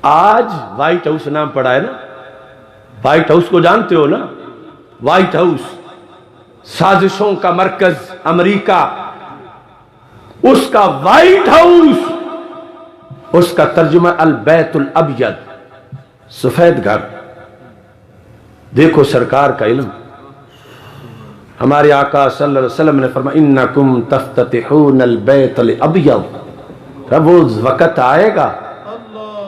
[SPEAKER 1] آج وائٹ ہاؤس نام پڑا ہے نا، وائٹ ہاؤس کو جانتے ہو نا؟ وائٹ ہاؤس سازشوں کا مرکز امریکہ، اس کا وائٹ ہاؤس، اس کا ترجمہ البیت الابید، سفید گھر۔ دیکھو سرکار کا علم، ہمارے آقا صلی اللہ علیہ وسلم نے فرمایا انکم تفتتحون البیت الابید، اب وہ وقت آئے گا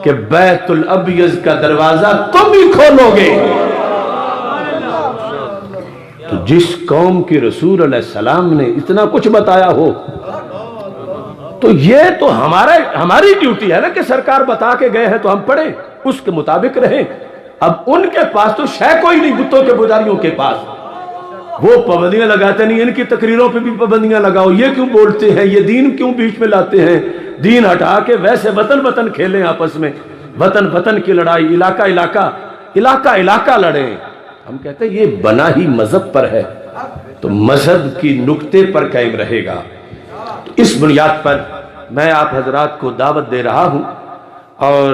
[SPEAKER 1] کہ بیت الابید کا دروازہ تم ہی کھولو گے۔ تو جس قوم کی رسول علیہ السلام نے اتنا کچھ بتایا ہو تو یہ تو ہماری ڈیوٹی ہے نا کہ سرکار بتا کے گئے ہیں تو ہم پڑھیں، اس کے مطابق رہیں۔ اب ان کے پاس تو شے کوئی نہیں، بتوں کے پجاریوں کے پاس وہ پابندیاں لگاتے نہیں، ان کی تقریروں پہ بھی پابندیاں لگاؤ، یہ کیوں بولتے ہیں، یہ دین کیوں بیچ میں لاتے ہیں، دین ہٹا کے ویسے وطن کھیلیں آپس میں، وطن کی لڑائی، علاقہ علاقہ لڑیں۔ ہم کہتے ہیں یہ بنا ہی مذہب پر ہے تو مذہب کی نقطے پر قائم رہے گا۔ اس بنیاد پر میں آپ حضرات کو دعوت دے رہا ہوں، اور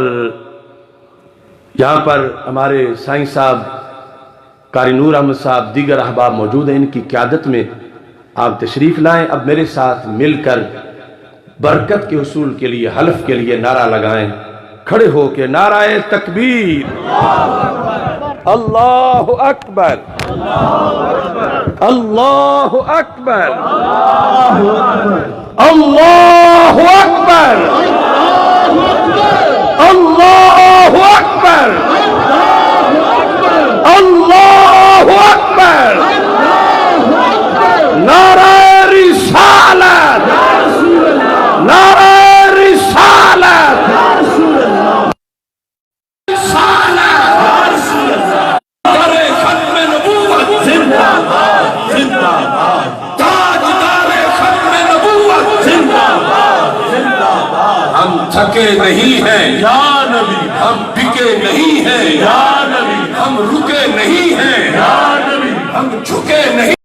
[SPEAKER 1] یہاں پر ہمارے سائیں صاحب، قاری نور احمد صاحب، دیگر احباب موجود ہیں، ان کی قیادت میں آپ تشریف لائیں. اب میرے ساتھ مل کر برکت کے حصول کے لیے حلف کے لیے نعرہ لگائیں. کھڑے ہو کے نعرہ تکبیر. اللہ اکبر. اللہ اکبر. اللہ اکبر. اللہ اکبر. اللہ اکبر. نعرہ رسالت. نعرہ رسالت.
[SPEAKER 4] تھکے نہیں ہیں یا نبی, ہم بکے نہیں ہیں یا نبی, ہم رکے نہیں ہیں یا نبی, ہم جھکے نہیں